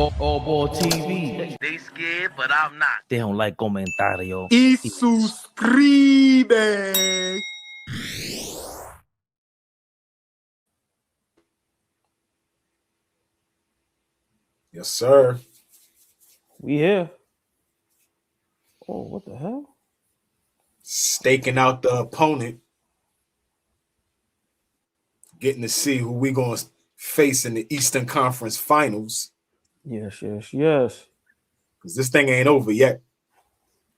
AllBall TV. They scared, but I'm not. They don't like comentario. Y suscribe. Yes, sir. We here. Oh, what the hell? Staking out the opponent. Getting to see who we going to face in the Eastern Conference Finals. Yes. Because this thing ain't over yet.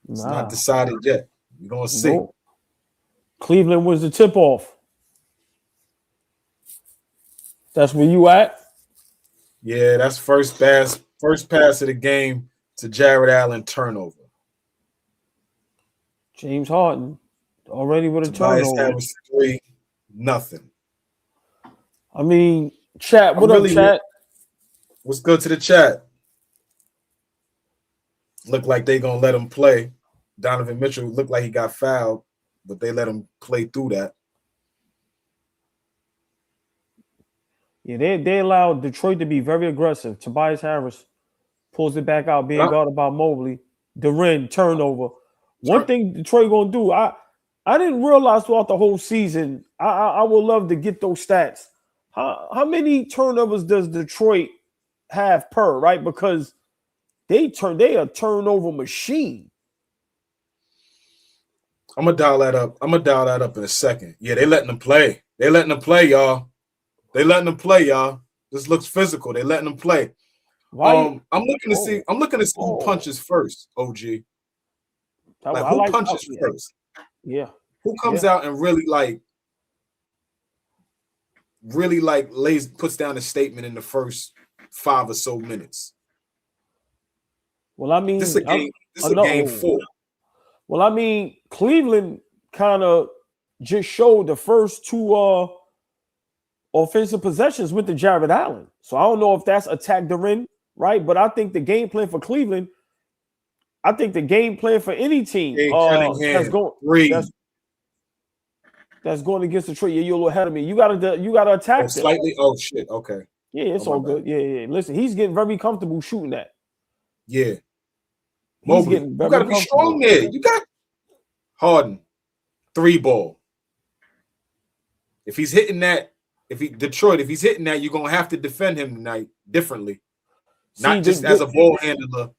It's not decided yet. We're going to see. Nope. Cleveland was the tip-off. That's where you at? Yeah, that's first pass of the game to Jared Allen turnover. James Harden already with a Tobias turnover. Harris 3-0. I mean, chat. What up, chat? What's good to the chat? Look like they gonna let him play. Donovan Mitchell looked like he got fouled, but they let him play through that. Yeah, they allowed Detroit to be very aggressive. Tobias Harris pulls it back out, being guarded by Mobley. Duren turnover. One thing Detroit gonna do, I didn't realize throughout the whole season. I would love to get those stats. How many turnovers does Detroit have per, right? Because they a turnover machine. I'm gonna dial that up. In a second. Yeah, they letting them play. Y'all. This looks physical. They letting them play. I'm looking to see who punches first, OG. Who punches first? Yeah. Who comes out and really puts down a statement in the first 5 or so minutes? Well, I mean, this is a game 4. Well, I mean, Cleveland kind of just showed the first 2 offensive possessions with the Jared Allen. So I don't know if that's attack Duren, right? But I think the game plan for Cleveland, I think the game plan for any team that's going against Detroit. Yeah, you're a little ahead of me. You gotta attack them. Slightly. Oh shit. Okay. Yeah, it's all good. Yeah. Listen, he's getting very comfortable shooting that. Yeah. Mobley, you gotta be strong there. You got Harden 3-ball. If he's hitting that, if he's hitting that, you're gonna have to defend him tonight differently. Not just as a ball handler,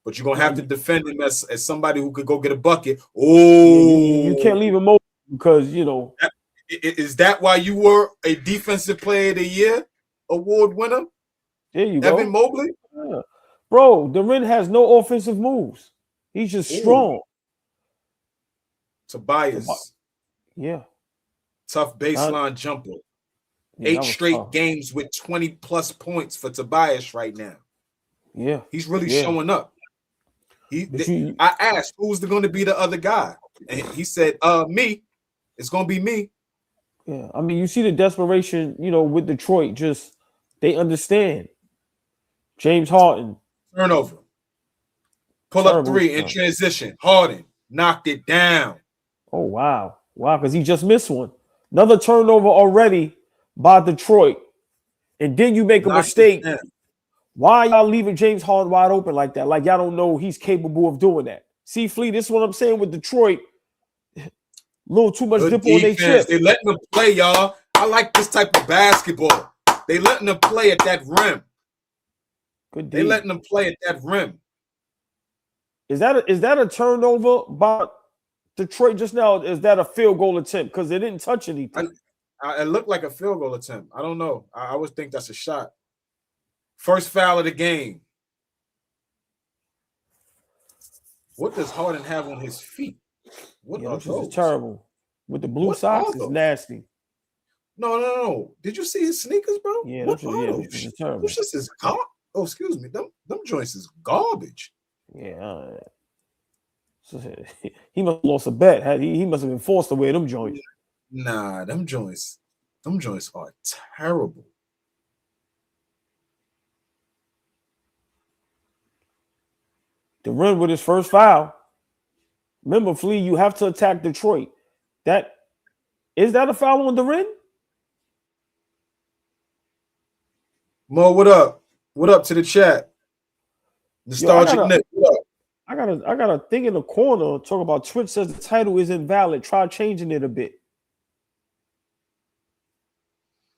but you're gonna have to defend him as somebody who could go get a bucket. Oh, you can't leave him open because is that why you were a Defensive Player of the Year award winner? There you Evan go, Mobley. Yeah. Bro, Duren has no offensive moves. He's just strong. Tobias. Yeah. Tough baseline jumper. 8 straight games with 20+ points for Tobias right now. Yeah. He's really showing up. I asked who's going to be the other guy. And he said, me. It's going to be me. Yeah. I mean, you see the desperation, with Detroit. Just they understand. James Harden. Turnover. Pull up 3 in transition. Harden knocked it down. Oh, wow. Wow, because he just missed one. Another turnover already by Detroit. And then you make a mistake. Why y'all leaving James Harden wide open like that? Like y'all don't know he's capable of doing that. See, Fleet, this is what I'm saying with Detroit. A little too much dip on their chip. They letting them play, y'all. I like this type of basketball. They letting them play at that rim. Good. They letting them play at that rim. Is that a turnover by Detroit just now? Is that a field goal attempt? Because they didn't touch anything. It looked like a field goal attempt. I don't know. I would think that's a shot. First foul of the game. What does Harden have on his feet? What are those? Is terrible. With the blue socks, it's nasty. No. Did you see his sneakers, bro? Yeah, those are terrible. What's this? Oh, excuse me. Them joints is garbage. Yeah. So he must have lost a bet. He must have been forced to wear them joints. Nah, them joints are terrible. Duren with his first foul. Remember, Flea, you have to attack Detroit. Is that a foul on Duren? Mo, what up? What up to the chat? Nostalgic Nick. What up? I got a thing in the corner talk about Twitch says the title is invalid. Try changing it a bit.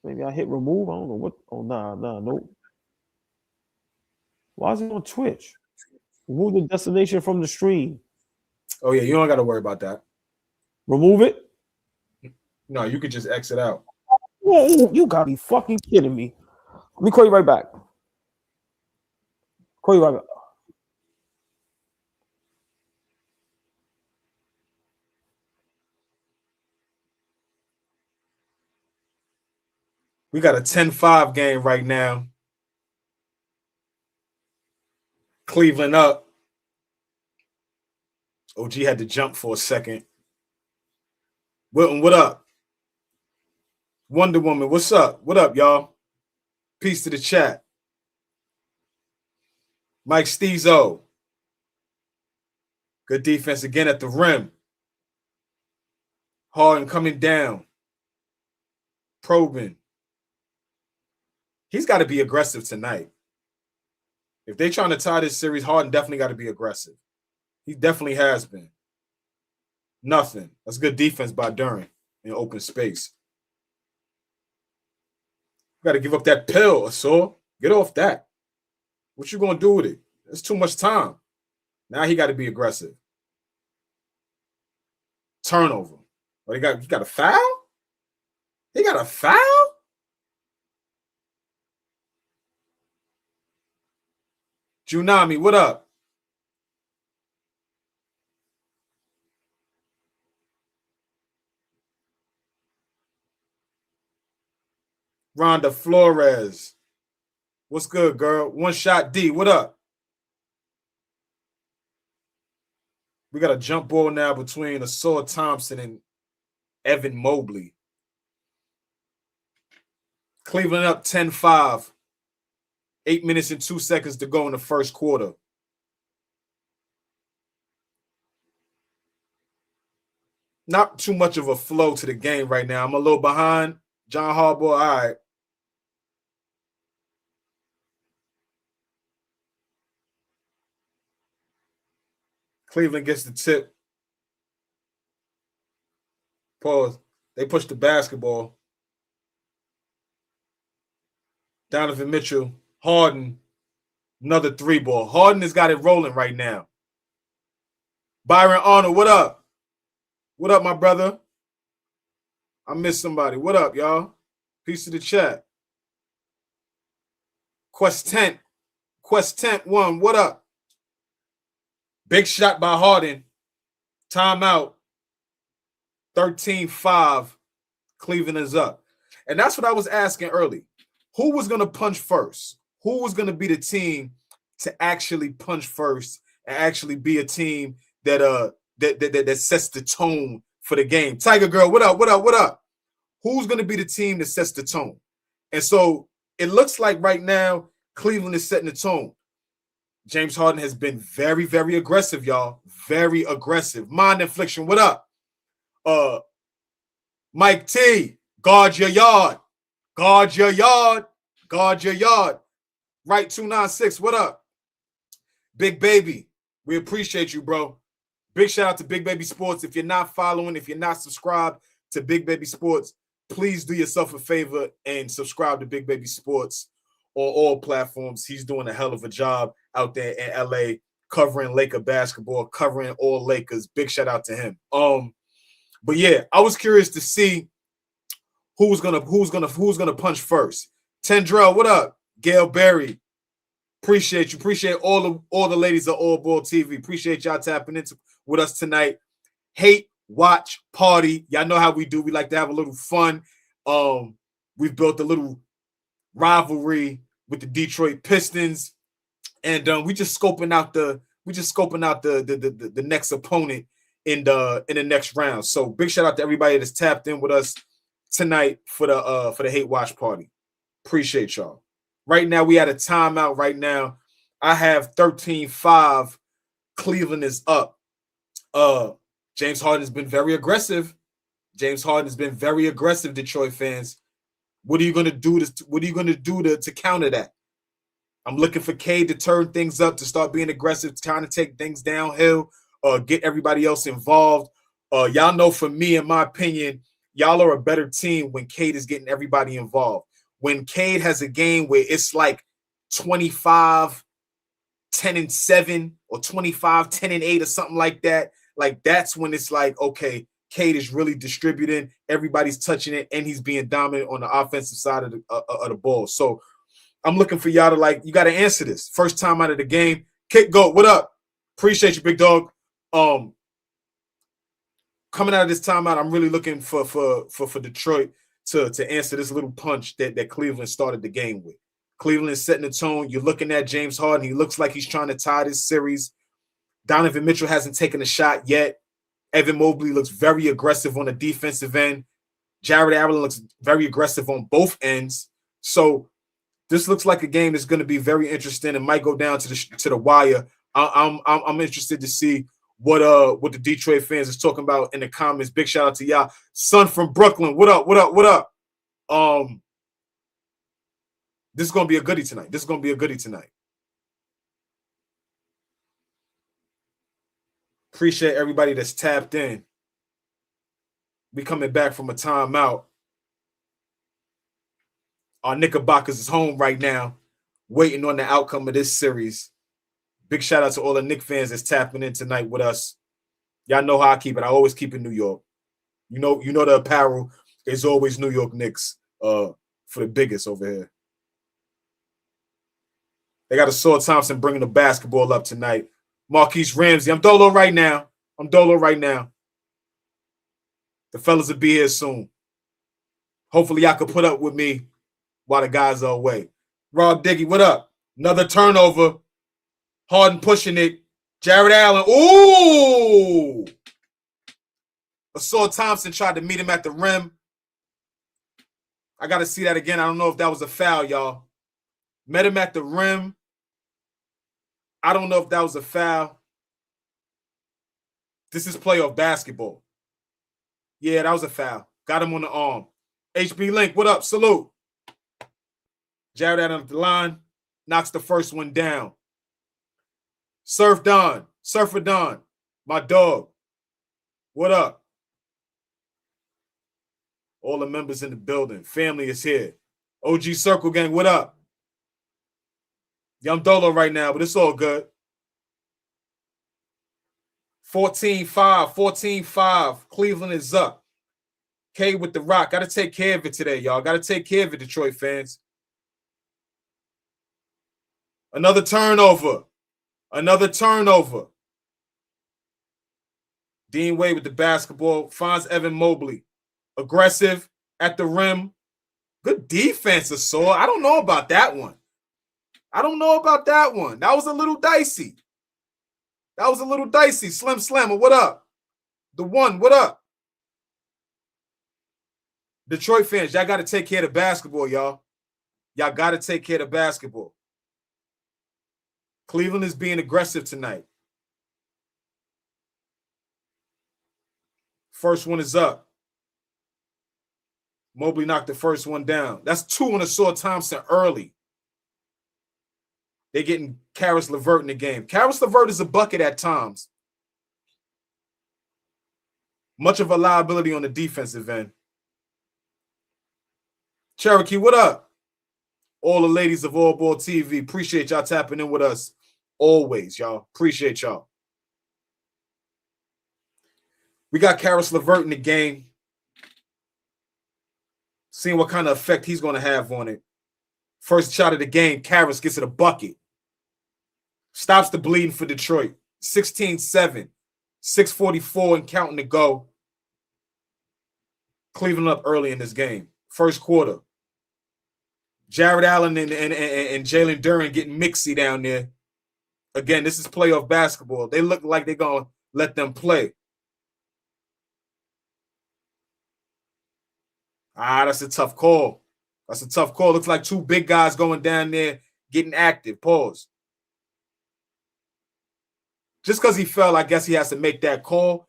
Maybe I hit remove. I don't know what. Oh, nope. Why is it on Twitch? Remove the destination from the stream. Oh, yeah, you don't got to worry about that. Remove it? No, you could just exit out. Whoa, you got to be fucking kidding me. Let me call you right back. Call you right back. We got a 10-5 game right now. Cleveland up. OG had to jump for a second. Wilton, what up? Wonder Woman, what's up? What up, y'all? Peace to the chat. Mike Steezo. Good defense again at the rim. Harden coming down. Probing. He's got to be aggressive tonight. If they're trying to tie this series, Harden definitely got to be aggressive. He definitely has been. Nothing. That's good defense by Duran in open space. Got to give up that pill, Asor. Get off that. What you going to do with it? There's too much time. Now he got to be aggressive. Turnover. But he got a foul? He got a foul? Junami, what up? Rhonda Flores. What's good, girl? One shot D. What up? We got a jump ball now between Asor Thompson and Evan Mobley. Cleveland up 10-5. 8 minutes and 2 seconds to go in the first quarter. Not too much of a flow to the game right now. I'm a little behind. John Harbaugh, all right. Cleveland gets the tip. Pause. They push the basketball. Donovan Mitchell. Harden. Another 3-ball. Harden has got it rolling right now. Byron Arnold, what up? What up, my brother? I missed somebody. What up, y'all? Peace to the chat. Quest Tent 1, what up? Big shot by Harden. Timeout. 13-5. Cleveland is up. And that's what I was asking early. Who was going to punch first? Who was going to be the team to actually punch first and actually be a team that sets the tone for the game? Tiger Girl, what up, what up, what up? Who's going to be the team that sets the tone? And so it looks like right now Cleveland is setting the tone. James Harden has been very, very aggressive, y'all. Very aggressive. Mind infliction, what up? Mike T, guard your yard. Guard your yard. Guard your yard. Right 296, what up? Big Baby, we appreciate you, bro. Big shout out to Big Baby Sports. If you're not following, if you're not subscribed to Big Baby Sports, please do yourself a favor and subscribe to Big Baby Sports on all platforms. He's doing a hell of a job out there in LA, covering Laker basketball, covering all Lakers. Big shout out to him. But yeah, I was curious to see who's gonna punch first. Tendrell, what up? Gail Berry, appreciate you. Appreciate all the ladies of AllBall TV. Appreciate y'all tapping into with us tonight. Hate watch party. Y'all know how we do. We like to have a little fun. We've built a little rivalry with the Detroit Pistons, and we just scoping out the next opponent in the next round. So big shout out to everybody that's tapped in with us tonight for the hate watch party. Appreciate y'all. Right now we at a timeout. Right now I have 13-5. Cleveland is up. James Harden has been very aggressive. Detroit fans. What are you going to do to counter that? I'm looking for Cade to turn things up, to start being aggressive, trying to take things downhill, get everybody else involved. Y'all know, for me, in my opinion, y'all are a better team when Cade is getting everybody involved. When Cade has a game where it's like 25, 10-7 or 25, 10-8 or something like that, like that's when it's like, okay, Cade is really distributing, everybody's touching it, and he's being dominant on the offensive side of the ball. So I'm looking for y'all to, like, you got to answer this. First time out of the game. Kick Goat, what up? Appreciate you, big dog. Coming out of this timeout, I'm really looking for Detroit to answer this little punch that Cleveland started the game with. Cleveland is setting the tone. You're looking at James Harden. He looks like he's trying to tie this series. Donovan Mitchell hasn't taken a shot yet. Evan Mobley looks very aggressive on the defensive end. Jared Allen looks very aggressive on both ends. So this looks like a game that's going to be very interesting and might go down to the wire. I'm interested to see what the Detroit fans is talking about in the comments. Big shout out to y'all. Son from Brooklyn, what up? This is going to be a goodie tonight. Appreciate everybody that's tapped in. We coming back from a timeout. Our Knickerbockers is home right now, waiting on the outcome of this series. Big shout out to all the Knicks fans that's tapping in tonight with us. Y'all know how I keep it. I always keep it New York. You know the apparel is always New York Knicks for the biggest over here. They got a Saw Thompson bringing the basketball up tonight. Marquise Ramsey. I'm dolo right now. The fellas will be here soon. Hopefully y'all can put up with me while the guys are away. Rob Diggy, what up? Another turnover. Harden pushing it. Jared Allen. Ooh! Saw Thompson tried to meet him at the rim. I got to see that again. I don't know if that was a foul, y'all. Met him at the rim. I don't know if that was a foul. This is playoff basketball. Yeah, that was a foul. Got him on the arm. HB Link, what up? Salute. Jared Allen at the line. Knocks the first one down. Surfer Don, my dog. What up? All the members in the building. Family is here. OG Circle Gang, what up? Yeah, I'm dolo right now, but it's all good. 14-5. Cleveland is up. K with the rock. Got to take care of it today, y'all. Got to take care of it, Detroit fans. Another turnover. Dean Wade with the basketball. Finds Evan Mobley. Aggressive at the rim. Good defense, Saw. I don't know about that one. That was a little dicey. Slim Slammer, what up? The one, what up? Detroit fans, y'all got to take care of the basketball, y'all. Y'all got to take care of the basketball. Cleveland is being aggressive tonight. First one is up. Mobley knocked the first one down. That's two on Saw Thompson early. They're getting Karis LeVert in the game. Karis LeVert is a bucket at times. Much of a liability on the defensive end. Cherokee, what up? All the ladies of AllBall TV. Appreciate y'all tapping in with us. Always, y'all. Appreciate y'all. We got Karis LeVert in the game. Seeing what kind of effect he's going to have on it. First shot of the game, Karis gets it a bucket. Stops the bleeding for Detroit. 16-7. 6:44 and counting to go. Cleveland up early in this game. First quarter. Jared Allen and Jalen Duren getting mixy down there. Again, this is playoff basketball. They look like they're going to let them play. That's a tough call. Looks like two big guys going down there getting active. Pause. Just because he fell, I guess he has to make that call.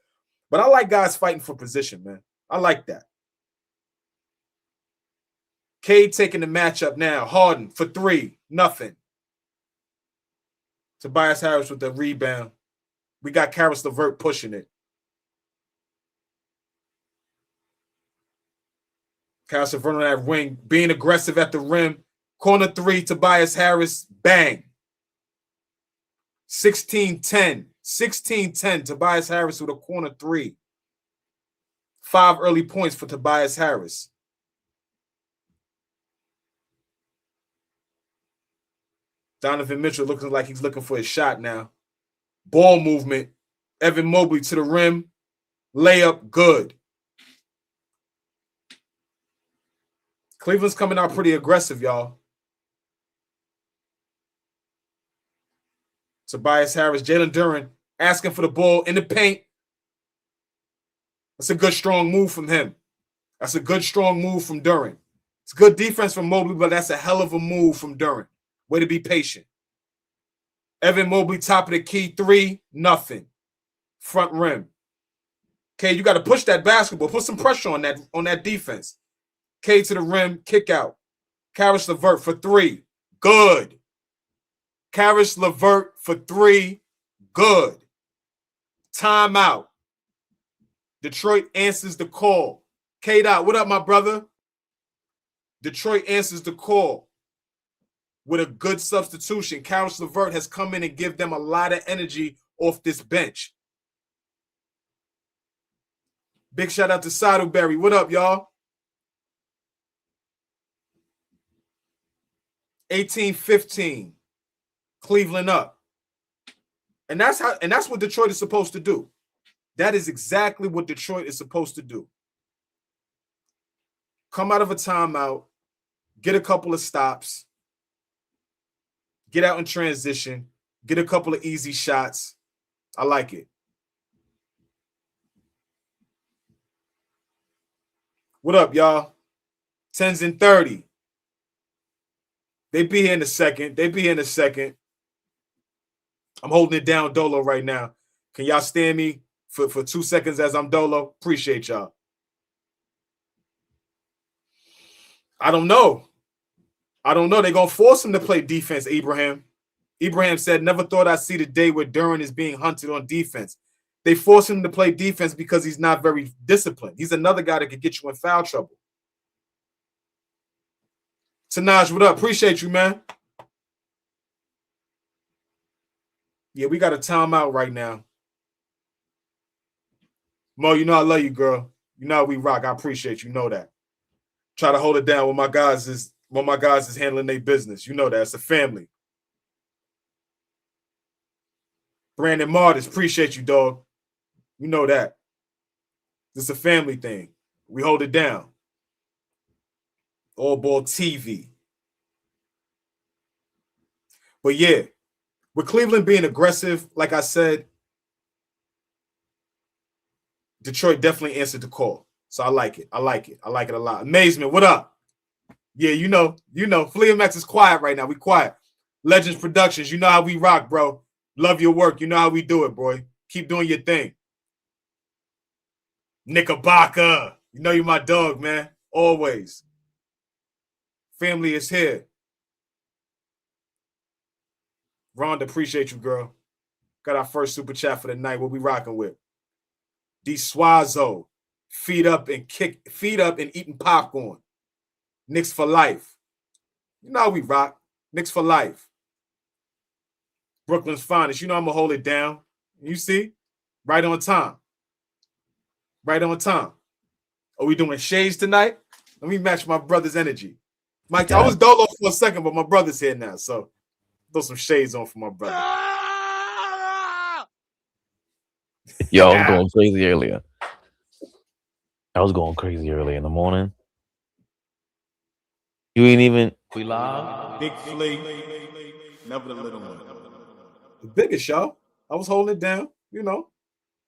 But I like guys fighting for position, man. I like that. Cade taking the matchup now. Harden for three. Nothing. Tobias Harris with the rebound. We got Karis LeVert pushing it. Karis LeVert on that wing, being aggressive at the rim. Corner 3, Tobias Harris, bang. 16-10. 16-10, Tobias Harris with a corner 3. 5 early points for Tobias Harris. Donovan Mitchell looking like he's looking for a shot now. Ball movement. Evan Mobley to the rim. Layup, good. Cleveland's coming out pretty aggressive, y'all. Tobias Harris, Jalen Duren asking for the ball in the paint. That's a good, strong move from him. That's a good, strong move from Duren. It's good defense from Mobley, but that's a hell of a move from Duren. Way to be patient. Evan Mobley, top of the key, 3, nothing. Front rim. Okay, you got to push that basketball. Put some pressure on that defense. Cade to the rim, kick out. Karis LeVert for 3, good. Karis LeVert for 3, good. Timeout. Detroit answers the call. K-Dot, what up, my brother? Detroit answers the call with a good substitution. Karis LeVert has come in and give them a lot of energy off this bench. Big shout out to Saddleberry. What up, y'all? 18-15. Cleveland up. And that's what Detroit is supposed to do. That is exactly what Detroit is supposed to do. Come out of a timeout, get a couple of stops, get out in transition, get a couple of easy shots. I like it. What up, y'all? 10s and 30. They be here in a second. I'm holding it down Dolo right now. Can y'all stand me for 2 seconds as I'm Dolo? Appreciate y'all. I don't know. They're going to force him to play defense, Ibrahim. Ibrahim said, never thought I'd see the day where Duren is being hunted on defense. They force him to play defense because he's not very disciplined. He's another guy that could get you in foul trouble. Tanaj, what up? Appreciate you, man. Yeah, we got a timeout right now. Mo, you know I love you, girl. You know how we rock. I appreciate you. You know that. Try to hold it down when my guys is handling their business. You know that. It's a family. Brandon Martis, appreciate you, dog. You know that. It's a family thing. We hold it down. AllBall TV. But yeah, with Cleveland being aggressive, like I said, Detroit definitely answered the call. So I like it. I like it a lot. Amazement, what up? Yeah, you know, Flea Max is quiet right now. We quiet. Legends Productions, you know how we rock, bro. Love your work. You know how we do it, boy. Keep doing your thing. Knickerbocker, you know you're my dog, man. Always. Family is here. Rhonda, appreciate you, girl. Got our first super chat for the night. What we rocking with? D Swazo, feet up and eating popcorn. Knicks for life. You know how we rock. Knicks for life. Brooklyn's finest. You know I'm gonna hold it down. You see? Right on time. Right on time. Are we doing shades tonight? Let me match my brother's energy. Mike, I was dolo for a second, but my brother's here now, so throw some shades on for my brother. Yo, I was going crazy earlier. I was going crazy early in the morning. You ain't even. We live. Big Flea. Never the little one. The biggest, y'all. I was holding it down, you know.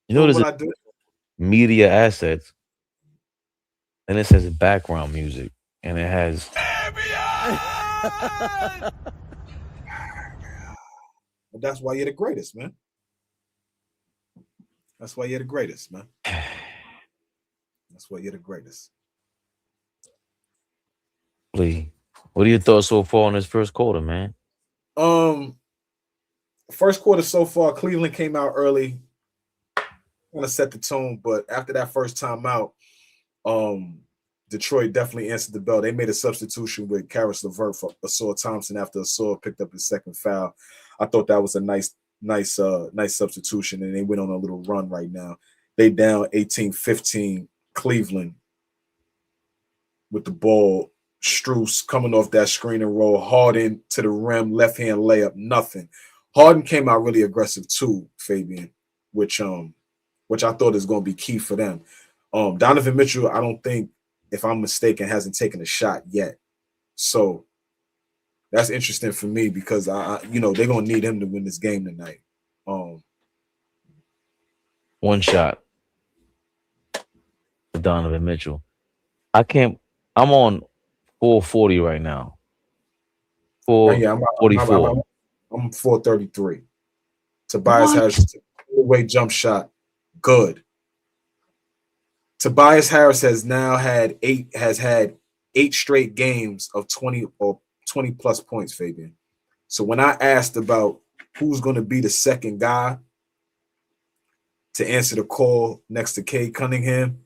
You know what I do? Media assets. And it says background music. And it has. But that's why you're the greatest, man. That's why you're the greatest, man. That's why you're the greatest. Lee, what are your thoughts so far on this first quarter, man? first quarter so far, Cleveland came out early, kind of set the tone, but after that first timeout, Detroit definitely answered the bell. They made a substitution with Karis LeVert for Asor Thompson after Asor picked up his second foul. I thought that was a nice substitution, and they went on a little run right now. They down 18-15 Cleveland with the ball. Strus coming off that screen and roll. Harden to the rim, left hand layup, nothing. Harden came out really aggressive too, Fabian, which I thought is going to be key for them. Donovan Mitchell, I don't think, if I'm mistaken, hasn't taken a shot yet. So that's interesting for me because they're gonna need him to win this game tonight. One shot for Donovan Mitchell. I'm on 440 right now. 444. I'm 433. Tobias has away jump shot. Good. Tobias Harris has had 8 straight games of 20 or 20 plus points, Fabian. So when I asked about who's going to be the second guy to answer the call next to Cade Cunningham,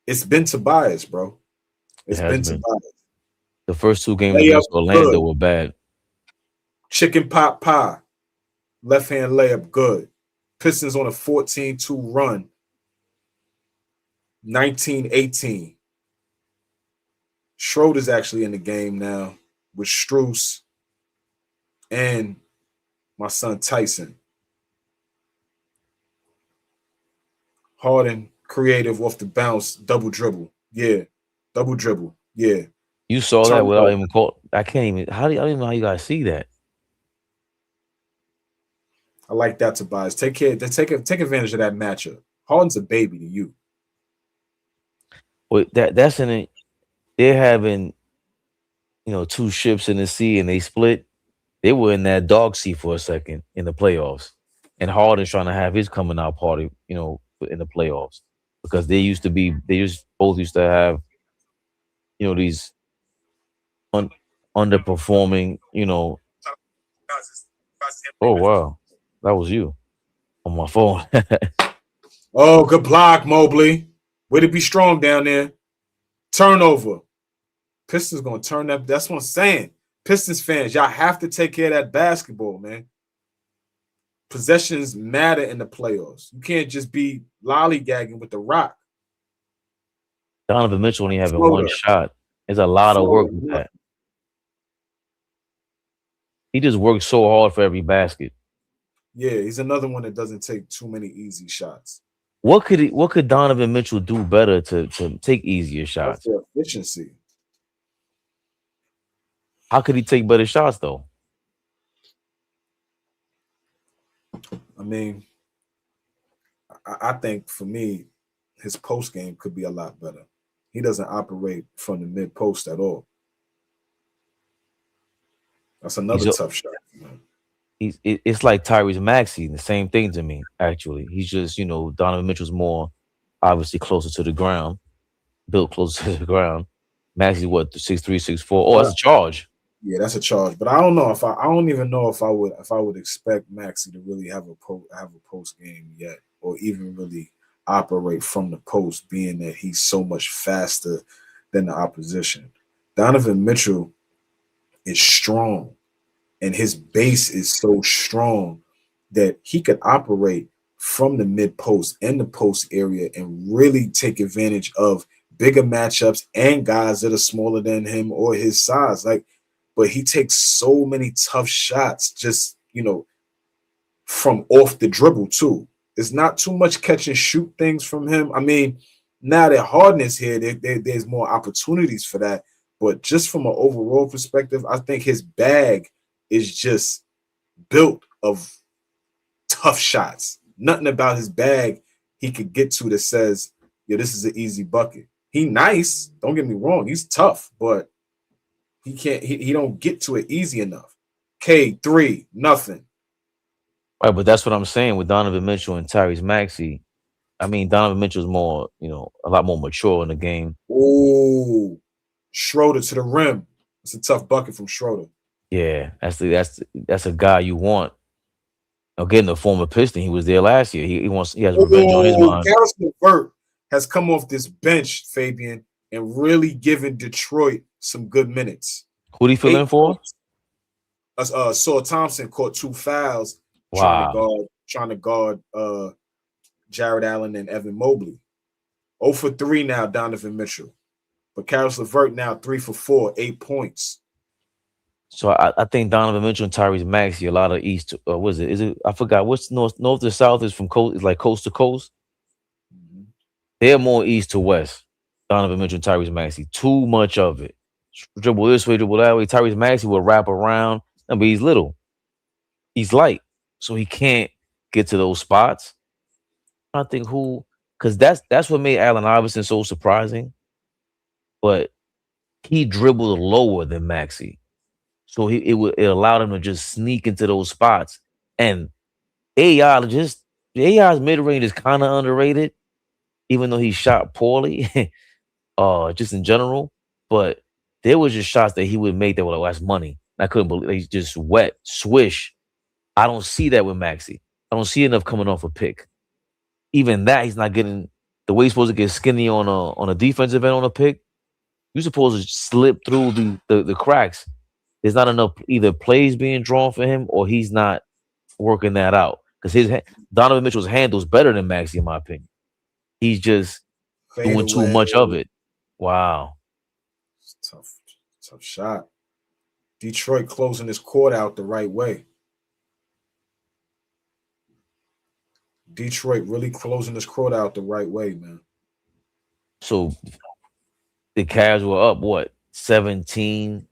it's been Tobias, bro. It's been Tobias. The first 2 games against Orlando were bad. Chicken pot pie. Left hand layup, good. Pistons on a 14-2 run. 19-18. Schroeder's actually in the game now with Strus and my son Tyson. Harden, creative off the bounce, double dribble. Yeah. Double dribble. Yeah. You saw that without even call. I can't even. I don't even know how you guys see that. I like that, Tobias. Take advantage of that matchup. Harden's a baby to you. Well, that's in it. They're having, 2 ships in the sea and they split. They were in that dog seat for a second in the playoffs, and Harden's trying to have his coming out party, in the playoffs because they both used to have, these underperforming, Oh wow, that was you on my phone. Oh, good block, Mobley. Way to be strong down there. Turnover. Pistons gonna turn up. That's what I'm saying. Pistons fans, y'all have to take care of that basketball, man. Possessions matter in the playoffs. You can't just be lollygagging with the rock. Donovan Mitchell only having 1 shot. There's a lot of work with that. He just works so hard for every basket. Yeah, he's another one that doesn't take too many easy shots. What could Donovan Mitchell do better to take easier shots? That's their efficiency. How could he take better shots though? I mean, I think for me, his post game could be a lot better. He doesn't operate from the mid post at all. That's another tough shot. It's like Tyrese Maxey, the same thing to me, actually. He's just, Donovan Mitchell's more obviously closer to the ground, built closer to the ground. Maxey's what, 6'3", 6'4". Oh, that's a charge. Yeah, that's a charge. But I don't know if I don't even know if I would expect Maxey to really have a post game yet, or even really operate from the post, being that he's so much faster than the opposition. Donovan Mitchell is strong, and his base is so strong that he could operate from the mid post and the post area and really take advantage of bigger matchups and guys that are smaller than him or his size. But he takes so many tough shots just, from off the dribble too. It's not too much catch and shoot things from him. I mean, now that Harden is here, there's more opportunities for that. But just from an overall perspective, I think his bag is just built of tough shots. Nothing about his bag he could get to that says, yeah, this is an easy bucket. He nice, don't get me wrong, he's tough, but he don't get to it easy enough. Cade, 3, nothing. Right, but that's what I'm saying with Donovan Mitchell and Tyrese Maxey. I mean, Donovan Mitchell's more, a lot more mature in the game. Oh, Schroeder to the rim. It's a tough bucket from Schroeder. Yeah, that's a guy you want Again, the former Piston, he was there last year. He has revenge on his mind. Caris LeVert has come off this bench, Fabian, and really given Detroit some good minutes. Who did he fill in for? Saul Thompson caught 2 fouls Wow. trying to guard Jared Allen and Evan Mobley. 0 for 3 now, Donovan Mitchell. But Caris LeVert now 3 for 4, 8 points. So I think Donovan Mitchell and Tyrese Maxey, a lot of East. What is it? Is it? I forgot. What's north to south is from coast. It's like coast to coast. Mm-hmm. They're more east to west. Donovan Mitchell and Tyrese Maxey. Too much of it. Dribble this way, dribble that way. Tyrese Maxey will wrap around. But he's little. He's light, so he can't get to those spots. I think because that's what made Allen Iverson so surprising. But he dribbled lower than Maxey. So it allowed him to just sneak into those spots. And AI's mid-range is kind of underrated, even though he shot poorly, just in general. But there was just shots that he would make that were like, that's money. I couldn't believe he's just wet, swish. I don't see that with Maxey. I don't see enough coming off a pick. Even that, he's not getting the way he's supposed to get skinny on a defensive end on a pick. You're supposed to slip through the cracks. There's not enough either plays being drawn for him or he's not working that out. Because Donovan Mitchell's handle's better than Maxey, in my opinion. He's just doing too much of it. Wow. Tough shot. Detroit closing this court out the right way. Detroit really closing this court out the right way, man. So the Cavs were up, what, 17-5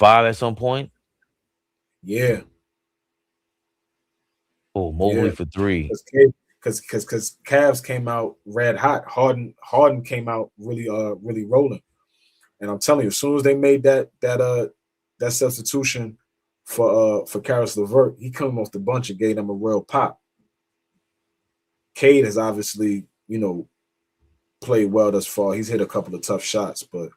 at some point? Yeah. Oh, Mobley for 3. Because Cavs came out red hot. Harden came out really rolling. And I'm telling you, as soon as they made that substitution for Caris LeVert, he came off the bench and gave them a real pop. Cade has obviously, played well thus far. He's hit a couple of tough shots, but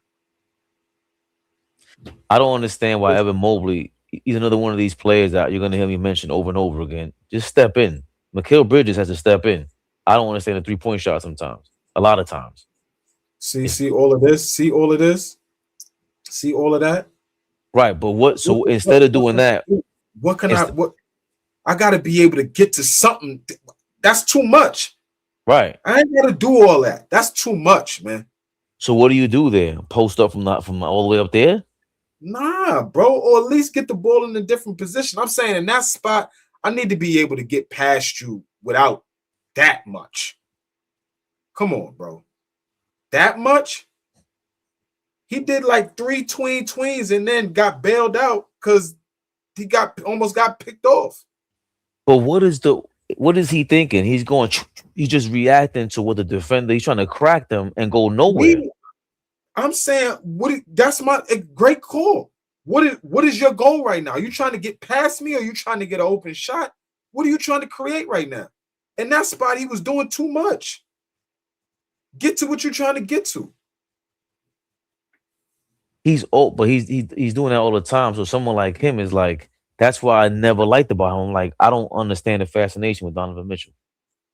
I don't understand why Evan Mobley, he's another one of these players that you're going to hear me mention over and over again. Just step in. Mikal Bridges has to step in. I don't understand the 3-point shot sometimes. A lot of times. See all of this? See all of this? See all of that? Right, but what? So instead of doing that, I got to be able to get to something. That's too much. Right. I ain't got to do all that. That's too much, man. So what do you do there? Post up from all the way up there? Nah, bro. Or at least get the ball in a different position. I'm saying in that spot, I need to be able to get past you without that much. Come on, bro. That much? He did like 3 tweens and then got bailed out because he almost got picked off. But what is he thinking? He's just reacting to what the defender, he's trying to crack them and go nowhere. I'm saying, that's my great call. What is your goal right now? Are you trying to get past me or are you trying to get an open shot? What are you trying to create right now? In that spot, he was doing too much. Get to what you're trying to get to. He's old, but he's doing that all the time. So someone like him is like, that's why I never liked about him. Like, I don't understand the fascination with Donovan Mitchell.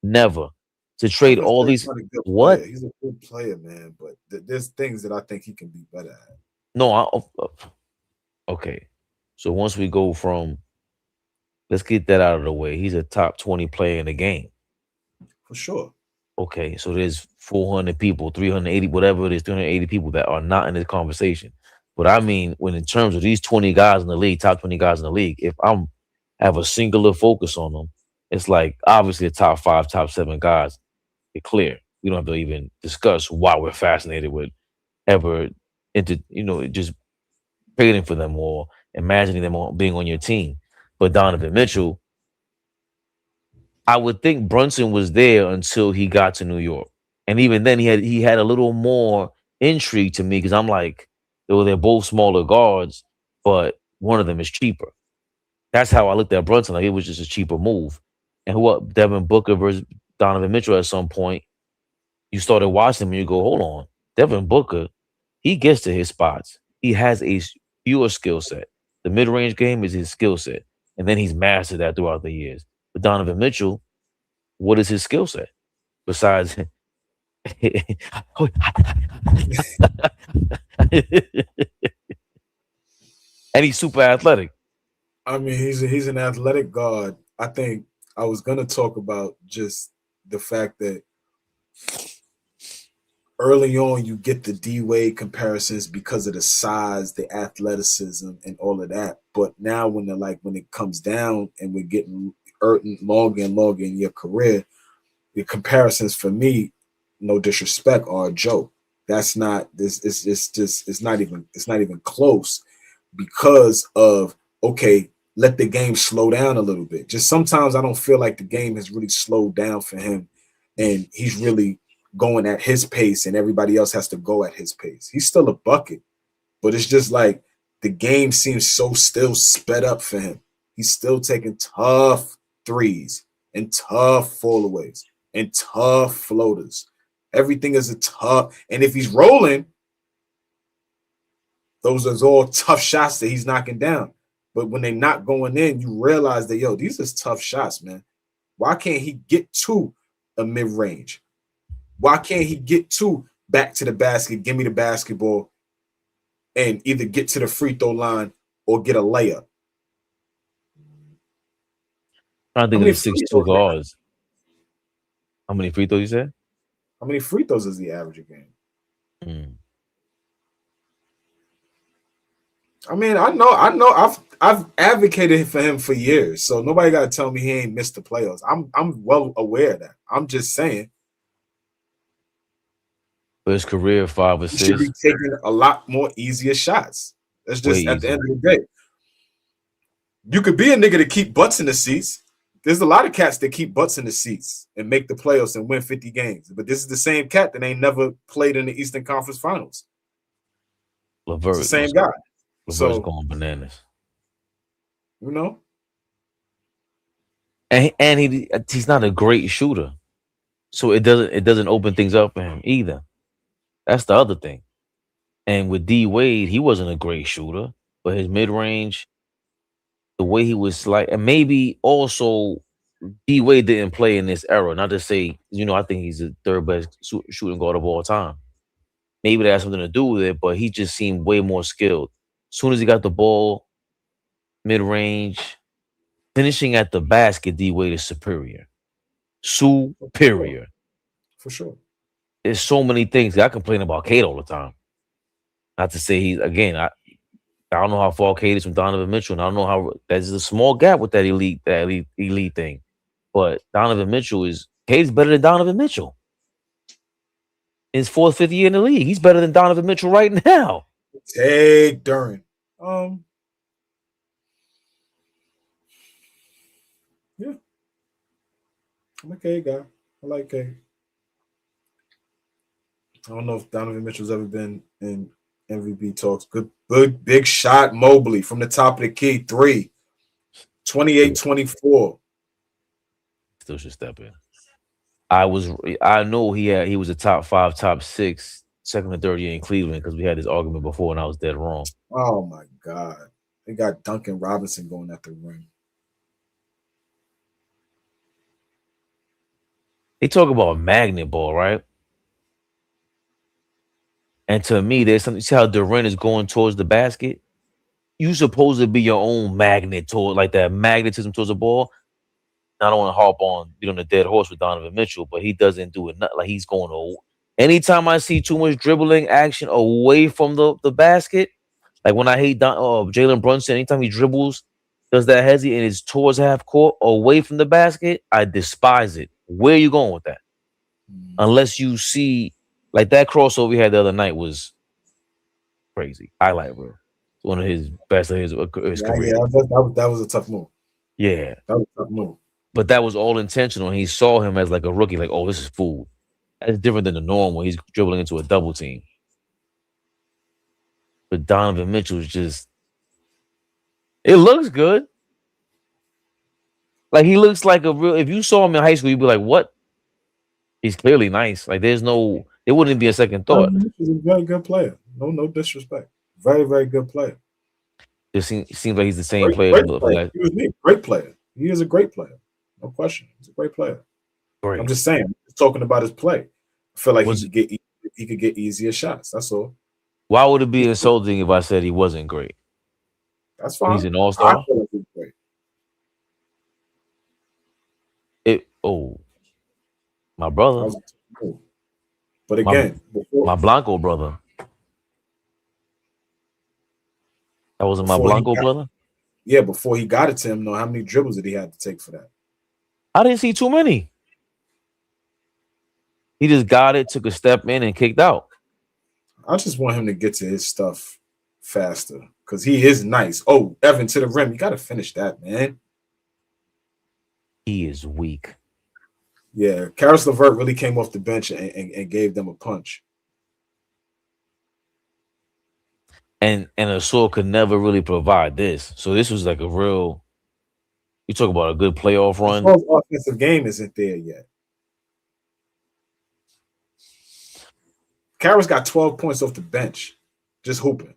Never. To trade all these. What? He's a good player, man. But there's things that I think he can be better at. No, okay. So once we go from, let's get that out of the way. He's a top 20 player in the game. For sure. Okay, so there's 400 people, 380, whatever it is, 380 people that are not in this conversation. But I mean, when in terms of these 20 guys in the league, top 20 guys in the league, if I'm have a singular focus on them, it's like obviously the top 5, top 7 guys. It's clear. We don't have to even discuss why we're fascinated with ever just trading for them or imagining them being on your team. But Donovan Mitchell, I would think Brunson was there until he got to New York. And even then he had a little more intrigue to me because I'm like, they're both smaller guards, but one of them is cheaper. That's how I looked at Brunson. Like it was just a cheaper move. And Devin Booker versus Donovan Mitchell at some point, you started watching him and you go, hold on. Devin Booker, he gets to his spots. He has a pure skill set. The mid-range game is his skill set. And then he's mastered that throughout the years. But Donovan Mitchell, what is his skill set besides? And he's super athletic. I mean, he's an athletic guard. I think I was gonna talk about just the fact that early on you get the D Wade comparisons because of the size, the athleticism, and all of that. But now when it comes down and we're getting longer and longer in your career, the comparisons for me, no disrespect, are a joke. That's not this. It's not even close because of okay. Let the game slow down a little bit. Just sometimes I don't feel like the game has really slowed down for him, and he's really going at his pace, and everybody else has to go at his pace. He's still a bucket, but it's just like the game seems so still sped up for him. He's still taking tough threes and tough fallaways and tough floaters. Everything is a tough, and if he's rolling, those are all tough shots that he's knocking down. But when they're not going in, you realize that, yo, these are tough shots, man. Why can't he get to a mid-range? Why can't he get to back to the basket, give me the basketball, and either get to the free throw line or get a layup? I think of 6'2" guards. How many free throws you said? How many free throws is the average a game? I mean, I know. I've advocated for him for years, so nobody got to tell me he ain't missed the playoffs. I'm well aware of that. I'm just saying. For his career, 5 assists. He should be taking a lot more easier shots. That's just at the end of the day. You could be a nigga to keep butts in the seats. There's a lot of cats that keep butts in the seats and make the playoffs and win 50 games. But this is the same cat that ain't never played in the Eastern Conference Finals. LeVert, it's the same guy. LeVert's going bananas. You know? And he's not a great shooter. So it doesn't open things up for him either. That's the other thing. And with D Wade, he wasn't a great shooter, but his mid-range, the way he was like, and maybe also D Wade didn't play in this era. Not to say, I think he's the third best shooting guard of all time. Maybe that has something to do with it, but he just seemed way more skilled. As soon as he got the ball, mid-range, finishing at the basket, D Wade is superior. Superior. For sure. There's so many things. I complain about Cade all the time. Not to say he's, again, I don't know how far Cade is from Donovan Mitchell, and I don't know how there's a small gap with that elite thing. But Cade's better than Donovan Mitchell. In his 4th, 5th year in the league. He's better than Donovan Mitchell right now. Take Duran. Yeah. I'm a Cade guy. I like Cade. I don't know if Donovan Mitchell's ever been in MVP talks. Good big shot. Mobley from the top of the key. 3. 28-24. Still should step in. I know he was a top 5, top 6, second and third year in Cleveland because we had this argument before and I was dead wrong. Oh my God. They got Duncan Robinson going at the rim. They talk about magnet ball, right? And to me, there's something. See how Durant is going towards the basket? You supposed to be your own magnet toward, like that magnetism towards the ball. I don't want to harp on the dead horse with Donovan Mitchell, but he doesn't do it. Like he's going to. Anytime I see too much dribbling action away from the basket, like when I hate Jalen Brunson, anytime he dribbles, does that hezzy and it's towards half court away from the basket, I despise it. Where are you going with that? Unless you see. Like that crossover we had the other night was crazy. Highlight reel. One of his best of his career. Yeah, that was a tough move. Yeah. That was a tough move. But that was all intentional. He saw him as like a rookie, like, oh, this is food. That's different than the norm when he's dribbling into a double team. But Donovan Mitchell is just, it looks good. Like he looks like a real, if you saw him in high school, you'd be like, what? He's clearly nice. Like it wouldn't be a second thought. He's a very good player. No disrespect. Very, very good player. It seems like he's the same player. Great player. He was me. Great player. He is a great player. No question. He's a great player. Great. I'm just saying, talking about his play. I feel like he could get easier shots. That's all. Why would it be insulting if I said he wasn't great? That's fine. He's an all-star. I feel like he's great. My brother. But again, my Blanco brother. That wasn't my Blanco brother? Yeah, before he got it to him, how many dribbles did he have to take for that? I didn't see too many. He just got it, took a step in, and kicked out. I just want him to get to his stuff faster because he is nice. Oh, Evan to the rim. You got to finish that, man. He is weak. Yeah, Karis LeVert really came off the bench and gave them a punch. And Asor could never really provide this. So this was like a real. You talk about a good playoff run. His offensive game isn't there yet. Karis got 12 points off the bench, just hooping.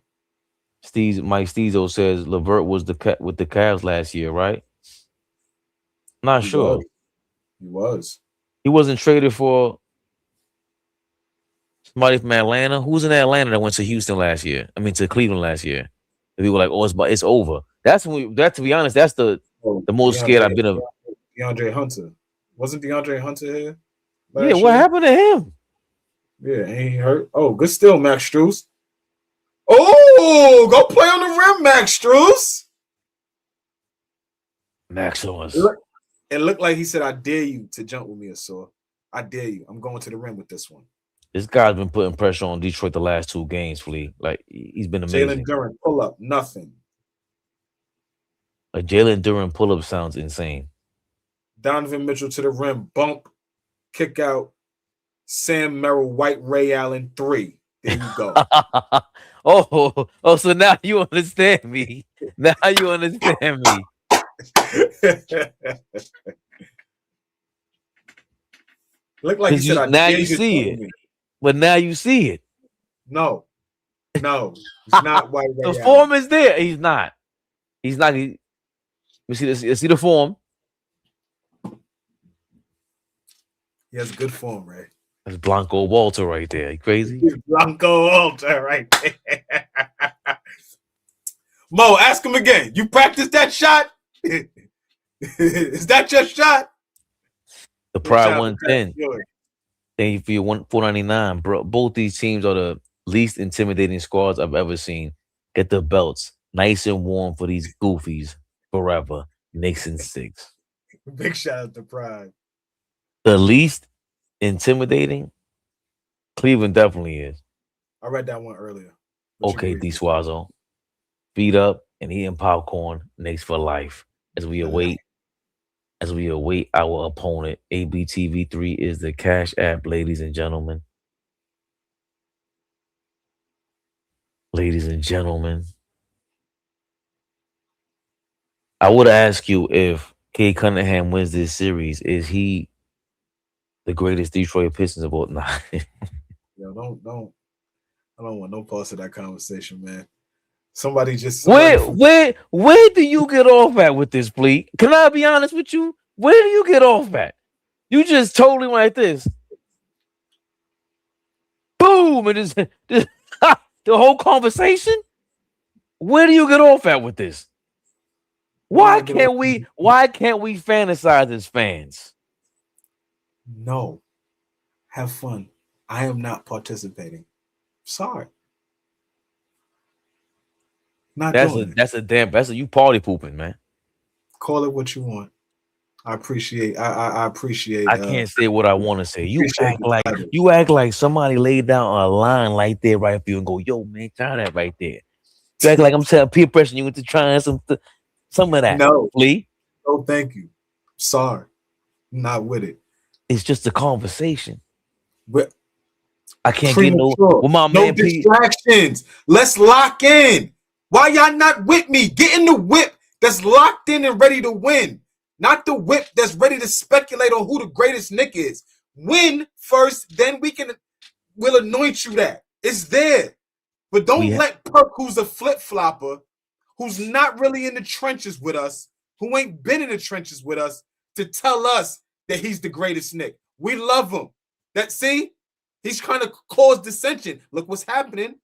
Mike Steezo says LeVert was with the Cavs last year, right? Not sure. He was. He wasn't traded for somebody from Atlanta. Who's in Atlanta that went to Houston last year? I mean, to Cleveland last year. And people were like, "Oh, it's over." That's when to be honest, that's the most scared I've been of. DeAndre Hunter. Wasn't DeAndre Hunter here? Yeah, what happened to him? Yeah, ain't he hurt? Oh, good steal, Max Strus. Oh, go play on the rim, Max Strus. Max was. It looked like he said, "I dare you to jump with me, Asor. I dare you. I'm going to the rim with this one." This guy's been putting pressure on Detroit the last 2 games, Flea. Like, he's been amazing. Jalen Duren pull up, nothing. A Jalen Duren pull up sounds insane. Donovan Mitchell to the rim, bump, kick out. Sam Merrill, White Ray Allen, 3. There you go. So now you understand me. Now you understand me. Look like he said, now you see it. But now you see it. No, he's not White Ray. The form is there. He's not. You see the form. He has good form, Ray. That's Blanco Walter right there. You crazy? Blanco Walter right there. Mo, ask him again. You practiced that shot? Is that your shot? The Pride 110. Thank you for your 499, bro. Both these teams are the least intimidating squads I've ever seen. Get the belts nice and warm for these goofies forever. Knicks in 6. Big shout out to Pride. The least intimidating, Cleveland definitely is. I read that one earlier. Okay, D Suazo. Beat up and eating popcorn. Knicks for life. As we await our opponent. ABTV3 is the Cash App, ladies and gentlemen. Ladies and gentlemen. I would ask you if Cade Cunningham wins this series, is he the greatest Detroit Pistons of all time? Yo, don't. I don't want no parts of that conversation, man. Somebody where do you get off at with this, please? Can I be honest with you? Where do you get off at? You just totally went like this. Boom! And the whole conversation. Where do you get off at with this? Why can't we fantasize as fans? No. Have fun. I am not participating. Sorry. That's you party pooping, man. Call it what you want. I appreciate. I can't say what I want to say. You act like somebody laid down a line right there, right for you, and go, "Yo, man, try that right there." You act like I'm peer pressuring you into trying some of that. No, Lee. No, thank you. Sorry, not with it. It's just a conversation. But I can't get no distractions. Let's lock in. Why y'all not with me? Get in the whip that's locked in and ready to win. Not the whip that's ready to speculate on who the greatest Knick is. Win first, then we'll anoint you that. It's there. But don't let Perk, who's a flip-flopper, who's not really in the trenches with us, who ain't been in the trenches with us, to tell us that he's the greatest Knick. We love him. He's trying to cause dissension. Look what's happening.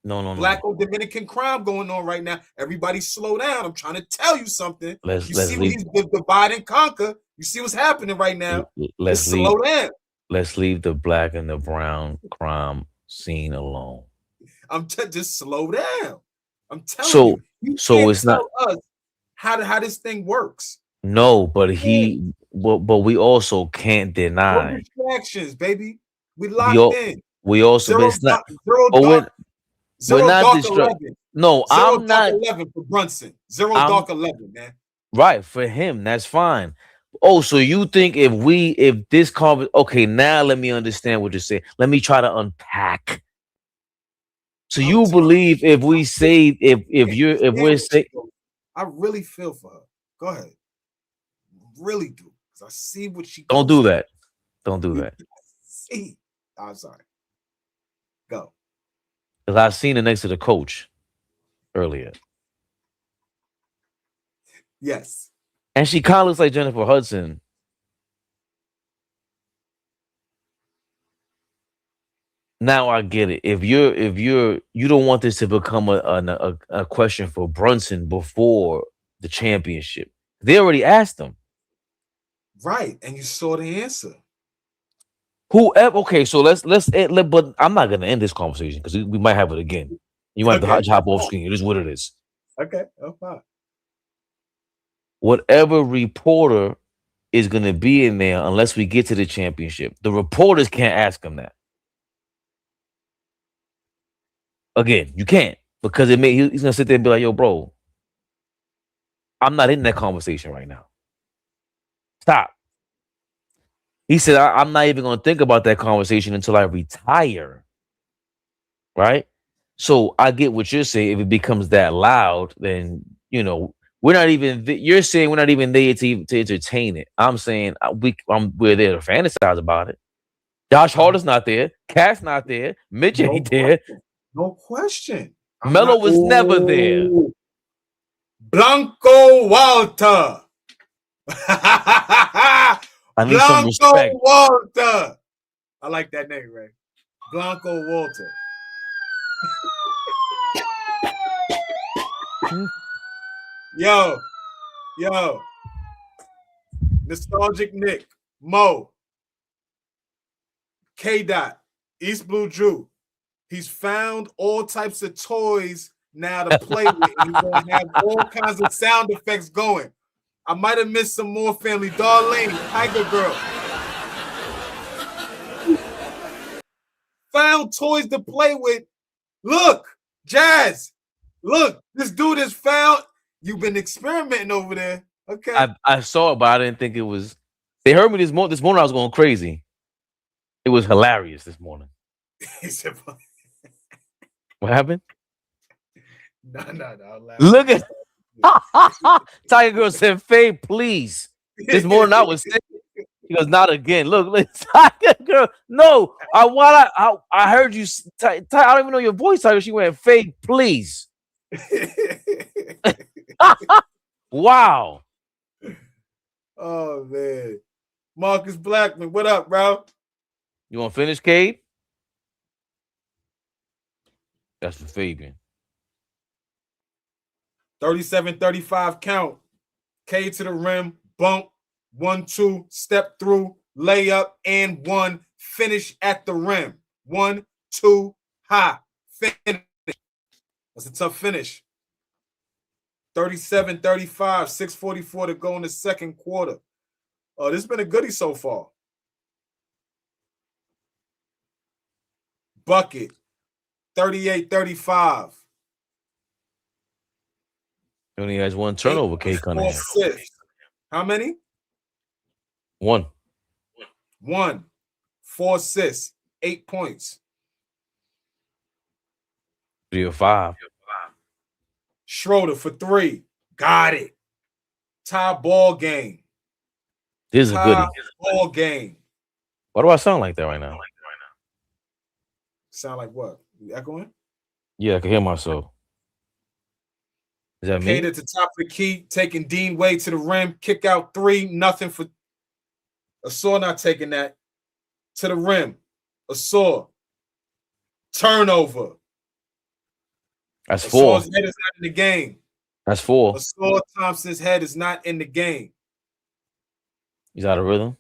No. Black-Dominican crime going on right now. Everybody slow down. I'm trying to tell you something. Let's see leave. He's divide and conquer. You see what's happening right now. Let's slow down. Let's leave the black and the brown crime scene alone. Just slow down. I'm telling you. So it's not us how this thing works. No, but but we also can't deny no distractions, baby. We locked in. We also, zero, it's not. Zero But we're not distracted. No, zero I'm not. 11 for Brunson. Dark 11, man. Right, for him, that's fine. Oh, so you think if this conversation, okay, now let me understand what you're saying. Let me try to unpack. So you believe if we're saying, I really feel for her. Go ahead. Really do. Because I see what she Don't do that. Don't do that. See. I'm sorry. Go. Because I seen it next to the coach earlier. Yes. And she kind of looks like Jennifer Hudson. Now I get it. If you don't want this to become a question for Brunson before the championship. They already asked him. Right, and you saw the answer. Whoever. Okay, so let's but I'm not gonna end this conversation because we might have it again. You might have to hop off screen. It is what it is. Okay, fine. Whatever reporter is gonna be in there, unless we get to the championship, the reporters can't ask him that. Again, you can't because he's gonna sit there and be like, "Yo, bro, I'm not in that conversation right now. Stop." He said, I'm not even going to think about that conversation until I retire. Right? So I get what you're saying. If it becomes that loud, then, we're not even, you're saying we're not even there to entertain it. I'm saying we're there to fantasize about it. Josh Harden's not there. Cat's not there. Mitch ain't there. No question. Melo was never there. Blanco Walter. I need some respect. Walter. I like that name, Ray. Blanco Walter. Yo. Nostalgic Nick. Mo. K-Dot. East Blue Drew. He's found all types of toys now to play with. And he's going to have all kinds of sound effects going. I might have missed some more family. Darlene, Tiger Girl. Found toys to play with. Look, Jazz. Look, this dude is found. You've been experimenting over there. Okay. I saw it, but I didn't think it was. They heard me this morning. This morning I was going crazy. It was hilarious this morning. What happened? No. Look at Tiger Girl said, "Faye, please." This morning I was sick. He goes, "Not again." Look, Tiger Girl. No, I heard you. I don't even know your voice, Tiger. She went, "Faye, please." Wow. Oh man, Marcus Blackman, what up, bro? You want to finish, Cade? That's for Fabian. 37-35 count. K to the rim, bump, 1-2, step through, layup, and 1, finish at the rim. 1-2, high, finish. That's a tough finish. 37-35, 6:44 to go in the second quarter. This has been a goodie so far. Bucket, 38-35. He only has one turnover, Cade Cunningham. How many? 1. 4 assists, 8 points. 3 or 5. Schroeder for 3. Got it. Tie ball game. This is a goodie. Ball game. Why do I sound like that right now? Sound like what? You echoing? Yeah, I can hear myself. Is that Cade me? at the top of the key, taking Dean Wade to the rim, kick out 3, nothing for Asor not taking that to the rim. Asor. Turnover. That's 4. Asor's head is not in the game. That's 4. Asor Thompson's head is not in the game. He's out of rhythm.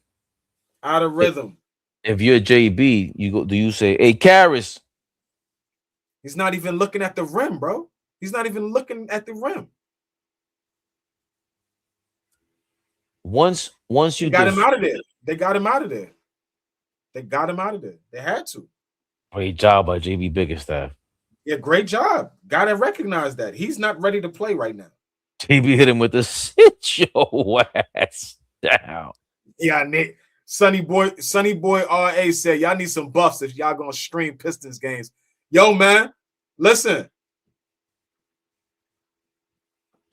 Out of rhythm. If you're JB, you go. Do you say, "Hey, Karras"? He's not even looking at the rim, bro. He's not even looking at the rim. Once you got him out of there. They got him out of there. They got him out of there. They had to. Great job by JB Bickerstaff. Yeah, great job. Gotta recognize that. He's not ready to play right now. JB hit him with the sit your ass down. Yeah, Nick. Sonny Boy RA said, y'all need some buffs if y'all gonna stream Pistons games. Yo, man, listen.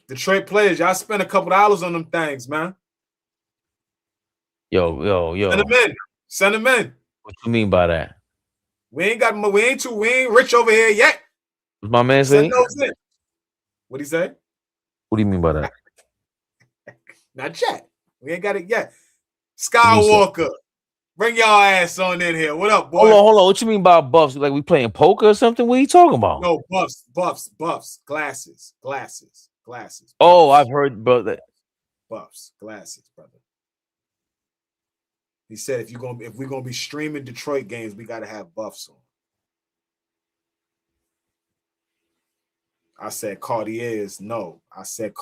Detroit players, y'all spend a couple dollars on them things, man. Yo. Send them in. What you mean by that? We ain't rich over here yet. What's my man saying? Send those in. What'd he say? What do you mean by that? Not yet. We ain't got it yet. Skywalker, bring y'all ass on in here. What up, boy? Hold on. What you mean by buffs? Like we playing poker or something? What are you talking about? No, buffs. Glasses. Oh, I've heard, brother. Buffs, glasses, brother. He said if we're gonna be streaming Detroit games, we gotta have buffs on. I said Cartiers, no. I said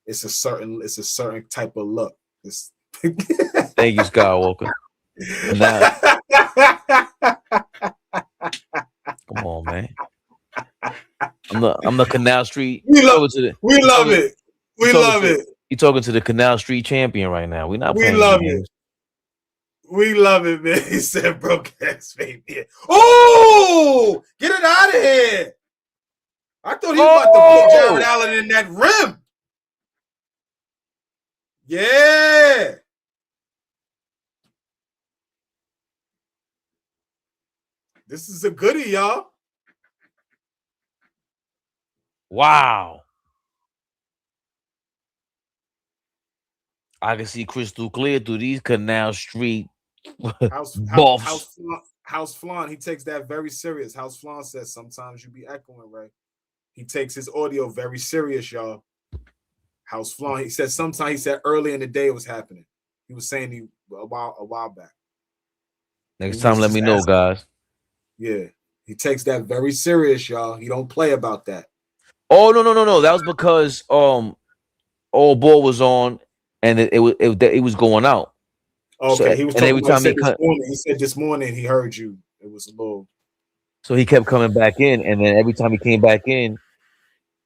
it's a certain type of look. Thank you, Skywalker. Now, come on, man. I'm the Canal Street. We love it. You're talking to the Canal Street champion right now. We're not playing. We love it, man. He said broke ass baby. Oh, get it out of here. I thought he was about to put Jared Allen in that rim. Yeah. This is a goodie, y'all. Wow. I can see crystal clear through these Canal Street House Flan, he takes that very serious. House Flan says sometimes you be echoing, right? He takes his audio very serious, y'all. House Flan, he said sometimes, he said early in the day it was happening. He was saying a while back. Next time, let me know, guys. Yeah, he takes that very serious, y'all. He don't play about that. Oh no! That was because AllBall was on, and it was going out. Okay, so, he was. And every time he said this morning he heard you. It was a little. So he kept coming back in, and then every time he came back in,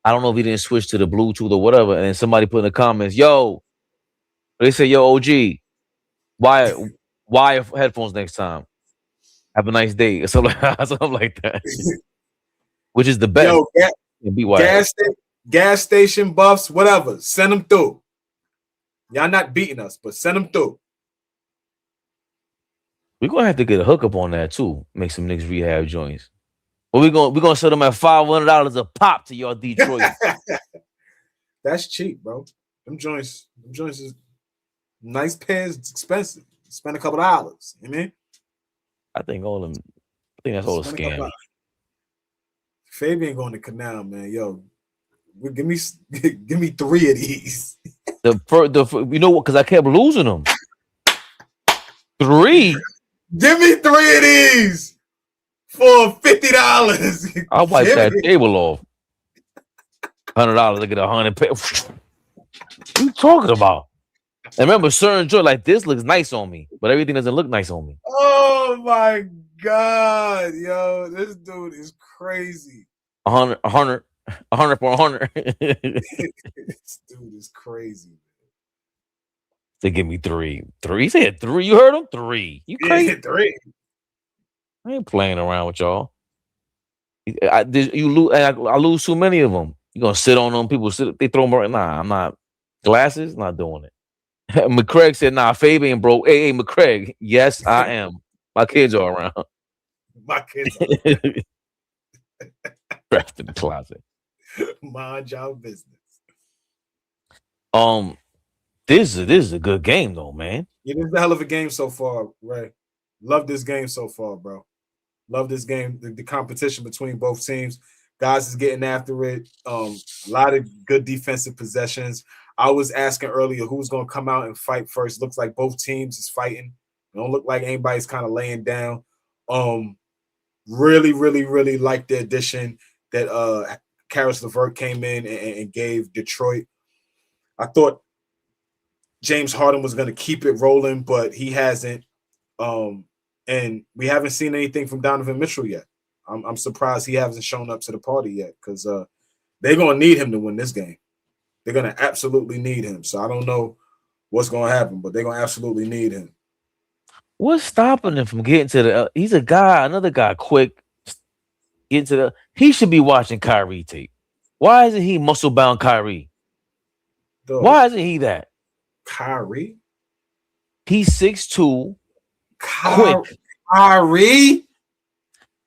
I don't know if he didn't switch to the Bluetooth or whatever. And then somebody put in the comments, "Yo," they say, "Yo, OG, why headphones next time? Have a nice day," or something like that. Which is the best. Yo, gas station buffs, whatever. Send them through. Y'all not beating us, but send them through. We're gonna have to get a hookup on that too. Make some Knicks rehab joints. But we're gonna sell them at $500 a pop to y'all Detroit. That's cheap, bro. Them joints is nice pairs. It's expensive. Spend a couple dollars. You know what I mean? I think that's all a scam. Fabian going to Canal, man. Yo, give me 3 of these. You know what? Because I kept losing them. 3. Give me 3 of these for $50. I'll wipe that table off. $100. I get 100. What are you talking about? And remember, certain joint like this looks nice on me, but everything doesn't look nice on me. Oh my God, yo, this dude is crazy. 100 for 100. This dude is crazy. They give me 3. He said 3. You heard him? 3. You crazy? Yeah, 3. I ain't playing around with y'all. I lose too many of them. You gonna sit on them? People they throw them right. Nah, I'm not. Glasses, not doing it. McCraig said, "Nah, Fabian, bro. Hey, McCraig. Yes, I am. My kids are around. My kids are trapped in the closet. Mind your business." This is a good game though, man. Yeah, this is a hell of a game so far, Ray. Love this game so far, bro. Love this game. The competition between both teams. Guys is getting after it. A lot of good defensive possessions. I was asking earlier who's going to come out and fight first. Looks like both teams is fighting. It don't look like anybody's kind of laying down. Really, really, really like the addition that Karis LeVert came in and gave Detroit. I thought James Harden was going to keep it rolling, but he hasn't. And we haven't seen anything from Donovan Mitchell yet. I'm surprised he hasn't shown up to the party yet because they're going to need him to win this game. They're going to absolutely need him. So I don't know what's going to happen, but they're going to absolutely need him. What's stopping him from getting to the? He's a guy, another guy, quick. Getting to the. He should be watching Kyrie tape. Why isn't he muscle bound Kyrie? Why isn't he that? Kyrie? He's 6'2". Quick. Kyrie?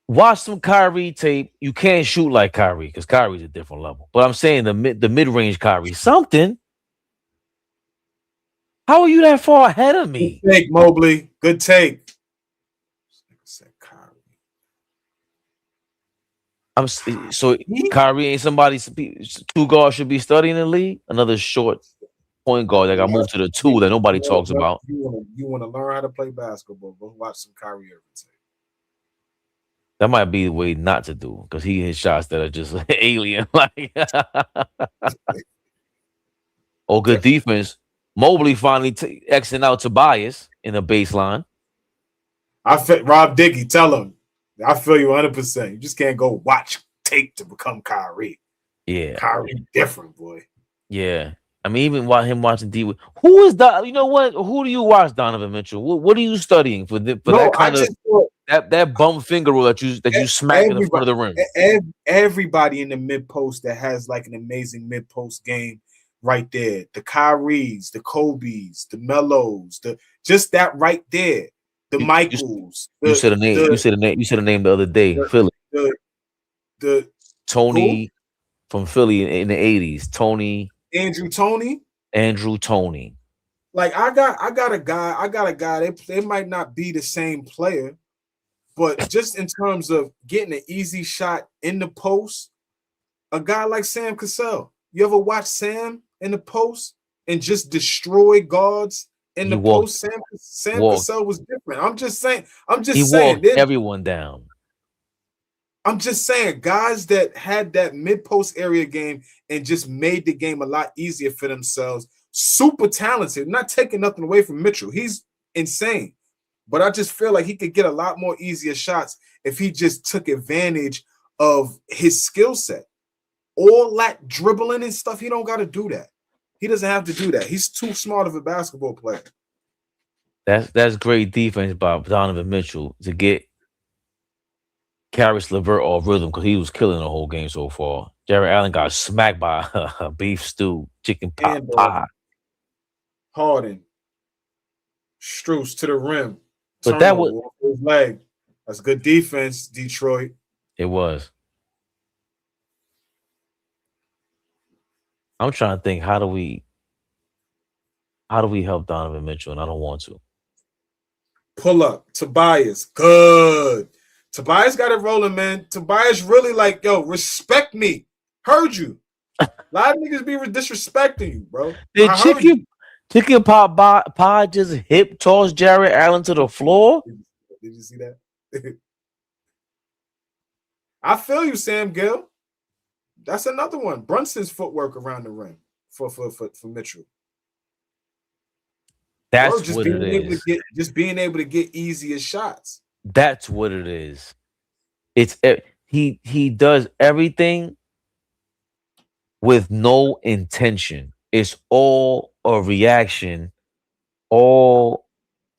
Watch some Kyrie tape. You can't shoot like Kyrie because Kyrie's a different level. But I'm saying the mid range Kyrie, something. How are you that far ahead of me? Good take, Mobley. Good take. So Kyrie ain't somebody. 2 guards should be studying in the league. Another short point guard that got moved to the 2 that nobody talks about. You want to learn how to play basketball? Go watch some Kyrie Irving tape. That might be the way not to do because he hits shots that are just alien. Like, good defense. Mobley finally Xing out Tobias in the baseline. Rob Diggy, tell him. I feel you 100%. You just can't go watch tape to become Kyrie. Yeah. Kyrie different, boy. Yeah. I mean, even while him watching D, who is that? You know what? Who do you watch, Donovan Mitchell? What are you studying for that kind of that bum finger roll that you smack in the front of the rim? Everybody in the mid post that has like an amazing mid post game, right there. The Kyries, the Kobe's, the Melos, just that right there. The Michaels. You said a name. You said a name the other day. Philly. The Tony from Philly in the 80s. Andrew Tony. Like I got a guy. They might not be the same player, but just in terms of getting an easy shot in the post, a guy like Sam Cassell. You ever watch Sam in the post and just destroy guards in the post? Sam Cassell was different. I'm just saying. He walked everyone down. I'm just saying, guys that had that mid-post area game and just made the game a lot easier for themselves. Super talented. Not taking nothing away from Mitchell. He's insane. But I just feel like he could get a lot more easier shots if he just took advantage of his skill set. All that dribbling and stuff, he don't got to do that. He doesn't have to do that. He's too smart of a basketball player. That's great defense by Donovan Mitchell to get Karis LeVert off rhythm because he was killing the whole game so far. Jared Allen got smacked by a beef stew, chicken pot pie. Harden, Strus to the rim. But that was his leg. That's good defense, Detroit. It was. I'm trying to think, how do we help Donovan Mitchell? And I don't want to. Pull up. Tobias. Good. Tobias got it rolling, man. Tobias really like, yo, respect me. Heard you. A lot of niggas be disrespecting you, bro. Did Chicken Pie just hip toss Jared Allen to the floor? Did you see that? I feel you, Sam Gill. That's another one. Brunson's footwork around the rim for Mitchell. That's just what it is. Just being able to get easier shots. That's what it is. It's he does everything with no intention. It's all a reaction, all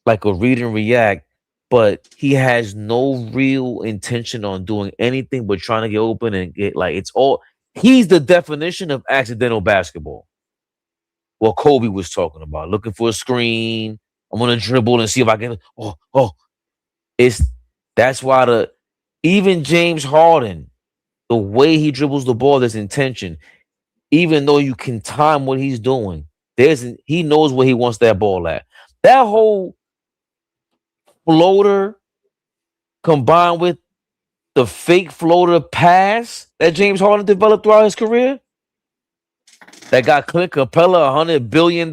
like a read and react, but he has no real intention on doing anything but trying to get open and get like it's all. He's the definition of accidental basketball. What Kobe was talking about, looking for a screen. I'm gonna dribble and see if I can. That's why even James Harden, the way he dribbles the ball, there's intention. Even though you can time what he's doing, He knows where he wants that ball at. That whole floater combined with the fake floater pass that James Harden developed throughout his career, that got Clint Capella $100 billion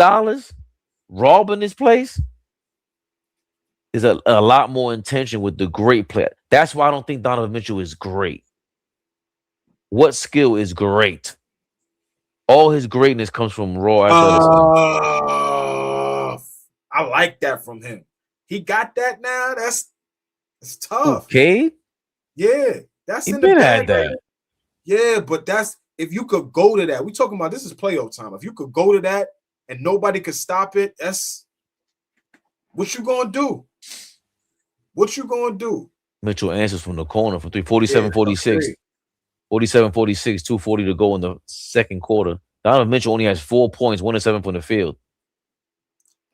robbing his place, is a lot more intention with the great player. That's why I don't think Donovan Mitchell is great. What skill is great? All his greatness comes from raw athleticism. I like that from him. He got that now. That's tough. Okay. Yeah, that's He in the been bag. had that. Yeah, but that's if you could go to that. We talking about this is playoff time. If you could go to that and nobody could stop it, that's what you gonna do. What you gonna do? Mitchell answers from the corner for 3, 47-46. 47-46, 2:40 to go in the second quarter. Donovan Mitchell only has 4 points, 1 of 7 from the field.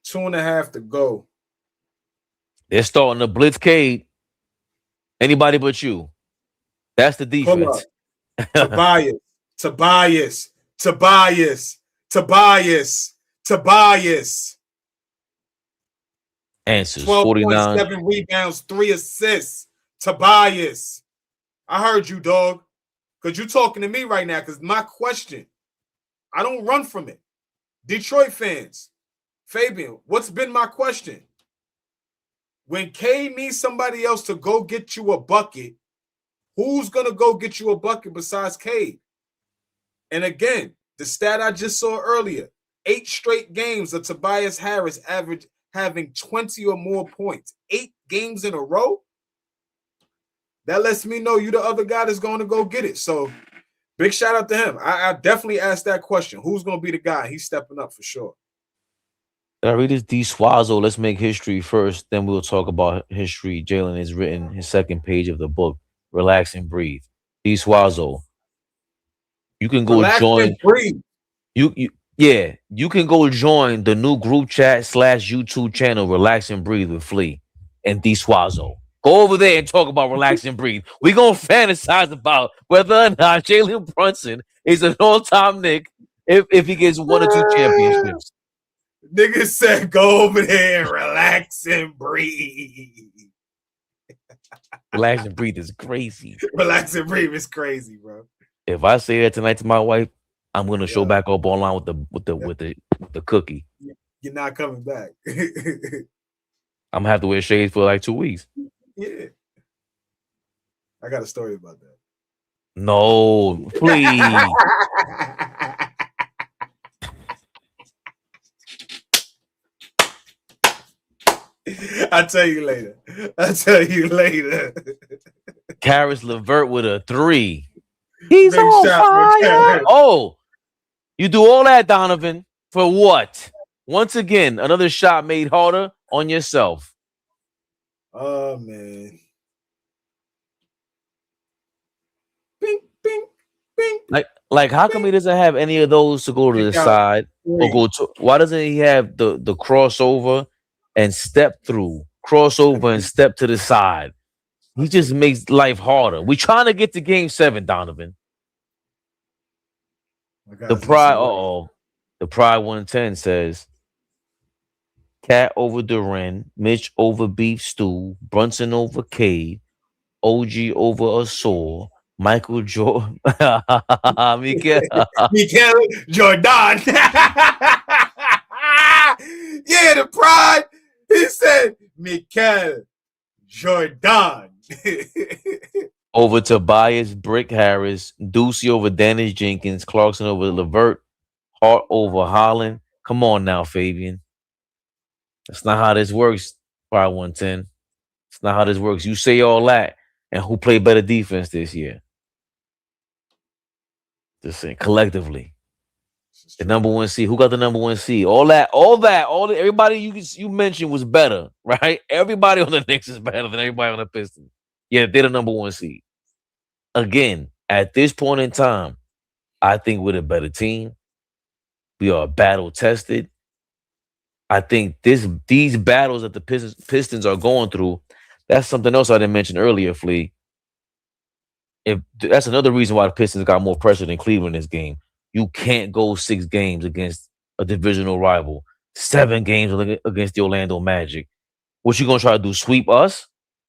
2.5 to go. They're starting to blitz Cade. Anybody but you. That's the defense. Tobias. Answers 12.7 49. rebounds, 3 assists. Tobias. I heard you, dog. Because you're talking to me right now. Because my question, I don't run from it. Detroit fans, Fabian, what's been my question? When Cade needs somebody else to go get you a bucket, who's going to go get you a bucket besides Cade? And again, the stat I just saw earlier, 8 straight games of Tobias Harris having 20 or more points. 8 games in a row? That lets me know you the other guy that's going to go get it. So, big shout out to him. I definitely asked that question. Who's going to be the guy? He's stepping up for sure. I read this D. Swazo. Let's make history first. Then we'll talk about history. Jalen has written his second page of the book, Relax and Breathe. D. Swazo. You can go Relax join. And breathe. You can go join the new group chat / YouTube channel, Relax and Breathe with Flea and D. Swazo. Go over there and talk about Relax and Breathe. We're going to fantasize about whether or not Jalen Brunson is an all-time Knick if he gets 1 or 2 championships. Nigga said go over there and relax and breathe. Relax and Breathe is crazy. Relax and breathe is crazy, bro. If I say that tonight to my wife, I'm gonna show back up online with the cookie. You're not coming back. I'm gonna have to wear shades for like 2 weeks. Yeah. I got a story about that. No, please. I'll tell you later. Karis LeVert with a 3. He's Big on shot, fire. Oh, you do all that, Donovan, for what? Once again, another shot made harder on yourself. Oh, man. Bing, bing, bing. Like, how come he doesn't have any of those to go to the side or go to? Why doesn't he have the crossover and step through, crossover and step to the side? He just makes life harder. We're trying to get to game 7, Donovan. The Pride 110 says Cat over Duran, Mitch over Beef Stew, Brunson over Cade, OG over a sore, Michael Jordan, Miguel Jordan. Yeah, the Pride. He said Miguel Jordan. over Tobias Brick Harris, Ducey over Dennis Jenkins, Clarkson over LeVert, Hart over Holland. Come on now, Fabian. That's not how this works, Pride 110. It's not how this works. You say all that, and who played better defense this year? Just saying, collectively. The number 1 seed. Who got the number 1 seed? Everybody you mentioned was better, right? Everybody on the Knicks is better than everybody on the Pistons. Yeah, they're the number 1 seed. Again, at this point in time, I think we're the better team. We are battle tested. I think these battles that the Pistons are going through, that's something else I didn't mention earlier, Flea. If that's another reason why the Pistons got more pressure than Cleveland this game. You can't go 6 games against a divisional rival. 7 games against the Orlando Magic. What you gonna try to do? Sweep us?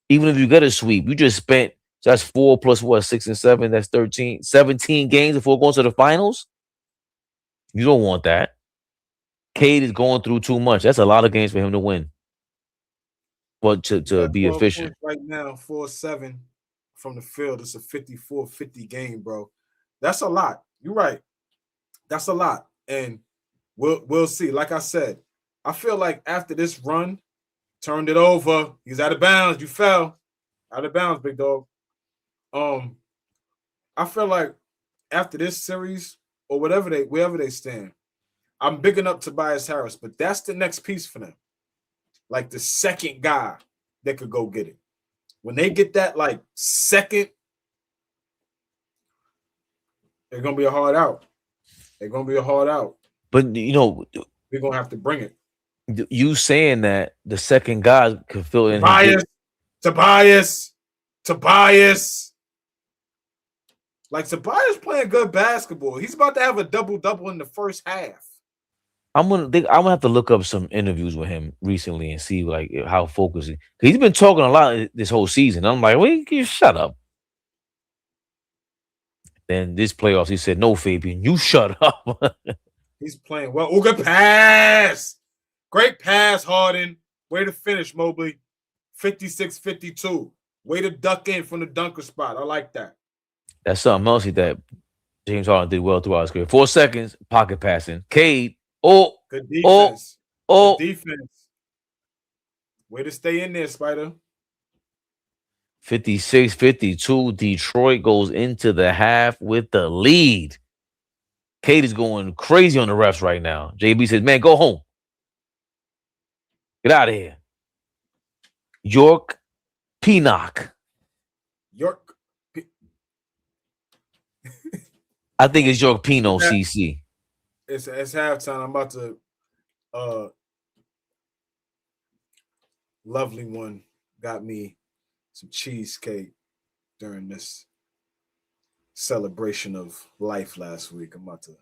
Even if you get a sweep, you just spent. So that's 4 plus what? 6 and 7. That's 13, 17 games before going to the finals. You don't want that. Cade is going through too much. That's a lot of games for him to win. Well, to be efficient right now, 4-7 from the field. It's a 54-50 game, bro. That's a lot. You're right. That's a lot, and we'll see. Like I said, I feel like after this run, turned it over. He's out of bounds. You fell out of bounds, big dog. I feel like after this series or wherever they stand, I'm bigging up Tobias Harris, but that's the next piece for them. Like the second guy that could go get it. When they get that like second, they're gonna be a hard out. They're gonna be a hard out. But you know, we're gonna have to bring it. You saying that the second guy could fill in Tobias. Like Tobias playing good basketball. He's about to have a double-double in the first half. I'm gonna have to look up some interviews with him recently and see like how focused he's been talking a lot this whole season. I'm like, wait, you shut up. Then this playoffs, he said, "No, Fabian, you shut up." He's playing well. Oh, good pass. Great pass, Harden. Way to finish, Mobley. 56-52. Way to duck in from the dunker spot. I like that. That's something else that James Harden did well throughout his career. 4 seconds, pocket passing. Cade. Good defense. Good defense. Way to stay in there, Spider. 56-52. Detroit goes into the half with the lead. Cade is going crazy on the refs right now. JB says, man, go home. Get out of here. York Peanock. I think it's York Pino, CC. It's halftime. I'm about to lovely one got me some cheesecake during this celebration of life last week. I'm about to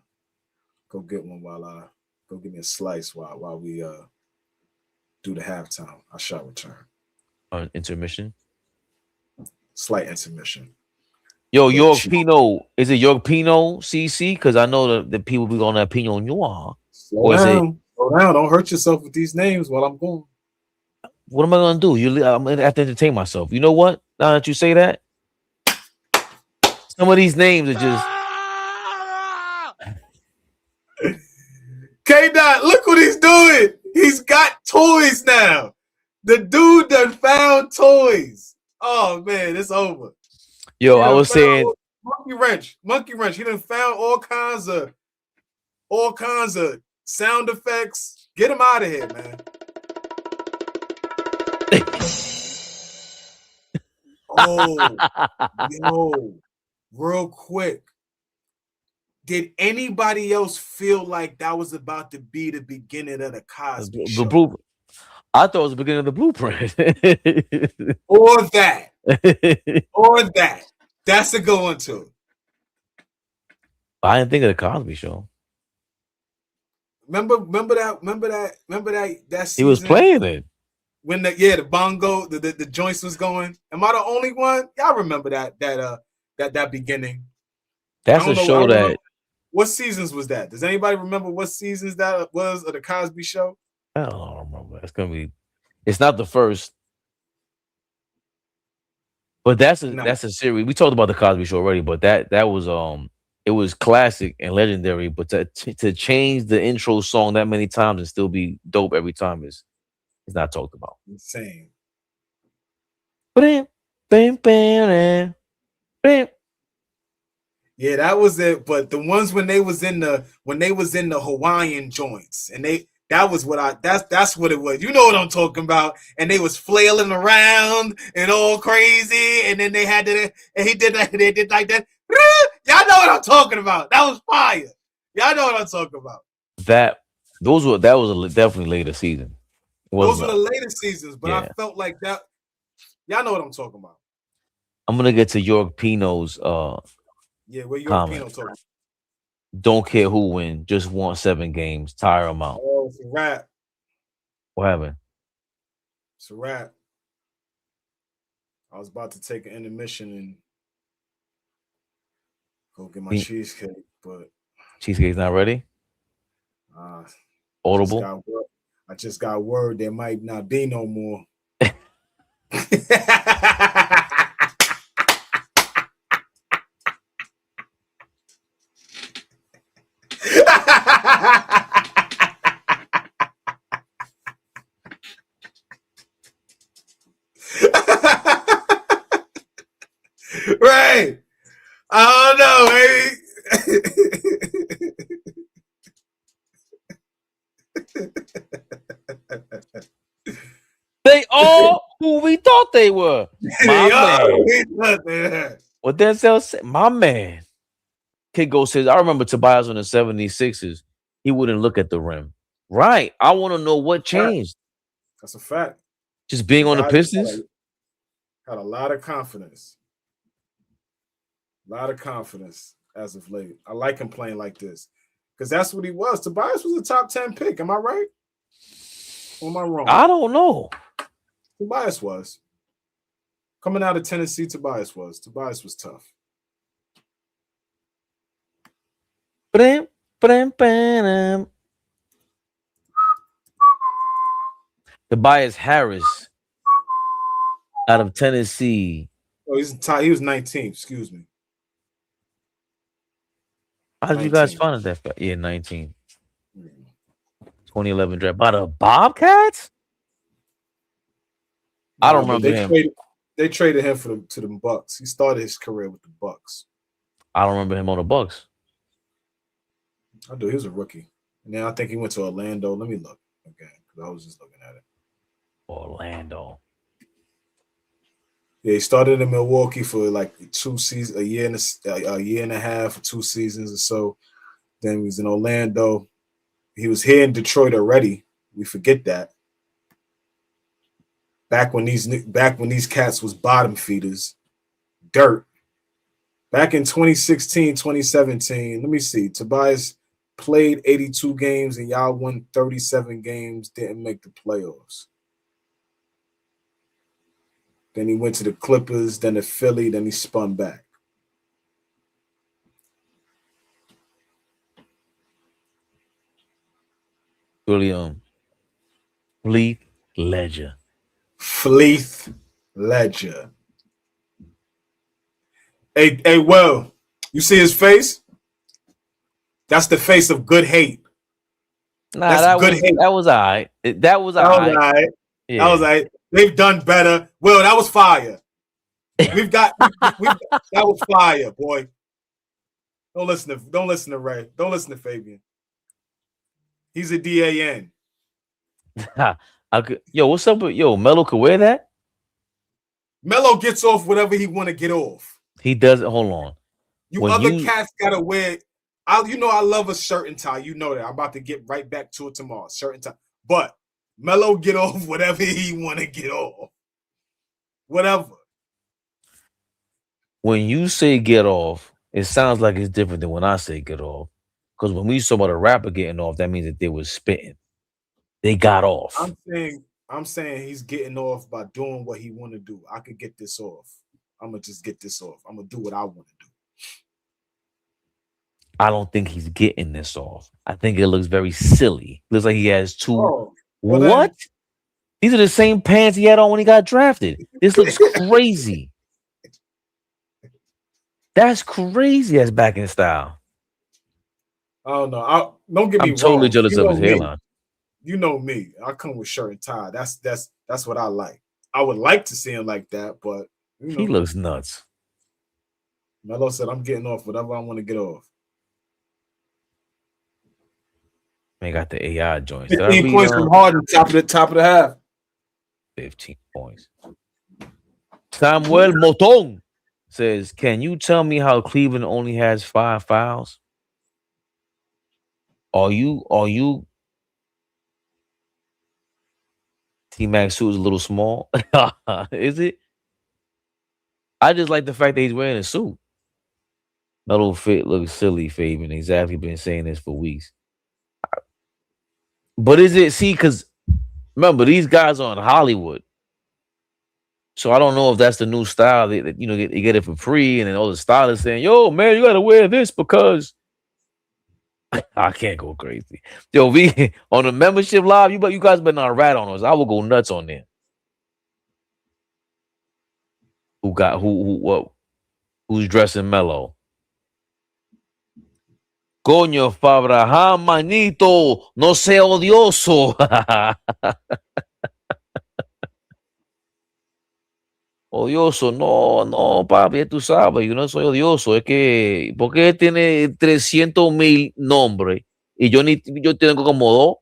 go get one go get me a slice while we do the halftime. I shall return. Intermission? Slight intermission. Yo, York Pino. Is it York Pino, CC? Because I know the people be on that Pinot Noir. Slow down. Don't hurt yourself with these names while I'm going. What am I going to do? I'm going to have to entertain myself. You know what? Now that you say that, some of these names are just... K-Dot, look what he's doing. He's got toys now. The dude done found toys. Oh, man, it's over. Yo, I was saying... Monkey wrench. He done found all kinds of sound effects. Get him out of here, man. Yo, real quick. Did anybody else feel like that was about to be the beginning of the Cosby Show? I thought it was the beginning of the blueprint. Or that. That's a good one too. I didn't think of the Cosby Show. Remember that season? He was playing it. When the bongo, the joints was going. Am I the only one? Y'all remember that beginning? That's a show that. What seasons was that? Does anybody remember what seasons that was of the Cosby Show? I don't remember. It's not the first. But that's a series. We talked about the Cosby Show already, but that was it was classic and legendary. But to change the intro song that many times and still be dope every time is not talked about. Insane. Yeah, that was it. But the ones when they was in the Hawaiian joints, and that's what it was. You know what I'm talking about? And they was flailing around and all crazy, and then they did like that. Y'all know what I'm talking about. That was fire. Y'all know what I'm talking about. That was definitely later season. Those were the later seasons, but yeah. I felt like that. Y'all know what I'm talking about. I'm gonna get to York Pino's where York Pino talking. Don't care who win. Just want 7 games. Tire them out. Oh, it's a wrap. What happened? It's a wrap. I was about to take an intermission and go get my cheesecake, but cheesecake's not ready. Audible. I just got word there might not be no more. Right. I don't know, baby. They all who we thought they were. My man. What Denzel said, my man. Kiko says, I remember Tobias on the 76ers. He wouldn't look at the rim. Right. I want to know what changed. That's a fact. Just being on the Pistons? Had a lot of confidence. A lot of confidence as of late. I like him playing like this because that's what he was. Tobias was a top 10 pick. Am I right? Or am I wrong? I don't know. Tobias was. Coming out of Tennessee, Tobias was. Tobias was tough. Tobias Harris out of Tennessee. Oh, he was 19. Excuse me. How did you guys find that? Yeah, 19. 2011 draft. By the Bobcats? I don't remember him. They traded him to the Bucks. He started his career with the Bucks. I don't remember him on the Bucks. I do. He was a rookie. And then I think he went to Orlando. Let me look again because I was just looking at it. Orlando. Yeah, he started in Milwaukee for like 2 seasons, a year and a half, or 2 seasons or so. Then he was in Orlando. He was here in Detroit already. We forget that. Back when these cats was bottom feeders, dirt. Back in 2016, 2017, let me see. Tobias played 82 games and y'all won 37 games, didn't make the playoffs. Then he went to the Clippers, then to Philly, then he spun back. William Fleet Ledger. Fleet Ledger. Hey, well, you see his face? That's the face of good hate. Nah, that was all right. That was all right. Yeah. That was all right. They've done better. Well, that was fire. that was fire, boy. Don't listen to Ray. Don't listen to Fabian. He's a DAN. Yo, what's up with Melo could wear that? Melo gets off whatever he want to get off. He doesn't. Hold on. Cats gotta wear. I love a shirt and tie. You know that. I'm about to get right back to it tomorrow. Shirt and tie. But Melo get off whatever he want to get off. Whatever. When you say get off, it sounds like it's different than when I say get off. Because when we saw about a rapper getting off, that means that they was spitting. They got off. I'm saying he's getting off by doing what he want to do. I could get this off. I'm gonna just get this off. I'm gonna do what I want to do. I don't think he's getting this off. I think it looks very silly. Looks like he has two. Oh, what? These are the same pants he had on when he got drafted. This looks crazy. That's crazy. That's back in style. I don't know. Don't get me wrong. I'm totally jealous of his hairline. You know me. I come with shirt and tie. That's what I like. I would like to see him like that, but he looks nuts. Melo said, "I'm getting off whatever I want to get off." Man got the AI joints. 15 points from Harden, top of the half. 15 points. Samuel Moton says, "Can you tell me how Cleveland only has 5 fouls? Are you T-Mac suit is a little small? Is it? I just like the fact that he's wearing a suit. Metal fit looks silly, Fabian. Exactly, been saying this for weeks. But is it because remember these guys are in Hollywood, so I don't know if that's the new style. That you get it for free, and then all the stylists saying, "Yo, man, you got to wear this because." I can't go crazy. Yo, we on the membership live, you guys better not rat on us. I will go nuts on there. Who's dressing mellow? Coño, Fabraham, manito, no sea odioso. Odioso, no, papi, tú sabes, yo no soy odioso. Es que, porque tiene 300,000 nombres y yo tengo como dos,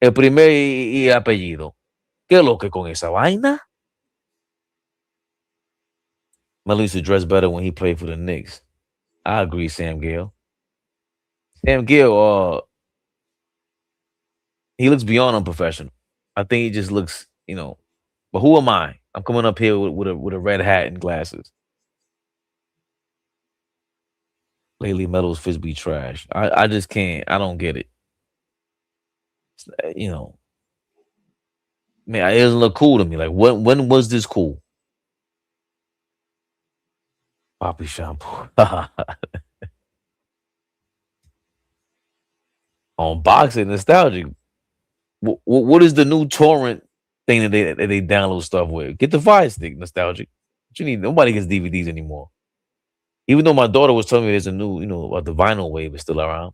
el primer y el apellido. ¿Qué es lo que con esa vaina? Melo used to dress better when he played for the Knicks. I agree, Sam Gill. Sam Gill, he looks beyond unprofessional. I think he just looks, But who am I? I'm coming up here with a red hat and glasses. Lately, Melo's fist be trash. I just can't. I don't get it. Man, it doesn't look cool to me. Like when was this cool? Poppy shampoo. On boxing nostalgic. What is the new torrent thing that they download stuff with? Get the Fire Stick nostalgic. What you need? Nobody gets DVDs anymore. Even though my daughter was telling me there's a new, about the vinyl wave is still around.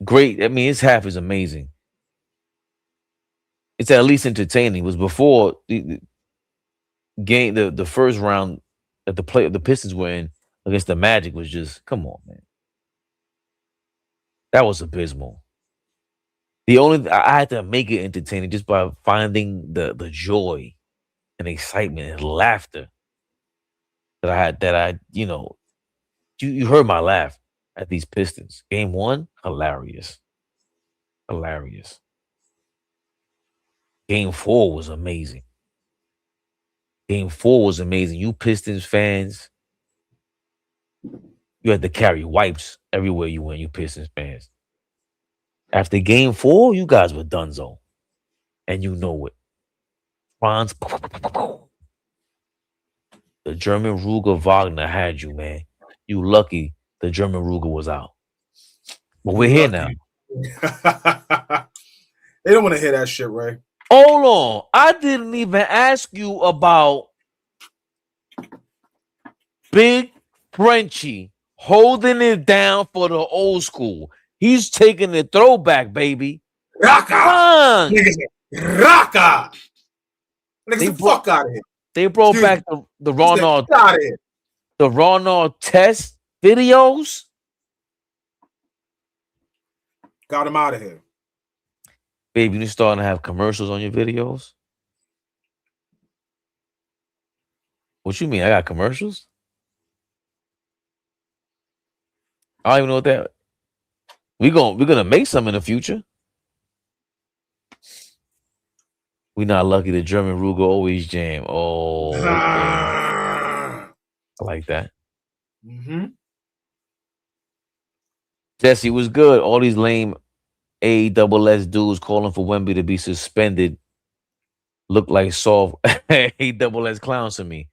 Great. I mean, his half is amazing. It's at least entertaining. It was before the game, the first round that the Pistons were in against the Magic was just, come on, man. That was abysmal. I had to make it entertaining just by finding the joy and excitement and laughter that I had. You heard my laugh at these Pistons. Game 1, hilarious. Hilarious. Game 4 was amazing. Game 4 was amazing. You Pistons fans, you had to carry wipes everywhere you went, you Pistons fans. After game 4, you guys were donezo. And you know it. Franz, the German Ruger Wagner had you, man. You lucky the German Ruger was out. But we're here now. They don't want to hear that shit, Ray. Hold on. I didn't even ask you about Big Frenchie holding it down for the old school. He's taking the throwback, baby. Raka! Raka! Niggas, the fuck out of here. They brought back the Ronald test videos. Got him out of here. Baby, you're starting to have commercials on your videos? What you mean? I got commercials? I don't even know what that. We're gonna make some in the future. We not lucky the German Ruger always jam. Oh, okay. I like that. Mm-hmm. Jesse was good. All these lame ASS dudes calling for Wemby to be suspended look like soft ASS clowns to me.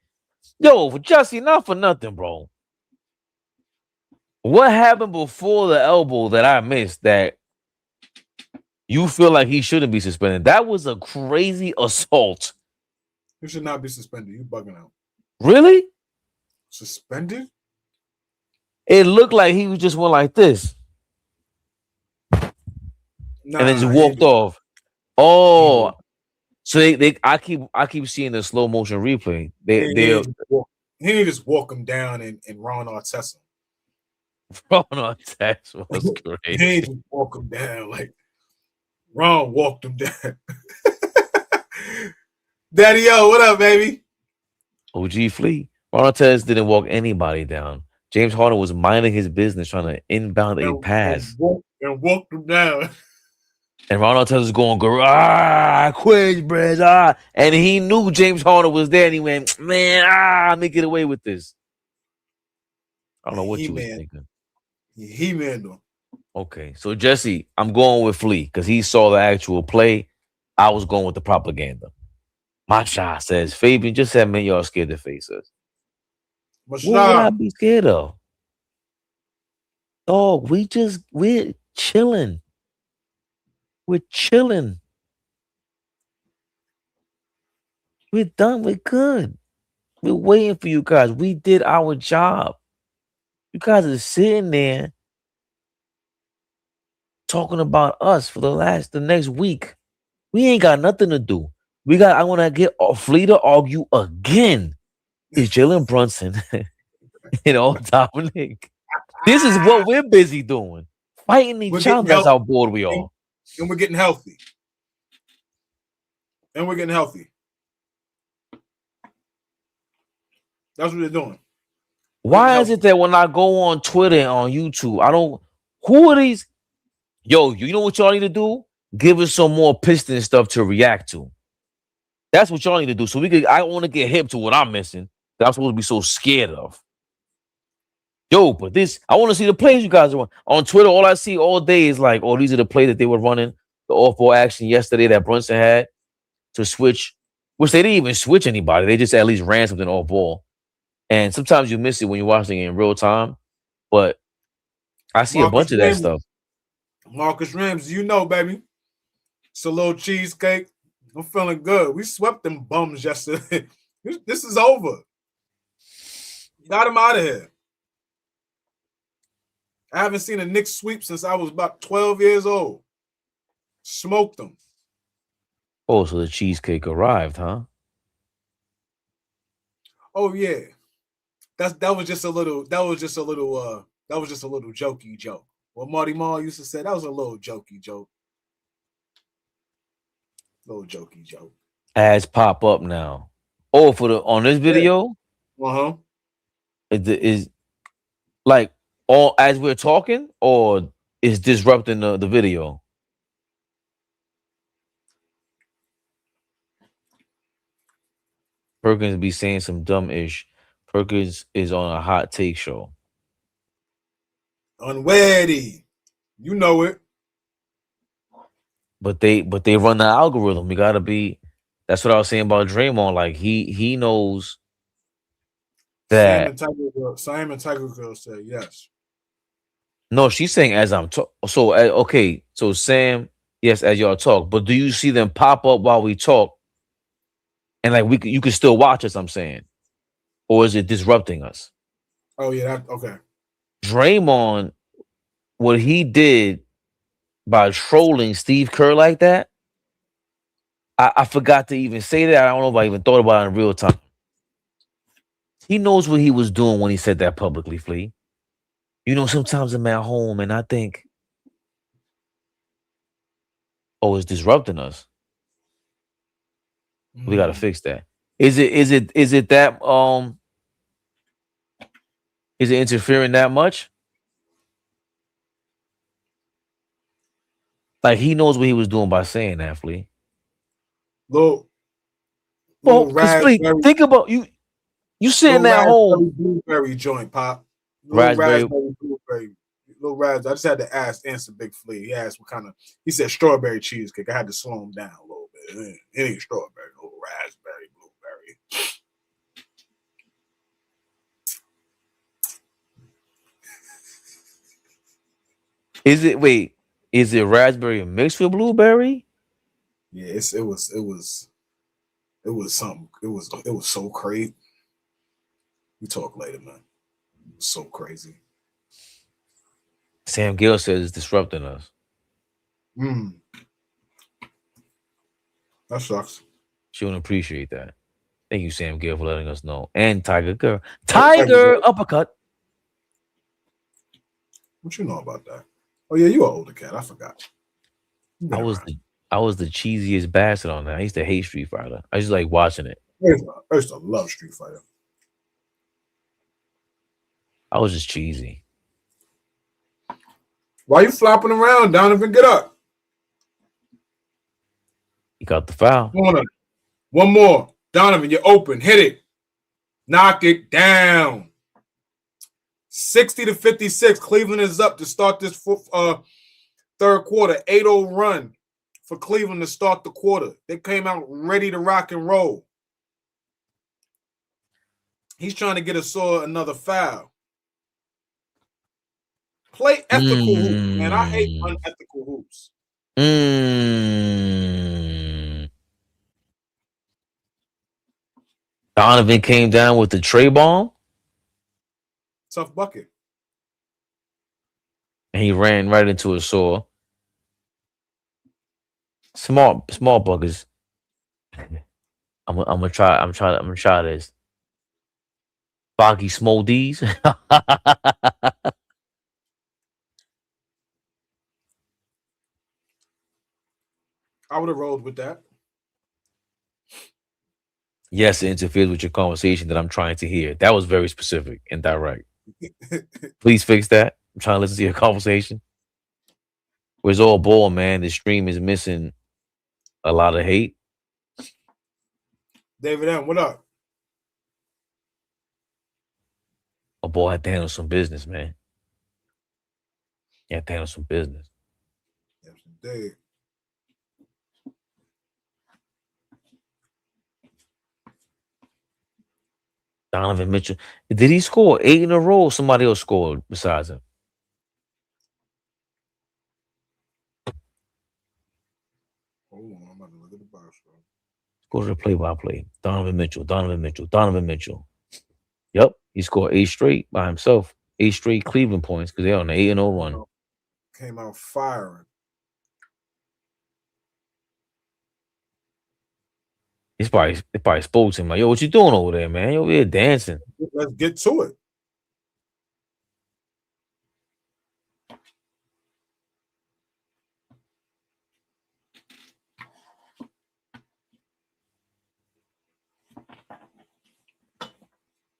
Yo, Jesse, not for nothing, bro. What happened before the elbow that I missed that you feel like he shouldn't be suspended? That was a crazy assault. He should not be suspended. You bugging out. Really? Suspended? It looked like he just went like this. And then just walked off. Oh. So I keep seeing the slow motion replay. He didn't just walk him down and Ron Artest him. Ron Artest was great. He didn't just walk him down like Ron walked him down. Daddy O, what up, baby? OG Flea. Ron Artest didn't walk anybody down. James Harden was minding his business trying to inbound a pass. and walked him down. And Ron Artest is going, Quizbridge, and he knew James Harden was there, and he went, man, let me get away with this. I don't know what you was thinking. He manned him. Okay, so Jesse, I'm going with Flea because he saw the actual play. I was going with the propaganda. My shot says, Fabian just said, man, y'all scared to face us. What would I be scared of? Dog, we're chilling. We're chilling. We're done. We're good. We're waiting for you guys. We did our job. You guys are sitting there talking about us for the next week. We ain't got nothing to do. I want to get Flea to argue again. Is Jalen Brunson Dominic? This is what we're busy doing. Fighting each other. That's how bored we are. And we're getting healthy. That's what they're doing. Why is it that when I go on Twitter and on YouTube, who are these? Yo, you know what y'all need to do? Give us some more Piston stuff to react to. That's what y'all need to do. So I want to get hip to what I'm missing. That I'm supposed to be so scared of. Yo, but I want to see the plays you guys are running. On Twitter, all I see all day is like, oh, these are the plays that they were running. The off-ball action yesterday that Brunson had to switch, which they didn't even switch anybody. They just at least ran something off-ball. And sometimes you miss it when you're watching it in real time. But I see a bunch of that stuff. Marcus Ramsey, baby. It's a little cheesecake. I'm feeling good. We swept them bums yesterday. This is over. Got him out of here. I haven't seen a Knicks sweep since I was about 12 years old. Smoked them. Oh, so the cheesecake arrived, huh? Oh yeah. That was just a little jokey joke. What Marty Marr used to say, that was a little jokey joke. Little jokey joke. Ads pop up now. Oh, on this video? Uh-huh. Is like all as we're talking, or is disrupting the video? Perkins be saying some dumb ish. Perkins is on a hot take show. Unwary. You know it. But they run the algorithm. We gotta be. That's what I was saying about Draymond. Like he knows that. Sam and Tiger Girl said yes. No, she's saying as I'm talking. So okay, so Sam, yes, as y'all talk. But do you see them pop up while we talk? And like you can still watch us. I'm saying, or is it disrupting us? Oh yeah, okay. Draymond, what he did by trolling Steve Kerr like that, I forgot to even say that. I don't know if I even thought about it in real time. He knows what he was doing when he said that publicly, Flea. Sometimes I'm at home and I think, oh, it's disrupting us. We got to fix that. Is it that is it interfering that much? Like he knows what he was doing by saying that, Flea. Well, Flea, think about you sitting at home. Blueberry joint, Pop. Raspberry blueberry. Little raspberry. I just had to answer Big Flea. He asked what kind of. He said strawberry cheesecake. I had to slow him down a little bit. It ain't strawberry, little raspberry, blueberry. Is it raspberry mixed with blueberry? Yeah, it was something. It was so crazy. We talk later, man. It was so crazy. Sam Gill says it's disrupting us. That sucks. She wouldn't appreciate that. Thank you, Sam Gill, for letting us know. And Tiger Girl. Tiger uppercut. What you know about that? Oh yeah, you an older cat. I forgot. I was the cheesiest bastard on that. I used to hate Street Fighter. I just like watching it. I used to love Street Fighter. I was just cheesy. Why you flopping around, Donovan? Get up. He got the foul. One more. Donovan, you're open. Hit it. Knock it down. 60-56. Cleveland is up to start this third quarter. 8-0 run for Cleveland to start the quarter. They came out ready to rock and roll. He's trying to get another foul. Play ethical hoops, man. I hate unethical hoops. Donovan came down with the tray bomb. Tough bucket. And he ran right into a saw. Small buckets. I'm gonna try this. Foggy Smoldies. I would have rolled with that. Yes, it interferes with your conversation that I'm trying to hear. That was very specific and direct. Please fix that. I'm trying to listen to your conversation. Where's AllBall, man? The stream is missing a lot of hate. David M., what up? AllBall had to handle some business, man. He had to handle some business. Yes, indeed. Donovan Mitchell. Did he score 8 in a row or somebody else scored besides him? Hold on, I'm about to look at the box score. Go to the play-by-play. Donovan Mitchell. Yep, he scored 8 straight by himself. 8 straight Cleveland points because they're on the 8-0 run. Came out firing. They probably spoke to him like, yo, what you doing over there, man? You over here dancing. Let's get to it.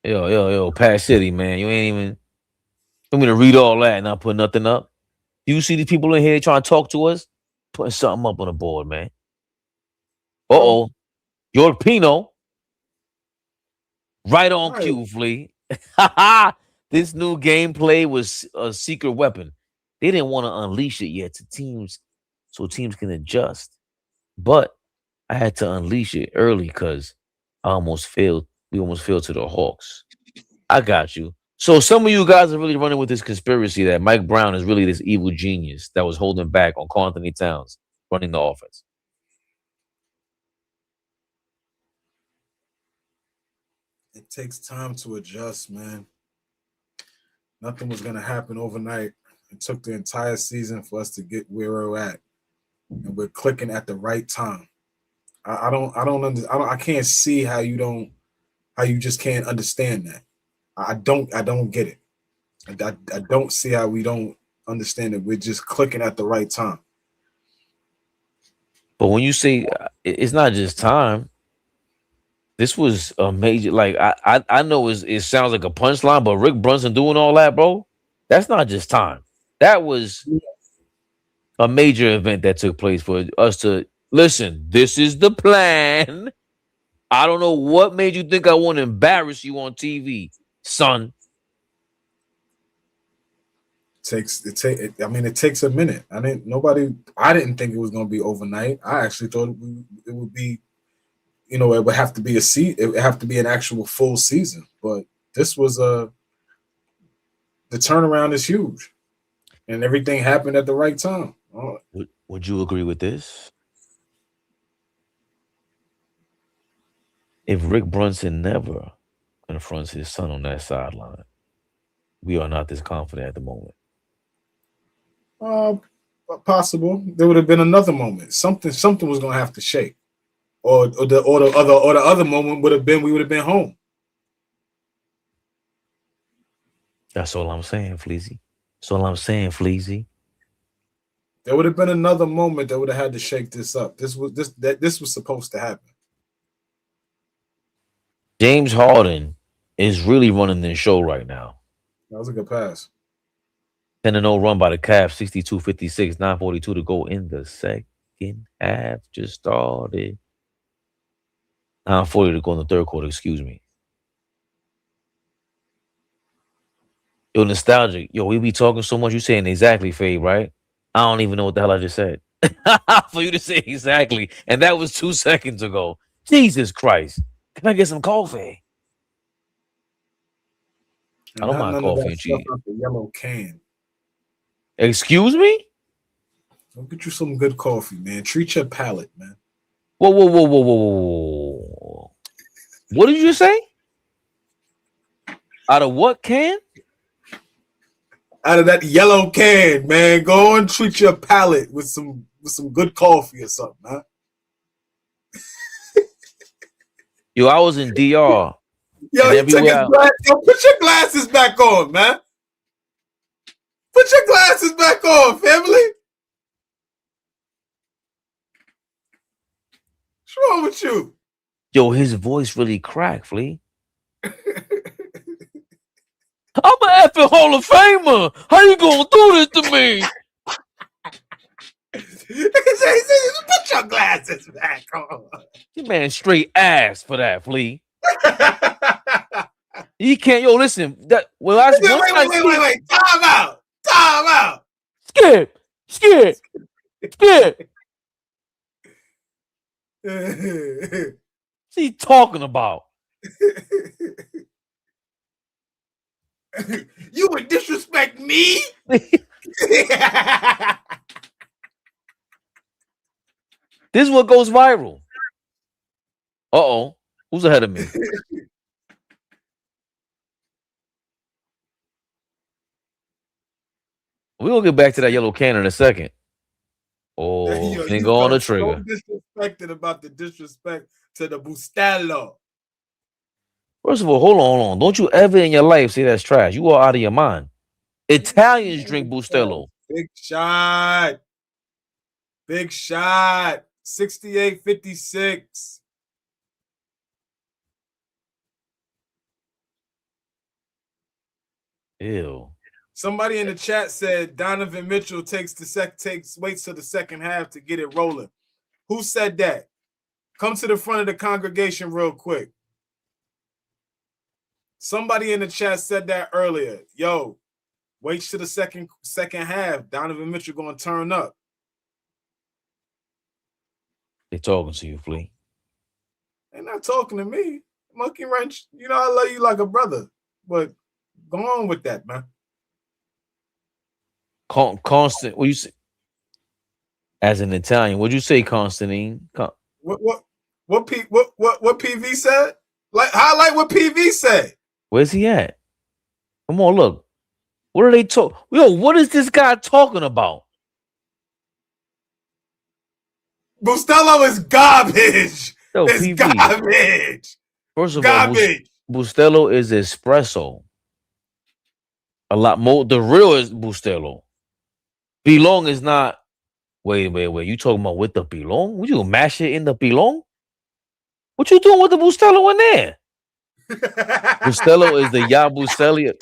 Yo, Pat City, man. You ain't even want me to read all that and not put nothing up. You see these people in here trying to talk to us? Putting something up on the board, man. Uh-oh. Yorpino. Right on cue, Flea. This new gameplay was a secret weapon. They didn't want to unleash it yet to teams so teams can adjust. But I had to unleash it early because we almost failed to the Hawks. I got you. So some of you guys are really running with this conspiracy that Mike Brown is really this evil genius that was holding back on Karl Anthony Towns running the offense. It takes time to adjust, man. Nothing was going to happen overnight. It took the entire season for us to get where we're at, and we're clicking at the right time. I can't see how you just can't understand that. I don't get it. I don't see how we don't understand it. We're just clicking at the right time. But when you say it's not just time, this was a major. Like I know it sounds like a punchline, but Rick Brunson doing all that, bro, that's not just time. That was a major event that took place for us to listen. This is the plan. I don't know what made you think I want to embarrass you on TV, son. It takes a minute. I didn't think it was going to be overnight. I actually thought it would be, it would have to be it would have to be an actual full season. But this was the turnaround is huge, and everything happened at the right time. Oh. Would you agree with this? If Rick Brunson never confronts his son on that sideline, we are not this confident at the moment. Possible. There would have been another moment. Something was going to have to shake, or the other moment would have been we would have been home. That's all I'm saying, Fleazy. That's all I'm saying, Fleazy. There would have been another moment that would have had to shake this up. This was supposed to happen. James Harden is really running this show right now. That was a good pass. 10-0 run by the Cavs, 62-56, 9:42 to go in the second half. Just started. 9:40 to go in the third quarter, excuse me. Yo, nostalgic. Yo, we be talking so much. You saying exactly, Fade, right? I don't even know what the hell I just said. For you to say exactly. And that was 2 seconds ago. Jesus Christ. Can I get some coffee? I don't mind coffee and cheese. The yellow can. Excuse me? Go get you some good coffee, man. Treat your palate, man. Whoa. What did you say? Out of what can? Out of that yellow can, man. Go and treat your palate with some good coffee or something, huh? Yo, I was in DR. Yo, you took his glass. Yo, put your glasses back on, man. Put your glasses back on, family. What's wrong with you? Yo, his voice really cracked, Flea. I'm an effing Hall of Famer. How you gonna do this to me? Put your glasses back on. This man straight ass for that, Flea. He can't. Yo, listen. That wait. Time out. Skip. What's he talking about? You would disrespect me? This is what goes viral. Uh-oh. Who's ahead of me? We're going to get back to that yellow can in a second. Oh, finger on the trigger. So disrespected about the disrespect to the Bustelo. First of all, hold on. Don't you ever in your life say that's trash. You are out of your mind. Italians drink Bustelo. Big shot. 68-56. Ew. Somebody in the chat said Donovan Mitchell waits till the second half to get it rolling. Who said that? Come to the front of the congregation real quick. Somebody in the chat said that earlier. Yo, wait till the second half. Donovan Mitchell gonna turn up. They talking to you, Flea. They're not talking to me. Monkey Wrench, you know I love you like a brother, but go on with that, man. Constant. What you say? As an Italian, what'd you say, Constantine? What PV said? Highlight what PV said. Where's he at? Come on, look. What are they talking? Yo, what is this guy talking about? Bustelo is garbage. Yo, it's PV. Garbage. First of garbage. all, Bustelo is espresso. A lot more. The real is Bustelo. Pilon is not. Wait. You talking about with the Pilon? Would you mash it in the Pilon? What you doing with the Bustelo in there? Bustelo is the Yabucelia.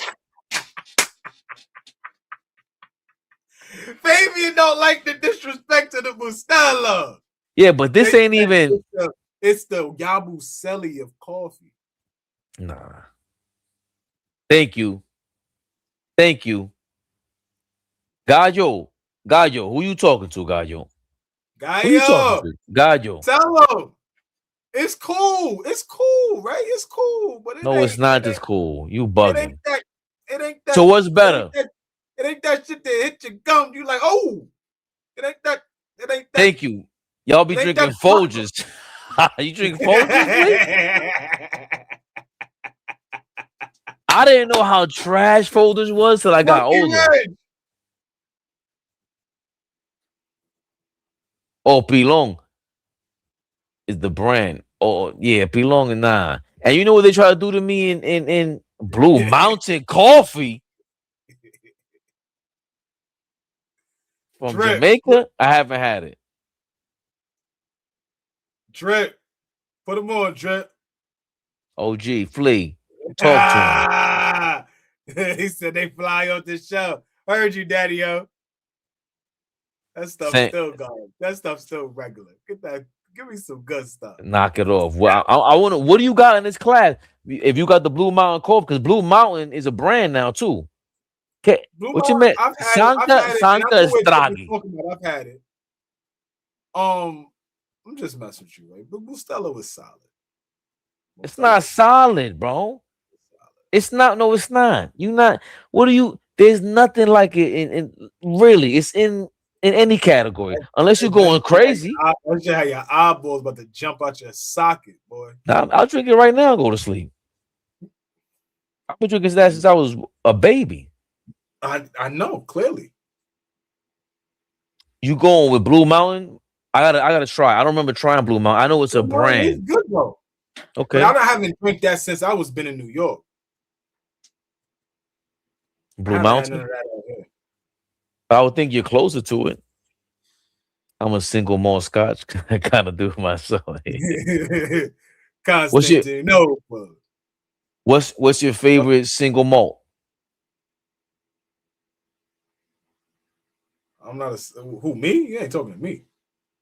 Fabian don't like the disrespect to the Bustelo. Yeah, but this ain't even. It's the Yabusele of coffee. Nah. Thank you. Gallo, who you talking to, Gallo? Gallo. Tell him. It's cool, right? It's cool, but it's not just cool. You bugging. It ain't that. So what's better? It ain't that shit that hit your gum. You like, oh, it ain't that. Thank you. Y'all be drinking Folgers. You drink Folgers? I didn't know how trash Folgers was till I got older. Oh, Pilon is the brand. Oh, yeah, Pilon and nah. And you know what they try to do to me in Blue Mountain Coffee? From Jamaica, I haven't had it. Drip. Put them on, Drip. OG, Flea. Talk to him. He said they fly on this show. Heard you, Daddy-O. That stuff's still going. That stuff's still regular. Get that. Give me some good stuff. Knock it off. Well, I want to. What do you got in this class? If you got the Blue Mountain Cove, because Blue Mountain is a brand now too. Okay, what you meant? Santa Stragi. I've had it. I'm just messing with you, right? But Bustelo was solid. It's not solid, bro. It's not. No, it's not. You not. What do you? There's nothing like it in really. It's in any category, unless you're going crazy. Let's just have your eyeballs about to jump out your socket, boy. I'll drink it right now and go to sleep. I've been drinking that since I was a baby. I know, clearly. You going with Blue Mountain? I gotta try. I don't remember trying Blue Mountain. I know it's a brand. It's good though. Okay. But I haven't drank that since I was been in New York. Blue Mountain. I would think you're closer to it. I'm a single malt Scotch. I kind of do myself. What's your favorite single malt? I'm not who, me? You ain't talking to me.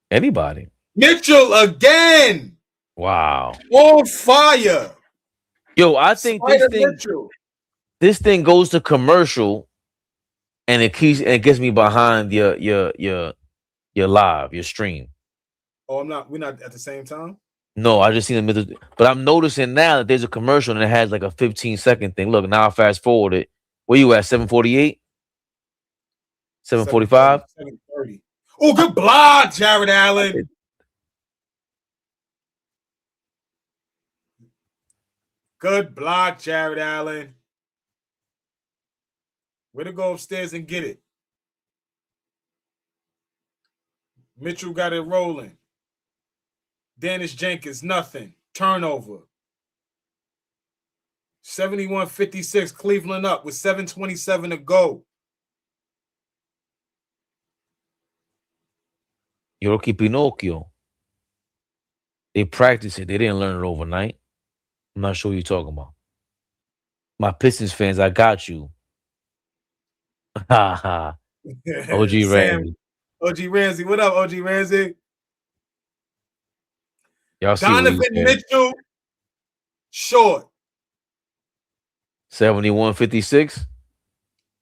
Anybody. Mitchell again. Wow. On fire. Yo, I think this thing goes to commercial and it gets me behind your live, your stream. Oh, we're not at the same time? No, I just seen the middle, but I'm noticing now that there's a commercial and it has like a 15-second thing. Look, now I fast forward it. Where you at? 748? 745? 730. Oh, good block, Jared Allen. Good block, Jared Allen. Way to go upstairs and get it. Mitchell got it rolling. Dennis Jenkins, nothing. Turnover. 71-56, Cleveland up with 7:27 to go. Yorkie Pinocchio. They practice it. They didn't learn it overnight. I'm not sure what you're talking about. My Pistons fans, I got you. Ha ha. OG Ramsey. OG Ramsey. What up, OG Ramsey? Y'all see Donovan Mitchell, short. 71-56.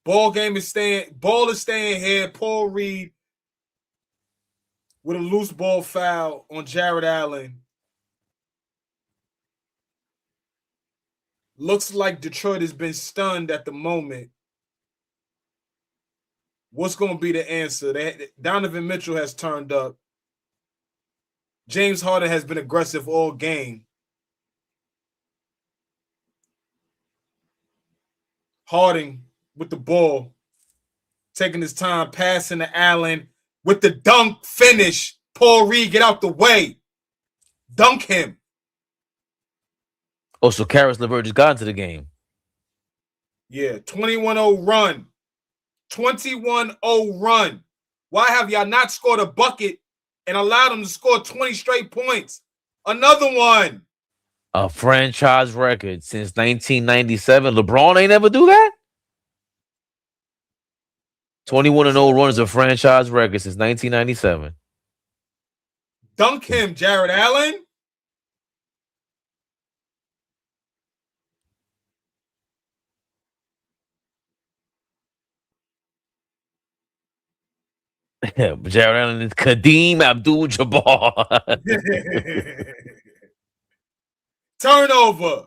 Ball is staying here. Paul Reed with a loose ball foul on Jared Allen. Looks like Detroit has been stunned at the moment. What's going to be the answer? Donovan Mitchell has turned up. James Harden has been aggressive all game. Harden with the ball, taking his time, passing to Allen with the dunk finish. Paul Reed, get out the way. Dunk him. Oh, so Karis LeVert just got into the game. Yeah, 21-0 run. 21-0 run. Why have y'all not scored a bucket and allowed them to score 20 straight points? Another one. A franchise record since 1997. LeBron ain't ever do that? 21-0 run is a franchise record since 1997. Dunk him, Jared Allen. Jared Allen is Kadeem Abdul-Jabbar. Turnover.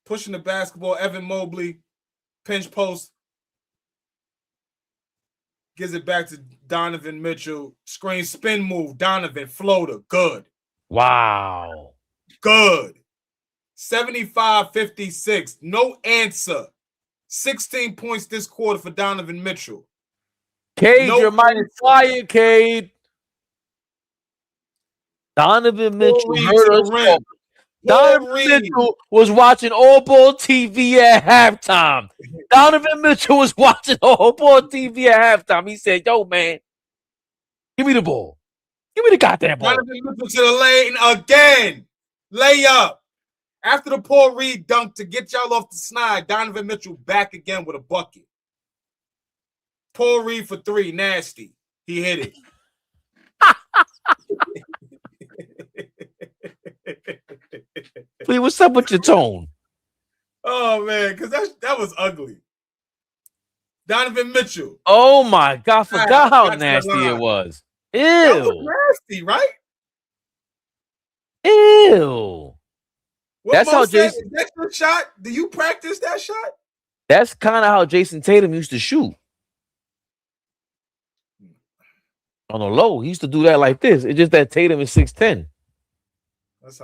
Pushing the basketball. Evan Mobley. Pinch post. Gives it back to Donovan Mitchell. Screen spin move. Donovan floater. Good. Wow. Good. 75-56. No answer. 16 points this quarter for Donovan Mitchell. Cade, you're mighty quiet, Cade. Donovan Mitchell heard us. Donovan Mitchell was watching AllBall TV at halftime. Donovan Mitchell was watching AllBall TV at halftime. He said, yo, man, give me the ball. Give me the goddamn ball. Donovan Mitchell to the lane again. Layup. After the Paul Reed dunk to get y'all off the snide, Donovan Mitchell back again with a bucket. Paul Reed for 3, nasty. He hit it. Please, what's up with your tone? Oh man, because that was ugly. Donovan Mitchell. Oh my God, I forgot how nasty it was. Ew. That was nasty, right? Ew. That's how Jason. Is that your shot? Do you practice that shot? That's kind of how Jason Tatum used to shoot. On the low, he used to do that like this. It's just that Tatum is 6'10".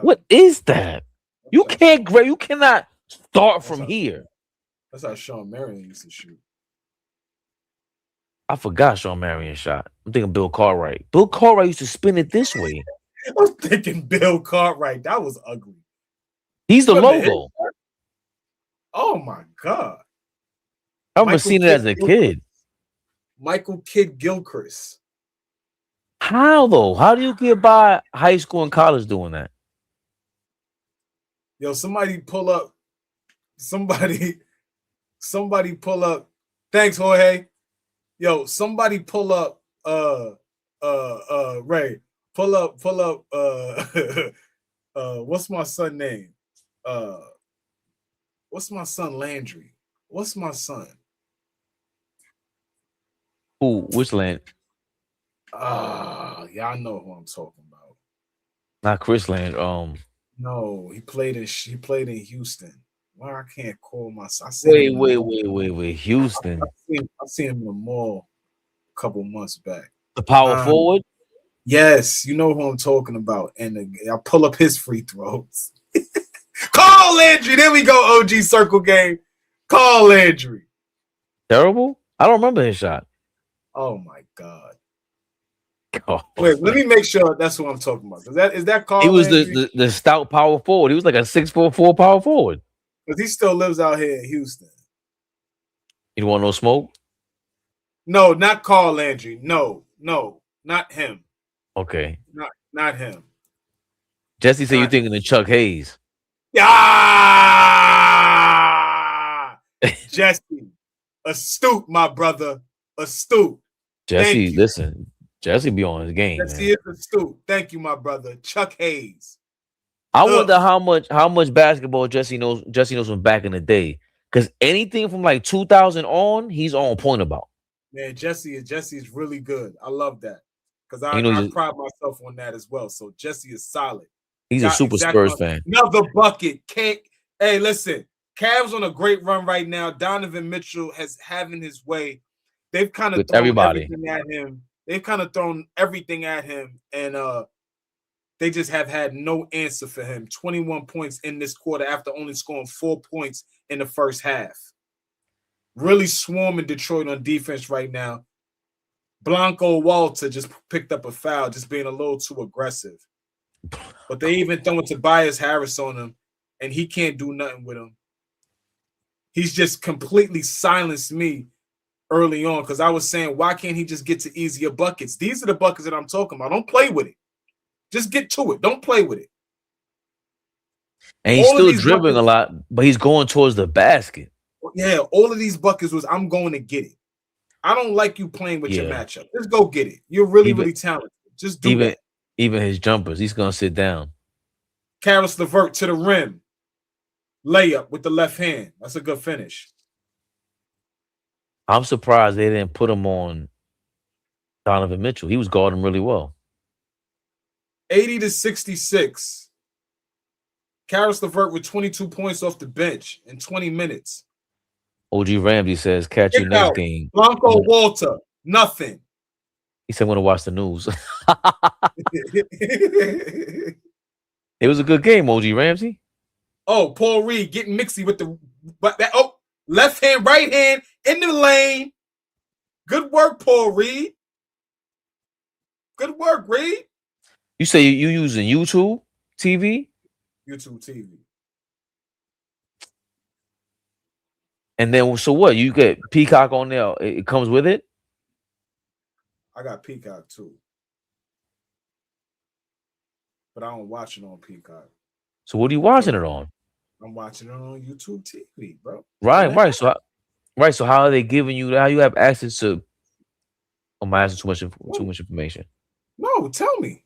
What is that? You cannot start from here. That's how Sean Marion used to shoot. I forgot Sean Marion shot. I'm thinking Bill Cartwright. Bill Cartwright used to spin it this way. I was thinking Bill Cartwright. That was ugly. He's the logo. Oh my God. I remember seeing it as a kid. Michael Kidd Gilchrist. How though? How do you get by high school and college doing that? Yo, somebody pull up. Somebody pull up. Thanks, Jorge. Yo, somebody pull up. Ray, pull up. What's my son name? What's my son Landry? What's my son? Who? Which Land? Y'all know who I'm talking about. Not Chris Land. No, he played in Houston. Well, I can't call my son. Wait. Houston. I seen him in the mall a couple months back. The power forward? Yes, you know who I'm talking about. And I'll pull up his free throws. Call Landry. There we go, OG circle game. Call Landry. Terrible? I don't remember his shot. Oh, my God. Oh, wait, let me make sure that's what I'm talking about. Is that Carl? He was Landry? the stout power forward. He was like a 6'4" power forward. Because he still lives out here in Houston. You want no smoke? No, not Carl Landry. No, not him. Okay. Not him. Jesse said you're thinking of Chuck Hayes. Yeah. Jesse. Astute, my brother. Astute. Jesse, listen. Jesse be on his game. Jesse is astute. Thank you, my brother. Chuck Hayes. I wonder how much basketball Jesse knows from back in the day. Because anything from like 2000 on, he's on point about. Man, Jesse is really good. I love that. Because I pride myself on that as well. So Jesse is solid. He's a super Spurs fan. Another bucket. Hey, listen. Cavs on a great run right now. Donovan Mitchell having his way. They've kind of thrown everything at him. They've kind of thrown everything at him. And they just have had no answer for him. 21 points in this quarter after only scoring 4 points in the first half. Really swarming Detroit on defense right now. Blanco Walter just picked up a foul, just being a little too aggressive. But they even throwing Tobias Harris on him, and he can't do nothing with him. He's just completely silenced me early on because I was saying, why can't he just get to easier buckets? These are the buckets that I'm talking about. Don't play with it. Just get to it. Don't play with it. And he's still dribbling a lot, but he's going towards the basket. Yeah, all of these buckets was, I'm going to get it. I don't like you playing with your matchup. Just go get it. You're really talented. Just do that. Even his jumpers, he's going to sit down. Caris LeVert to the rim. Layup with the left hand. That's a good finish. I'm surprised they didn't put him on Donovan Mitchell. He was guarding really well. 80-66. Caris LeVert with 22 points off the bench in 20 minutes. OG Ramsey says, catch you next game. Blanco Walter, nothing. He said, I'm going to watch the news. It was a good game, OG Ramsey. Oh, Paul Reed getting mixy with the left hand, right hand in the lane. Good work, Paul Reed. Good work, Reed. You say you using YouTube TV? YouTube TV. And then, so what? You get Peacock on there. It comes with it? I got Peacock too. But I don't watch it on Peacock. So what are you watching it on? I'm watching it on YouTube TV, bro. Right. So how are they giving you? How you have access to? Oh, my, asking too much information. No, tell me.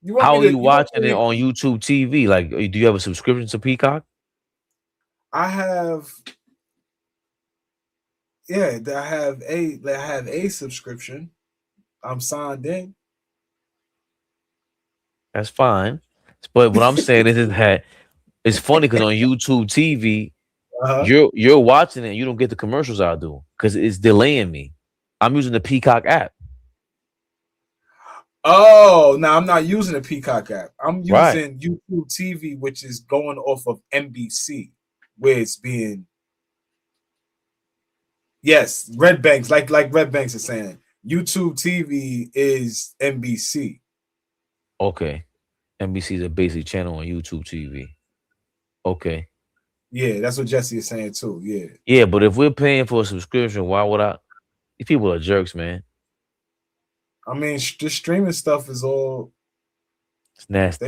You want How me are to? you You want watching me it to, on YouTube TV? Like, do you have a subscription to Peacock? I have. Yeah, I have a subscription. I'm signed in. That's fine. But what I'm saying is that it's funny because on YouTube TV, you're watching it and you don't get the commercials I do because it's delaying me. I'm using the Peacock app. Oh, no, I'm not using the Peacock app. I'm Right. using YouTube TV, which is going off of NBC, where it's being. Yes, Red Banks, like Red Banks is saying, YouTube TV is NBC. Okay. NBC is a basic channel on YouTube TV. Okay. Yeah, that's what Jesse is saying too. Yeah. Yeah, but if we're paying for a subscription, why would I? These people are jerks, man. I mean, the streaming stuff is all. It's nasty.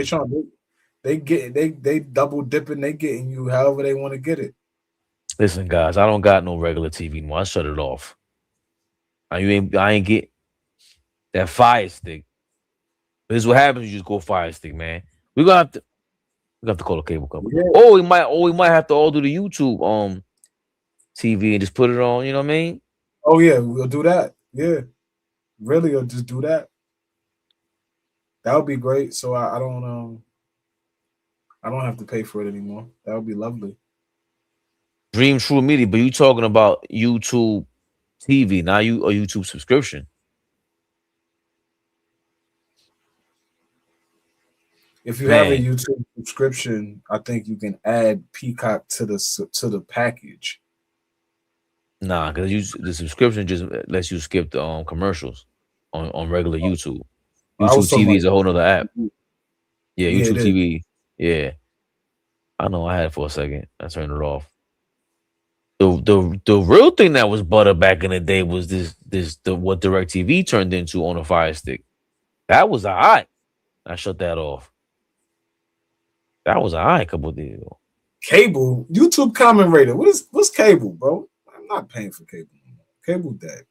They double dipping. They getting you however they want to get it. Listen, guys, I don't got no regular TV anymore. I shut it off. I ain't get that Fire Stick. This is what happens. You just go Fire Stick, man. We have to call a cable company. Yeah. Or we might have to all do the YouTube TV and just put it on. You know what I mean? Oh yeah, we'll do that. Yeah, really, or just do that. That would be great. So I don't have to pay for it anymore. That would be lovely. Dream True Media, but you talking about YouTube TV, now a YouTube subscription. If you have a YouTube subscription, I think you can add Peacock to the package. Nah, because the subscription just lets you skip the commercials on regular YouTube. YouTube TV is a whole nother app. Yeah, YouTube TV. Yeah, I know. I had it for a second. I turned it off. The real thing that was butter back in the day was what DirecTV turned into on a Fire Stick. That was alright. I shut that off. That was alright a couple of days ago. Cable, YouTube comment rater. What's cable, bro? I'm not paying for cable. Cable dead.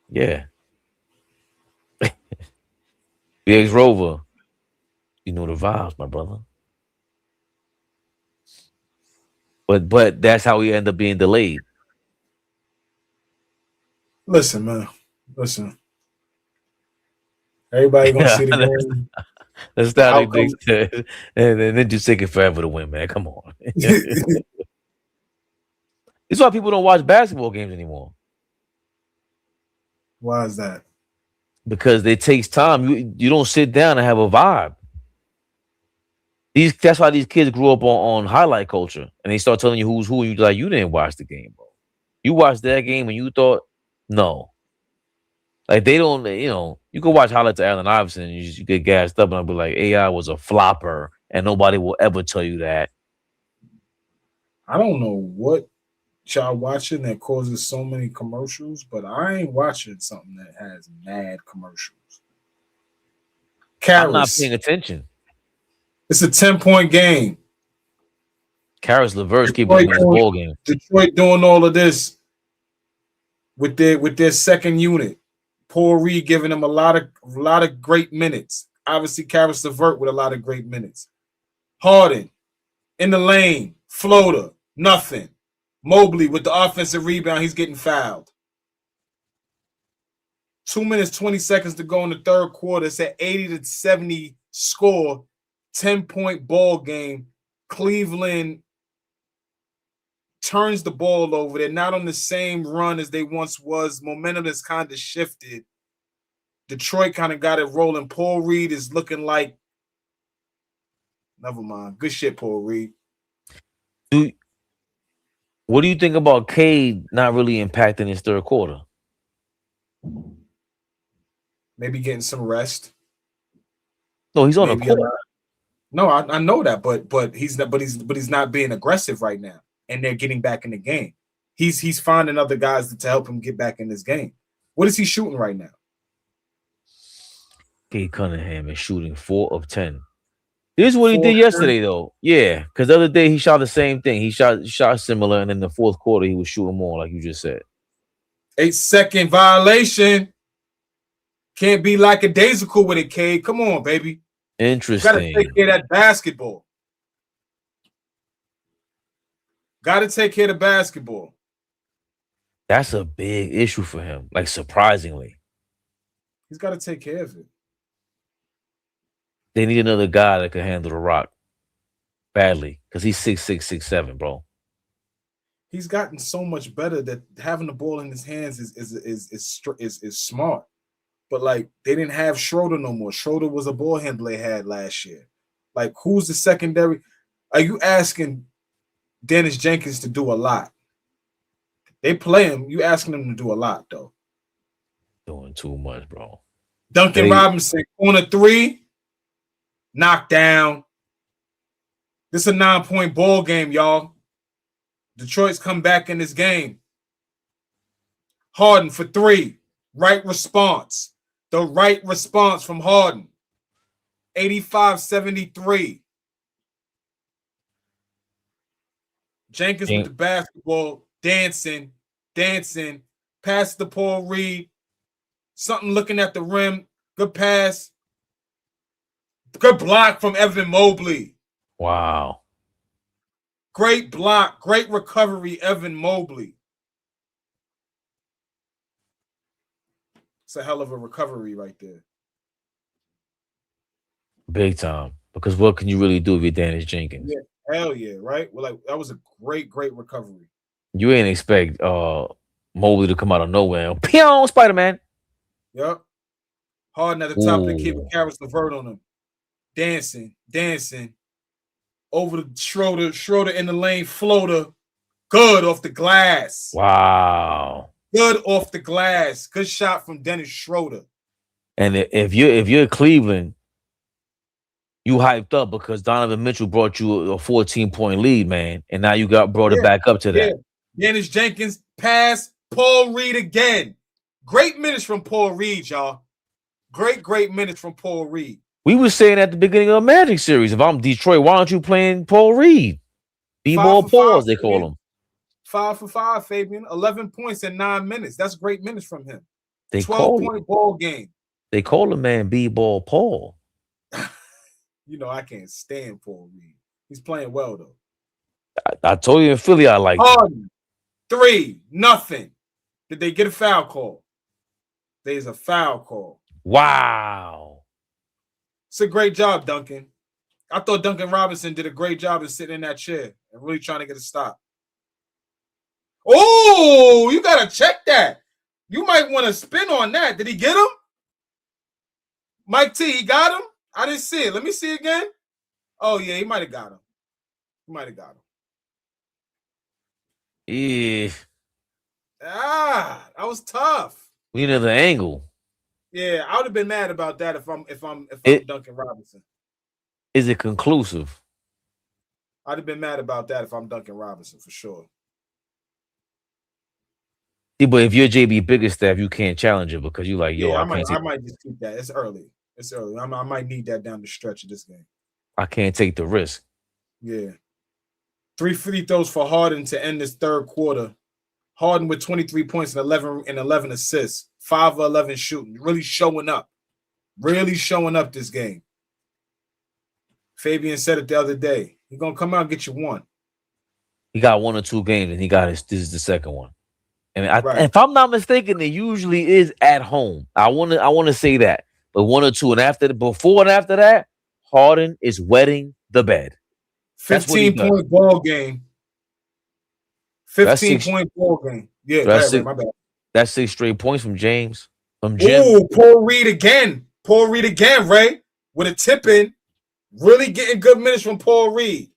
Yeah. BX Rover. You know the vibes, my brother. But that's how we end up being delayed. Listen, man. Listen. Everybody gonna see the game. That's not big and then just take it forever to win, man. Come on. It's why people don't watch basketball games anymore. Why is that? Because it takes time. You don't sit down and have a vibe. That's why these kids grew up on highlight culture, and they start telling you who's who, and you like, you didn't watch the game, bro. You watched that game and you thought no. Like they don't, you can watch highlights of Allen Iverson and you get gassed up, and I'll be like, AI was a flopper, and nobody will ever tell you that. I don't know what y'all watching that causes so many commercials, but I ain't watching something that has mad commercials. I'm not paying attention. It's a 10-point game. Karis LeVert keep winning this ball game. Detroit doing all of this with their second unit. Paul Reed giving them a lot of great minutes. Obviously, Karis LeVert with a lot of great minutes. Harden in the lane, floater, nothing. Mobley with the offensive rebound, he's getting fouled. 2 minutes, 20 seconds to go in the third quarter. It's at 80-70 score, 10-point ball game. Cleveland turns the ball over. They're not on the same run as they once was. Momentum has kind of shifted. Detroit kind of got it rolling. Paul Reed is looking like, never mind. Good shit, Paul Reed. What do you think about Cade not really impacting his third quarter? Maybe getting some rest. No, he's on the court. No, I know that, but he's not being aggressive right now, and they're getting back in the game. He's finding other guys to help him get back in this game. What is he shooting right now? Cade Cunningham is shooting 4 of 10 This is what he did yesterday, though. Yeah, because the other day he shot the same thing. He shot similar, and in the fourth quarter he was shooting more, like you just said. 8-second violation. Can't be like a daisical with it, Cade. Come on, baby. Interesting. Got to take care of that basketball. Got to take care of the basketball. That's a big issue for him. Like, surprisingly, he's got to take care of it. They need another guy that can handle the rock badly because he's 6'6", 6'7", bro. He's gotten so much better that having the ball in his hands is smart. But like they didn't have Schroeder no more. Schroeder was a ball handler they had last year. Like who's the secondary? Are you asking Dennis Jenkins to do a lot? They play him. You asking him to do a lot though. Doing too much, bro. Duncan Robinson corner 3, knockdown. This is a 9-point ball game, y'all. Detroit's come back in this game. Harden for 3. Right response. The right response from Harden. 85-73. Jenkins with the basketball, dancing. Pass to Paul Reed. Something looking at the rim. Good pass. Good block from Evan Mobley. Wow. Great block. Great recovery, Evan Mobley. It's a hell of a recovery right there. Big time. Because what can you really do if you're Dennis Jenkins? Yeah, hell yeah, right? Well, like that was a great recovery. You ain't expect Mobley to come out of nowhere. Pew, Spider-Man. Yep. Harden at the top of the key with Karis LeVert on him. Dancing. Over the Schroeder in the lane, floater. Good off the glass. Wow. Good off the glass. Good shot from Dennis Schroeder. And if you're Cleveland, you hyped up because Donovan Mitchell brought you a 14-point lead, man. And now you brought it back up to that. Dennis Jenkins pass. Paul Reed again. Great minutes from Paul Reed, y'all. Great minutes from Paul Reed. We were saying at the beginning of the Magic series, if I'm Detroit, why aren't you playing Paul Reed? B-ball Paul, as they call him. 5 for 5, Fabian. 11 points in 9 minutes. That's great minutes from him. 12-point ball game. They call him, man, B-ball Paul. You know, I can't stand Paul Reed. He's playing well, though. I told you in Philly I like him. 3-0. Did they get a foul call? There's a foul call. Wow. It's a great job, Duncan. I thought Duncan Robinson did a great job of sitting in that chair and really trying to get a stop. Oh, you got to check that. You might want to spin on that. Did he get him? Mike T, he got him? I didn't see it. Let me see again. Oh, yeah, he might have got him. Yeah. That was tough. We need another angle. Yeah, I would have been mad about that if I'm Duncan Robinson. Is it conclusive? I'd have been mad about that if I'm Duncan Robinson for sure. Yeah, but if you're JB Bickerstaff, you can't challenge it because you're like, yo, I might just keep that. It's early. I might need that down the stretch of this game. I can't take the risk. Yeah. 3 free throws for Harden to end this third quarter. Harden with 23 points and 11 assists. 5 of 11 shooting. Really showing up this game. Fabian said it the other day. He's going to come out and get you one. He got 1 or 2 games, and this is the second one. And if I'm not mistaken, it usually is at home. I want to say that. But 1 or 2, and before and after that, Harden is wetting the bed. 15-point ball game. 15-point ball game. Yeah, my bad. That's 6 straight points from James. From Jim. Ooh, Paul Reed again, Ray, with a tip in. Really getting good minutes from Paul Reed.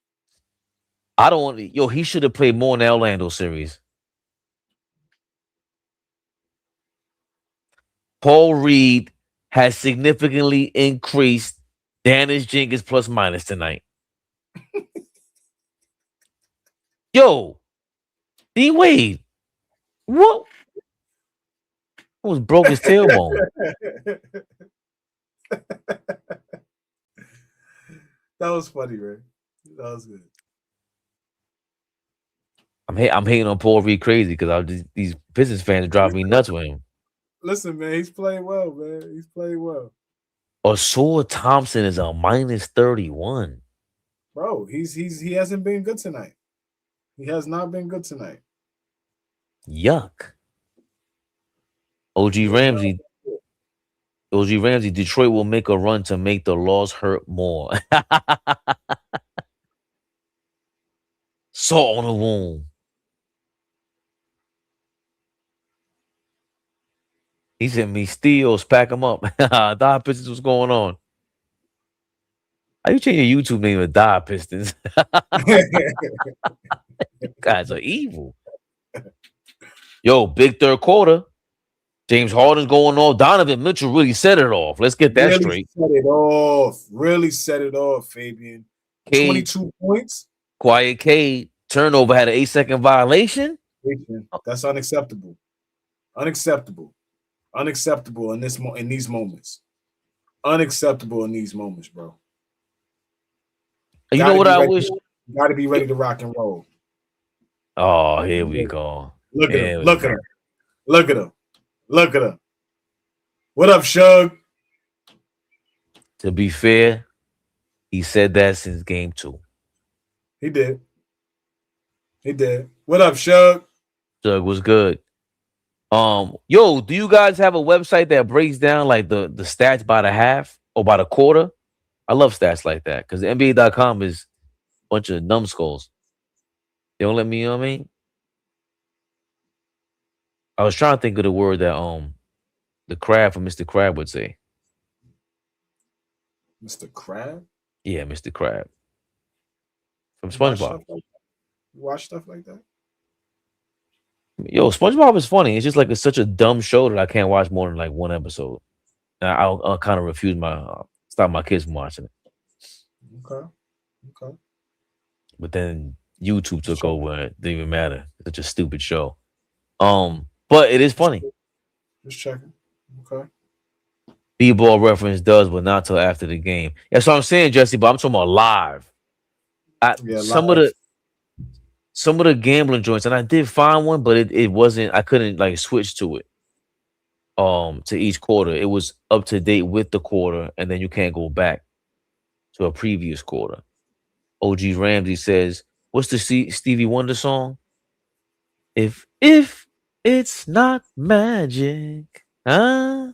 He should have played more in the Orlando series. Paul Reed has significantly increased Dennis Jenkins plus minus tonight. Yo, D Wade, what? Almost broke his tailbone. That was funny, man. That was good. I'm hating on Paul Reed crazy because these Pistons fans drive me nuts with him. Listen, man, he's playing well, man. He's playing well. Osor Thompson is a minus 31. Bro, he hasn't been good tonight. He has not been good tonight. Yuck. OG Ramsey, Detroit will make a run to make the loss hurt more. Salt on the wound. He sent me steals, pack them up. Die Pistons, what's going on? How you change your YouTube name to Die Pistons? You guys are evil. Yo, big third quarter. James Harden's going off. Donovan Mitchell really set it off. Let's get that straight. Really set it off, Fabian. Cade, 22 points. Quiet Cade. Turnover had an 8-second violation. That's unacceptable. Unacceptable in these moments. Unacceptable in these moments, bro. You know what I wish? Got to be ready to rock and roll. Oh, here we go. Look at him. Look at him. What up, Shug? To be fair, he said that since game 2. He did. What up, Shug? Shug was good. Yo, do you guys have a website that breaks down like the stats by the half or by the quarter? I love stats like that because NBA.com is a bunch of numbskulls. They don't let me, you know what I mean? I was trying to think of the word that the Crab from Mr. Crab would say. Mr. Crab? Yeah, Mr. Crab. From SpongeBob. You watch stuff like that? Yo, SpongeBob is funny. It's just like it's such a dumb show that I can't watch more than like one episode. And I'll kind of refuse stop my kids from watching it. Okay. But then YouTube took over and it didn't even matter. It's such a stupid show. But it is funny. Just checking. Okay. B-ball reference does, but not till after the game. That's what I'm saying, Jesse, but I'm talking about live. Some of the gambling joints, and I did find one, but it wasn't, I couldn't like switch to it. To each quarter. It was up to date with the quarter, and then you can't go back to a previous quarter. OG Ramsey says, what's the Stevie Wonder song? If it's not magic, huh?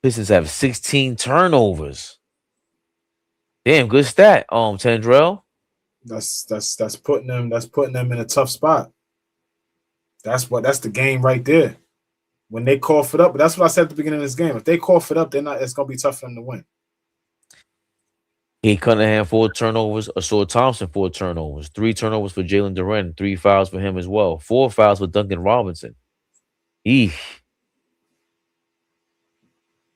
Pistons have 16 turnovers. Damn, good stat. Tendrell. That's putting them in a tough spot. That's the game right there. When they cough it up, that's what I said at the beginning of this game. If they cough it up, it's gonna be tough for them to win. Cade Cunningham 4 turnovers, Osor Thompson 4 turnovers, 3 turnovers for Jalen Duren, 3 fouls for him as well, 4 fouls for Duncan Robinson. Eesh.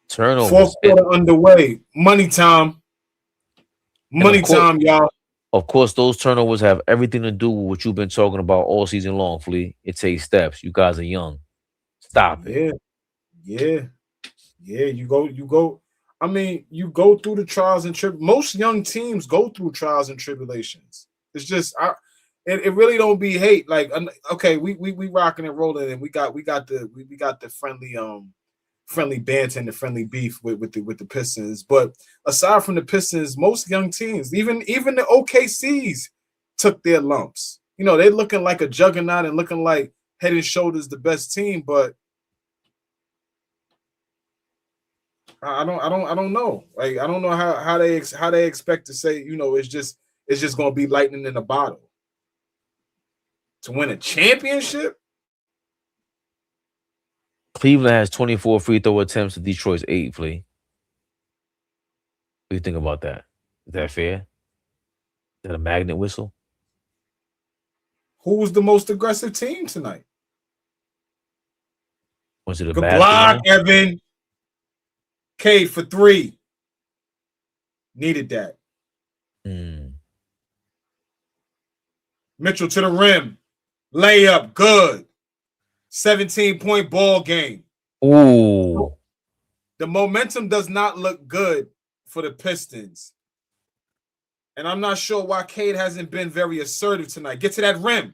Turnovers. Fourth quarter underway. Money time. Y'all. Of course, those turnovers have everything to do with what you've been talking about all season long, Flea. It takes steps. You guys are young. Stop it. Yeah. You go. I mean, you go through the trials and tribulations. Most young teams go through trials and tribulations. It's just it really don't be hate. Like, okay, we rocking and rolling, and we got the friendly banter and the friendly beef with the Pistons. But aside from the Pistons, most young teams, even the OKCs, took their lumps. You know, they're looking like a juggernaut and looking like head and shoulders the best team, but I don't know. Like, I don't know how they expect to say, you know, it's just gonna be lightning in a bottle to win a championship. Cleveland has 24 free throw attempts to Detroit's 8, Flea. What do you think about that? Is that fair? Is that a magnet whistle? Who was the most aggressive team tonight? Was it a good bad block, Evan? Cade for 3. Needed that. Mitchell to the rim. Layup, good. 17-point ball game. Ooh. The momentum does not look good for the Pistons. And I'm not sure why Cade hasn't been very assertive tonight. Get to that rim.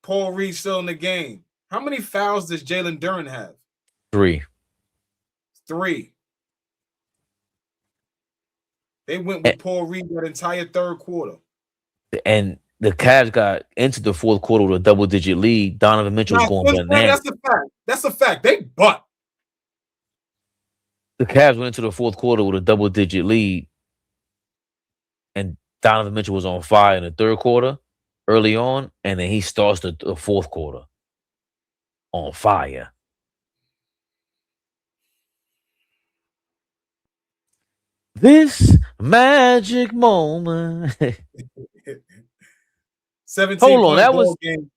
Paul Reed still in the game. How many fouls does Jalen Duren have? 3. They went with Paul Reed that entire third quarter. And the Cavs got into the fourth quarter with a double-digit lead. Donovan Mitchell was going bananas. That's a fact. They butt. The Cavs went into the fourth quarter with a double-digit lead, and Donovan Mitchell was on fire in the third quarter early on, and then he starts the fourth quarter on fire. This magic moment. 17 Hold on, that was game.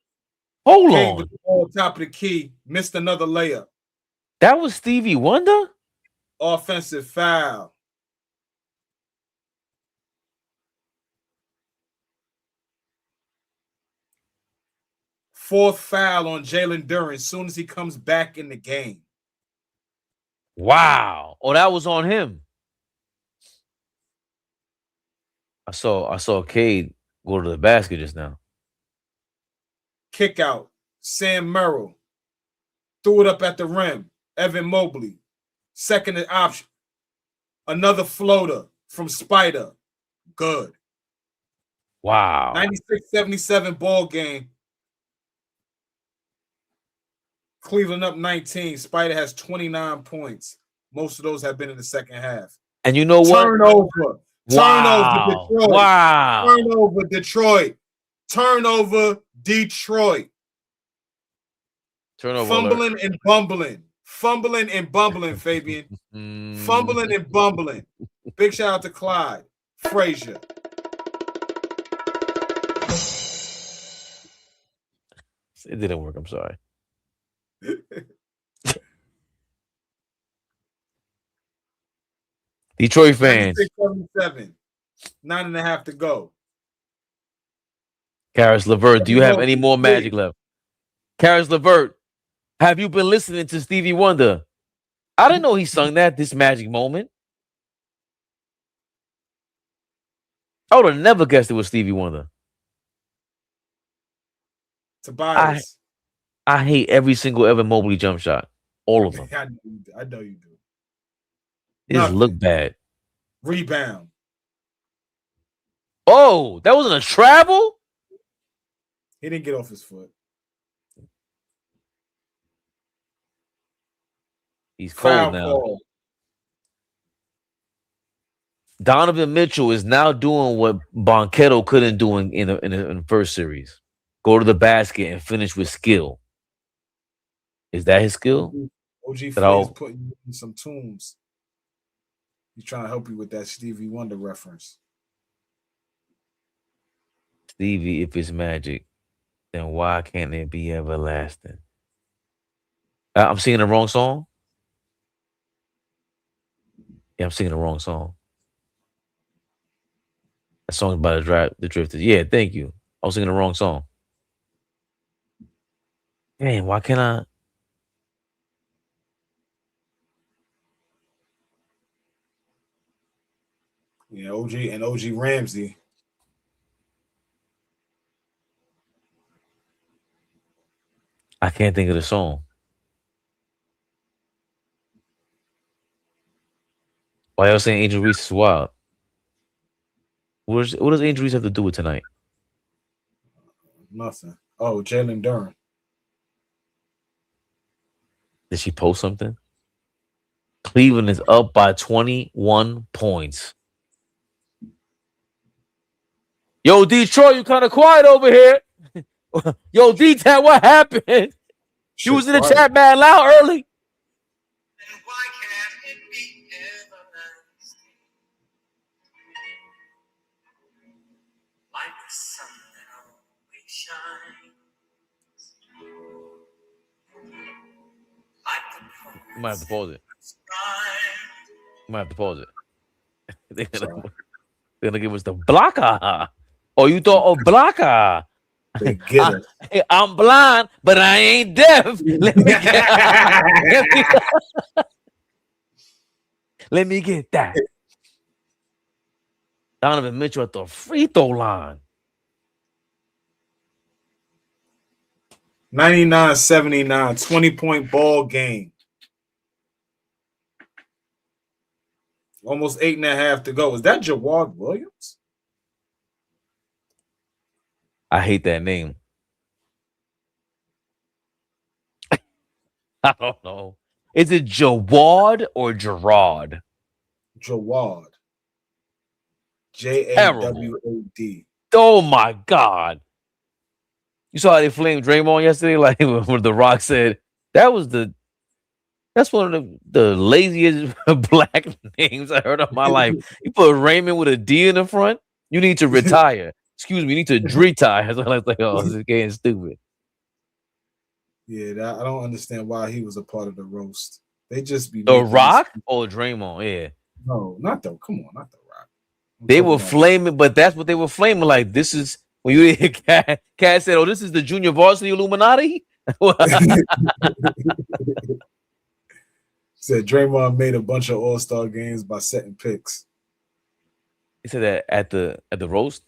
Hold on. With the ball top of the key, missed another layup. That was Stevie Wonder? Offensive foul. Fourth foul on Jalen Duren as soon as he comes back in the game. Wow. Oh, that was on him. I saw Cade go to the basket just now. Kick out. Sam Merrill. Threw it up at the rim. Evan Mobley. Second option. Another floater from Spider. Good. Wow. 96-77 ball game. Cleveland up 19. Spider has 29 points. Most of those have been in the second half. And you know what? Turnover. Wow. Turnover, Detroit. Wow. Turnover, Detroit. Turnover, Detroit. Turnover. Fumbling and bumbling. Fumbling and bumbling, Fabian. Fumbling and bumbling. Big shout out to Clyde Frazier. It didn't work. I'm sorry. Detroit fans. 96-77. 9.5 to go. Karis LeVert, do you have any more magic left? Karis LeVert, have you been listening to Stevie Wonder? I didn't know he sung this magic moment. I would have never guessed it was Stevie Wonder. Tobias. I hate every single Evan Mobley jump shot. All of them. I know you do. They just look bad. Rebound. Oh, that wasn't a travel? He didn't get off his foot. He's cold now. Call. Donovan Mitchell is now doing what Bonchetto couldn't do in the first series. Go to the basket and finish with skill. Is that his skill? OG is putting you in some tunes. He's trying to help you with that Stevie Wonder reference. Stevie, if it's magic, then why can't it be everlasting? I'm singing the wrong song? Yeah, I'm singing the wrong song. That song by the Drifters. Yeah, thank you. I was singing the wrong song. Man, why can't I? Yeah, OG Ramsey. I can't think of the song. Why y'all saying Angel Reese is wild? What does Angel Reese have to do with tonight? Nothing. Oh, Jalen Duren. Did she post something? Cleveland is up by 21 points. Yo, Detroit, you kind of quiet over here. Yo, D-Town, what happened? You was in the chat mad loud early. Why can't it be everlasting? Like the sun that always shines. You might have to pause it. You might have to pause it. They're gonna give us the blocker. Oh, you thought of blocker? They get it. I'm blind, but I ain't deaf. Let me get that. Donovan Mitchell at the free throw line. 99-79, 20-point ball game. Almost 8.5 to go. Is that Jawad Williams? I hate that name. I don't know. Is it Jawad or Gerard? Jawad. Jawad. Oh my God. You saw how they flamed Draymond yesterday? Like when The Rock said that's one of the laziest black names I heard of my life. You put Raymond with a D in the front, you need to retire. Excuse me, you need to retire. So I was like, oh, this is getting stupid. Yeah, I don't understand why he was a part of the roast. They just be The Rock or Draymond, yeah. No, not the. Come on, not the Rock. They were flaming, but that's what they were flaming. Like, this is when you hear Cat said, "Oh, this is the junior varsity Illuminati." Said Draymond made a bunch of all-star games by setting picks. He said that at the roast.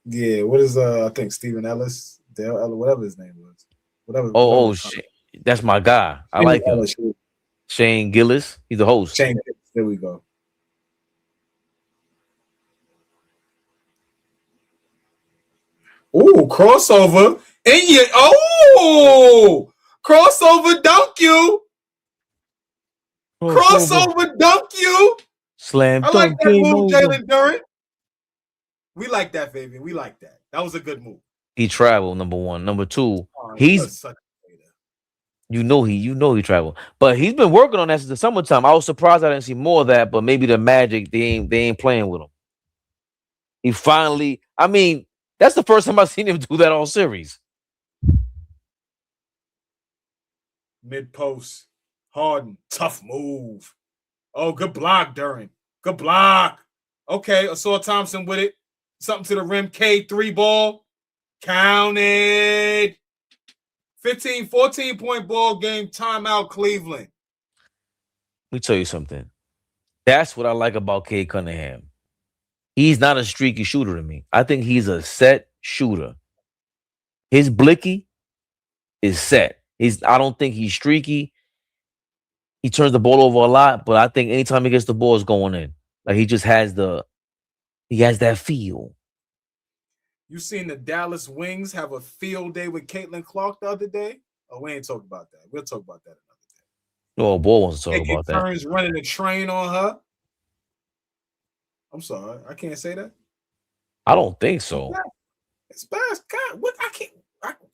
Yeah, what is I think Stephen Ellis, Dale Ellis, whatever his name was. Whatever shit. That's my guy. I Shane like him. Ellis. Shane Gillis. He's the host. Shane Gillis. There we go. Ooh, crossover. Crossover dunk you. Crossover dunk you. Slam I like that move, Jalen Duren. We like that, Fabian. We like that. That was a good move. He traveled, number one. Number two, he's such a hater. You know he traveled. But he's been working on that since the summertime. I was surprised I didn't see more of that, but maybe the Magic, they ain't playing with him. He finally, I mean, that's the first time I've seen him do that all series. Mid-post. Harden. Tough move. Oh, good block, Duren. Good block. Okay, Assault Thompson with it. Something to the rim. Cade 3-ball. Counted. 14-point ball game. Timeout, Cleveland. Let me tell you something. That's what I like about Cade Cunningham. He's not a streaky shooter to me. I think he's a set shooter. His blicky is set. I don't think he's streaky. He turns the ball over a lot, but I think anytime he gets the ball, it's going in. Like he just has that feel. You seen the Dallas Wings have a field day with Caitlin Clark the other day? Oh, we ain't talking about that. We'll talk about that another day. Oh, boy wants to talk about that. Turns running a train on her. I'm sorry, I can't say that. I don't think so. It's bad. God, what?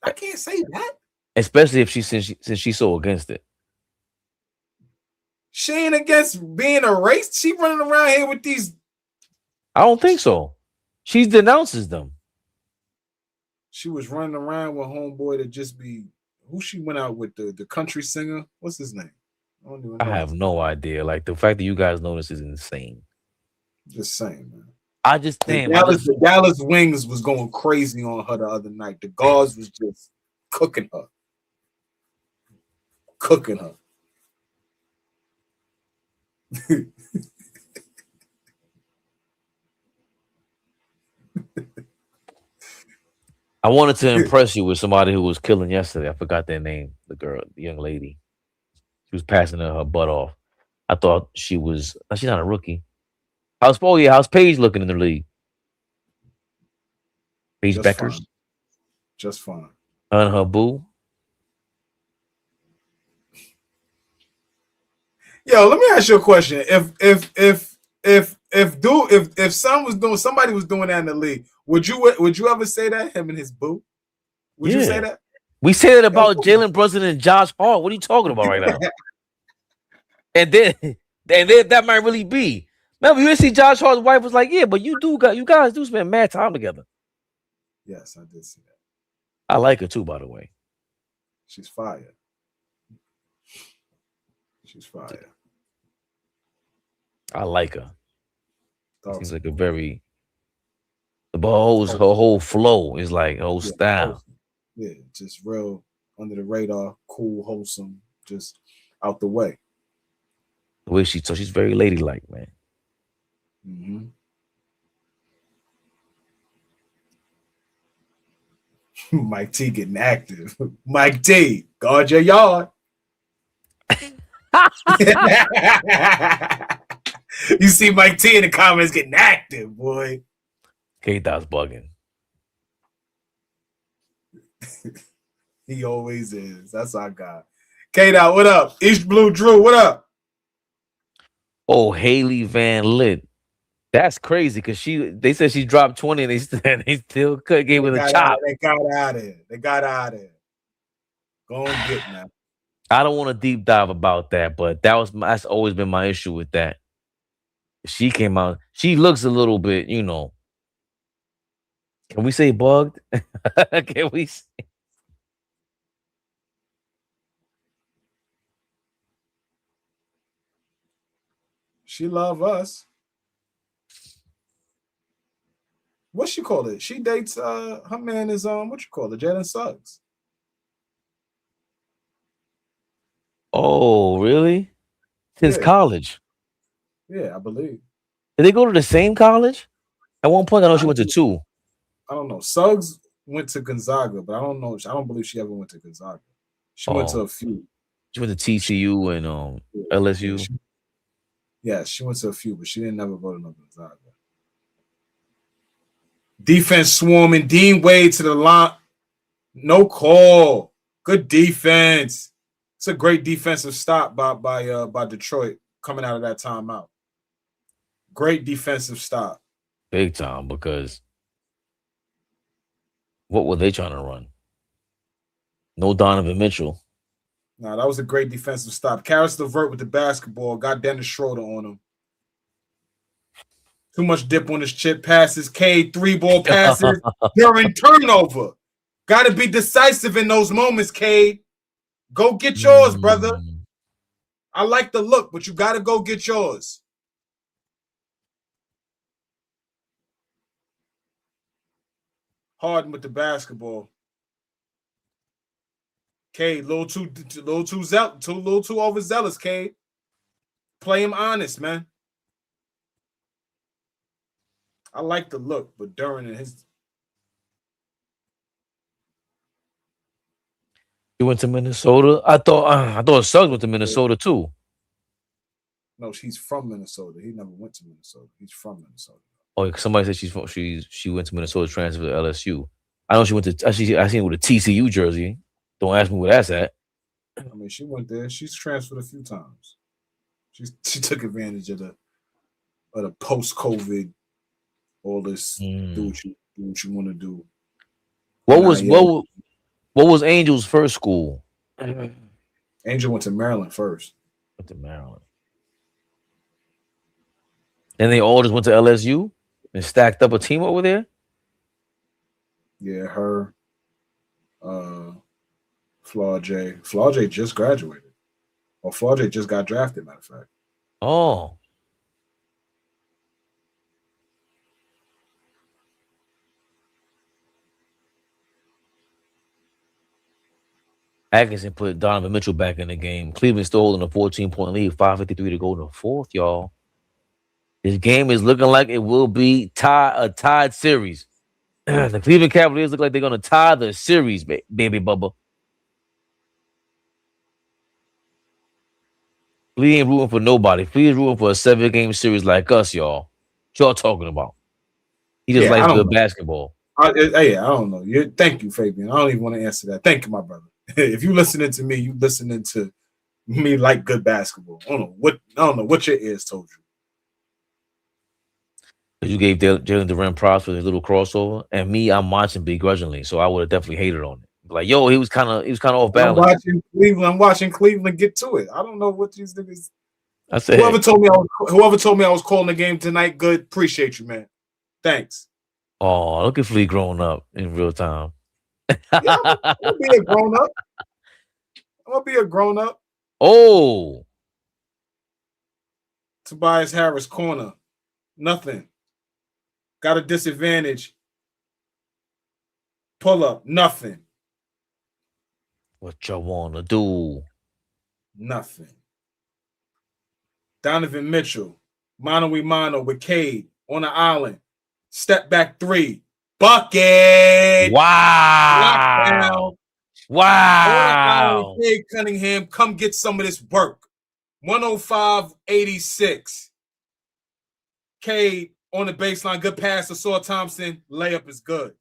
I can't say that. Especially if since she's so against it. She ain't against being erased. She running around here with these. I don't think so. She denounces them. She was running around with homeboy to just be who she went out with the country singer. What's his name? I have no idea. Like the fact that you guys know this is insane. Just saying, man. I just think the Dallas Wings was going crazy on her the other night. The guards was just cooking her. I wanted to impress you with somebody who was killing yesterday. I forgot their name. The young lady. She was passing her butt off. I thought she's not a rookie. How's Paige looking in the league? Paige Beckers? Fine. Just fine. Her and her boo? Yo, let me ask you a question. If somebody was doing that in the league, would you ever say that, him and his boo? Would you say that? We say that about Jalen Brunson and Josh Hart. What are you talking about right now? and then that might really be. Remember, you see Josh Hart's wife was like, "Yeah, but you guys do spend mad time together." Yes, I did see that. I like her too, by the way. She's fire. She's fire. I like her. Seems like her whole flow is like whole style. Yeah, just real under the radar, cool, wholesome, just out the way. The way she's very ladylike, man. Mm-hmm. Mike T getting active. Mike T, guard your yard. You see Mike T in the comments getting active, boy. K-Dot's bugging. He always is. That's our guy. K-Dot, what up? East Blue Drew, what up? Oh, Haley Van Lit. That's crazy because they said she dropped 20 and they still could gave her the chop. They got out of here. They got out of here. Go and get now. I don't want to deep dive about that, but that's always been my issue with that. She came out. She looks a little bit, Can we say bugged? Can we? She love us. What she call it? She dates her man is what you call it? Jalen Suggs. Oh, really? Since college? Yeah, I believe. Did they go to the same college? At one point, I know she went to 2. I don't know. Suggs went to Gonzaga, but I don't know. I don't believe she ever went to Gonzaga. She went to a few. She went to TCU and LSU. She went to a few, but she didn't never go to no Gonzaga. Defense swarming. Dean Wade to the line. No call. Good defense. It's a great defensive stop by Detroit coming out of that timeout. Great defensive stop. Big time, because what were they trying to run? No Donovan Mitchell. Nah, that was a great defensive stop. Karis LeVert with the basketball. Got Dennis Schroeder on him. Too much dip on his chip. Passes. Cade, 3-ball passes during turnover. Got to be decisive in those moments, Cade. Go get yours, brother. I like the look, but you got to go get yours. Harden with the basketball. Cade, little too overzealous, Cade. Play him honest, man. I like the look, but during his. He went to Minnesota. I thought Suggs went to Minnesota too. No, she's from Minnesota. He never went to Minnesota. He's from Minnesota. Oh, somebody said she went to Minnesota, transferred to LSU. I know she went to. I seen it with a TCU jersey. Don't ask me where that's at. I mean, she went there. She's transferred a few times. She took advantage of the post-COVID, all this. Do what you want to do. What was Angel's first school? Angel went to Maryland first. Went to Maryland. And they all just went to LSU and stacked up a team over there? Yeah, her, Flaw J. Flaw J just graduated. Or Flaw J just got drafted, matter of fact. Oh. Atkinson put Donovan Mitchell back in the game. Cleveland still holding a 14-point lead, 5:53 to go in the fourth, y'all. This game is looking like it will be a tied series. The Cleveland Cavaliers look like they're going to tie the series, baby Bubba. Flea ain't rooting for nobody. Flea is rooting for a 7-game series like us, y'all. What y'all talking about? He just likes good basketball. I don't know. Thank you, Fabian. I don't even want to answer that. Thank you, my brother. If you listening to me, you listening to me like good basketball. I don't know what your ears told you. You gave Jalen Duren props for his little crossover, and me, I'm watching begrudgingly, so I would have definitely hated on it. Like, yo, he was kind of off balance. I'm watching Cleveland get to it. I don't know what these niggas. I said, whoever told me I was calling the game tonight, good. Appreciate you, man. Thanks. Oh, look at Flea growing up in real time. Yeah, I'm gonna be a grown up. I'm gonna be a grown up. Oh, Tobias Harris corner, nothing. Got a disadvantage. Pull up, nothing. What y'all wanna do? Nothing. Donovan Mitchell, mano a mano with Cade on the island. Step back three. Bucket. Wow. On the island, Wow. Cade Cunningham, come get some of this work. 105-86. Cade on the baseline, good pass to Saw Thompson. Layup is good.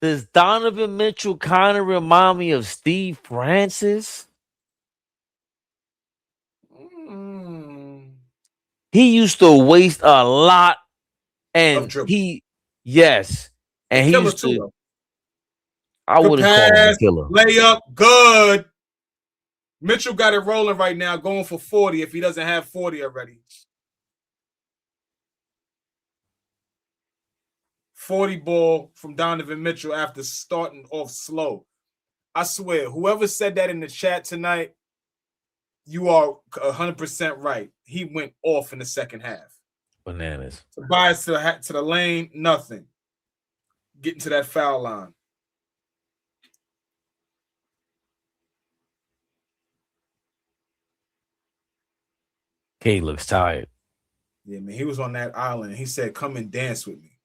Does Donovan Mitchell kind of remind me of Steve Francis? He used to waste a lot, and yes, and he used to. Though. I wouldn't call him a killer. Layup, good. Mitchell got it rolling right now, going for 40 if he doesn't have 40 already. 40 ball from Donovan Mitchell after starting off slow. I swear, whoever said that in the chat tonight, you are 100% right. He went off in the second half. Bananas. Tobias to the lane, nothing. Getting to that foul line. Cade looks tired. Yeah, man, he was on that island. He said, come and dance with me.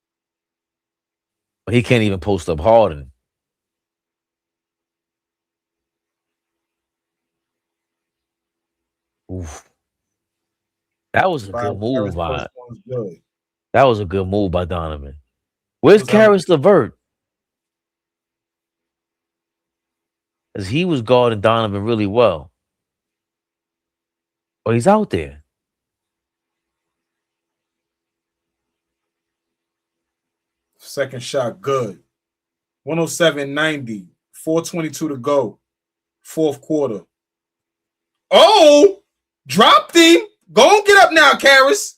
But he can't even post up Harden. Oof. That was a good move by. That was a good move by Donovan. Where's Karis LeVert? Because he was guarding Donovan really well. Oh, he's out there. Second shot, good. 107-90. 4:22 to go. Fourth quarter. Oh, dropped him. Go and get up now, Karis.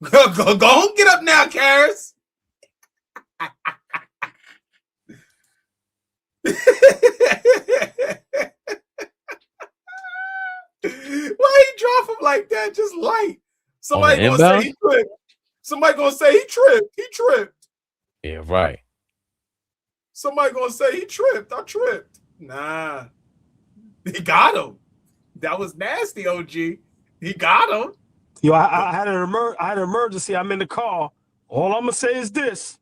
Go and get up now, Karis. Why he drop him like that? Just light. Somebody gonna say he tripped. Somebody gonna say he tripped. He tripped. Yeah, right. Somebody gonna say he tripped. I tripped. Nah. He got him. That was nasty, OG. He got him. Yo, I had an emergency. I'm in the car. All I'm gonna say is this.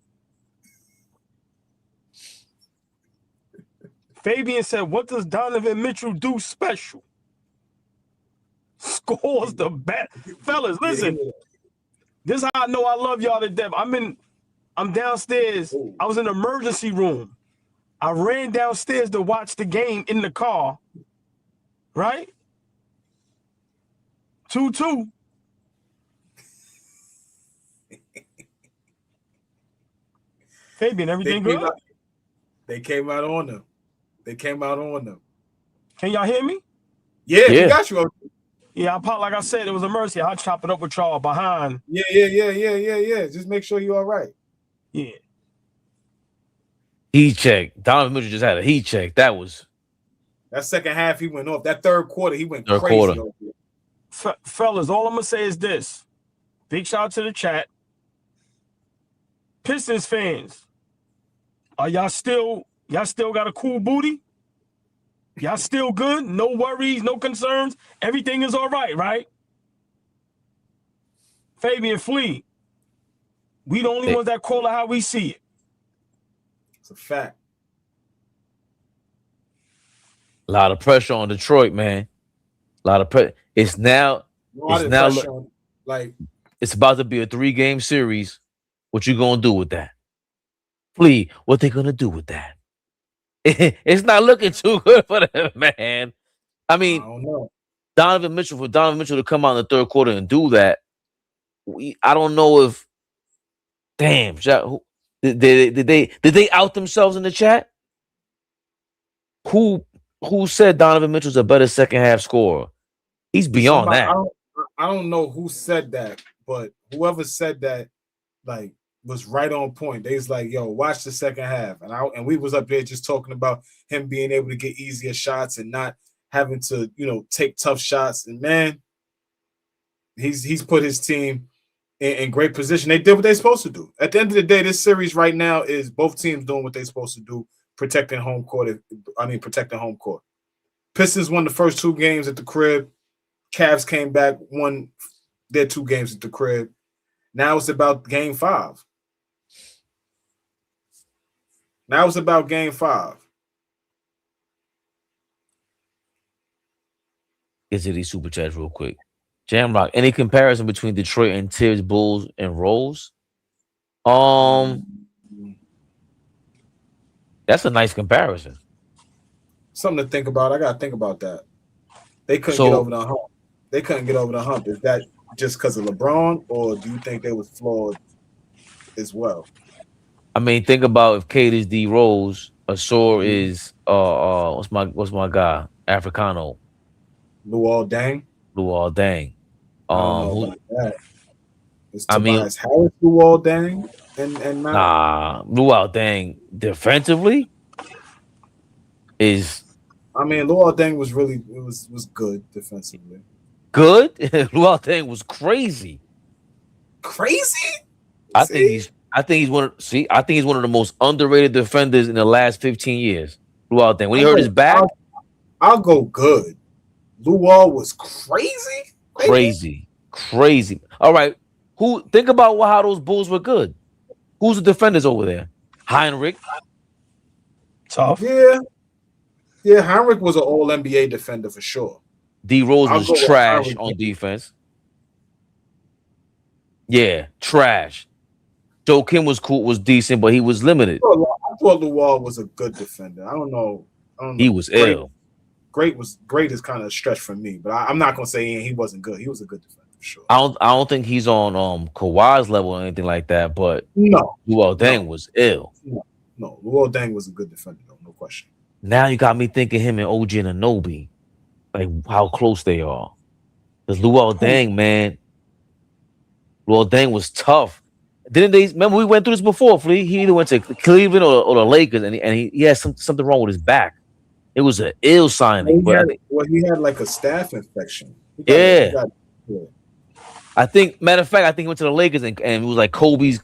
Fabian said, what does Donovan Mitchell do special? Scores the bat. Fellas, listen. This is how I know I love y'all to death. I'm downstairs. I was in the emergency room. I ran downstairs to watch the game in the car. Right? 2-2. Fabian, everything good? They came out on them. Can y'all hear me? Yeah, we got you. Yeah, like I said, it was a mercy. I'll chop it up with y'all behind. Yeah. Just make sure you're all right. Yeah. Heat check. Donovan Mitchell just had a heat check. That second half, he went off. That third quarter, he went crazy. Fellas, all I'm going to say is this. Big shout out to the chat. Pistons fans, are y'all still got a cool booty? Y'all still good? No worries, no concerns? Everything is all right, right? Fabian Flea, we the only ones that call it how we see it. It's a fact. a lot of pressure on Detroit, man. A lot of pressure. It's about to be a 3-game series. What you gonna do with that? Flea, what they gonna do with that? It's not looking too good for them, man. I mean, for Donovan Mitchell to come out in the third quarter and do that, I don't know if. Damn, did they out themselves in the chat? Who said Donovan Mitchell's a better second half scorer? He's beyond that. I don't know who said that, but whoever said that, like, was right on point. They was like, yo, watch the second half. And we was up there just talking about him being able to get easier shots and not having to, take tough shots. And man, he's put his team in great position. They did what they're supposed to do. At the end of the day, this series right now is both teams doing what they're supposed to do, protecting home court. Pistons won the first 2 games at the crib. Cavs came back, won their 2 games at the crib. Now it's about game 5. Now it's about game 5. Get to these super chats real quick. Jamrock, any comparison between Detroit and Tibbs, Bulls, and Rolls? That's a nice comparison. Something to think about. I gotta think about that. They couldn't get over the hump. They couldn't get over the hump. Is that just because of LeBron, or do you think they was flawed as well? I mean, think about if Cade is D Rose, Asor is what's my guy? Africano. Luol Deng. Luol Deng. Is Tobias Harris Luol Deng and Matt? Nah, Luol Deng defensively is. I mean, Luol Deng was really was good defensively. Good? Luol Deng was crazy. Crazy? I think he's one of the most underrated defenders in the last 15 years. Luol Deng. When he hurt his back, I'll go good. Luol was crazy. Crazy. All right. Think about how those Bulls were good. Who's the defenders over there? Heinrich. Tough. Yeah, Heinrich was an all NBA defender for sure. D Rose was trash on defense. Yeah, trash. Joe Kim was cool, was decent, but he was limited. I thought Luol was a good defender. I don't know. He was ill. Great is kind of a stretch for me, but I'm not gonna say he wasn't good. He was a good defender for sure. I don't think he's on Kawhi's level or anything like that, but no, Luol Deng was ill. No, Luol Deng was a good defender, though, no question. Now you got me thinking him and OG Anunoby, like how close they are. Because Luol Deng, man, Luol Deng was tough. Didn't they? Remember we went through this before, Flea? He either went to Cleveland or the Lakers, and he had something wrong with his back. It was an ill signing. He had like a staph infection. I think, matter of fact, I think he went to the Lakers and it was like Kobe's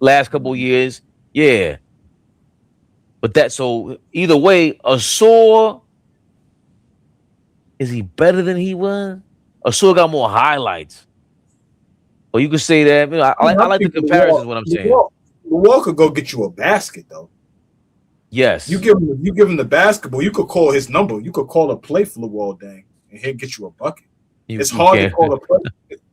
last couple of years. Yeah. But so either way, Asor, is he better than he was? Asor got more highlights. Or you could say that. I like the comparison, is what I'm saying. Luol could go get you a basket, though. Yes. You give him the basketball, you could call his number. You could call a play for Luol Deng, and he'll get you a bucket. It's hard to call a play.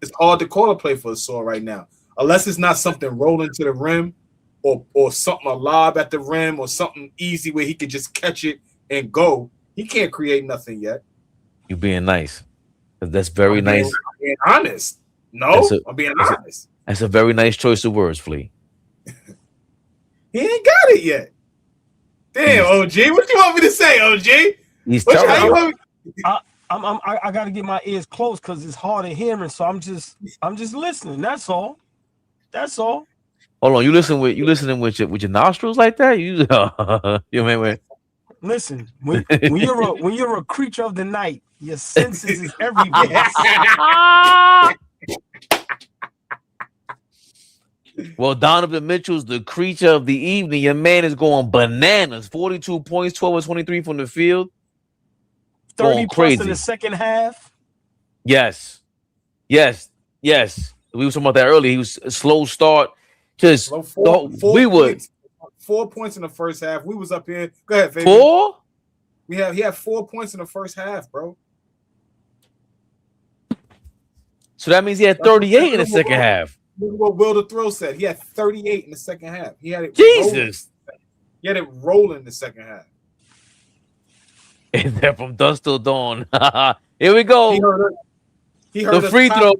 It's hard to call a play for Asor right now, unless it's not something rolling to the rim, or something a lob at the rim, or something easy where he could just catch it and go. He can't create nothing yet. You being nice. That's very nice. I'm being honest. No, I'm being honest. That's a very nice choice of words, Flea. He ain't got it yet. Damn, OG. What you want me to say, OG? He's telling I got to get my ears closed because it's hard of hearing. So I'm just listening. That's all. Hold on, you listening with your nostrils like that? You mean? Listen, when you're a creature of the night, your senses is everywhere. Well, Donovan Mitchell's the creature of the evening. Your man is going bananas. 42 points, 12 or 23 from the field. 30 plus in the second half. Yes. We were talking about that earlier. He was a slow start. Just 4 points in the first half. We was up here. Go ahead, Fabian. 4? He had 4 points in the first half, bro. So that means he had 38 in the second half. Look at what Will the Thrill said. He had 38 in the second half. He had it. Jesus. He had it rolling in the second half. And then from dusk till dawn. Here we go. He heard the us free throw.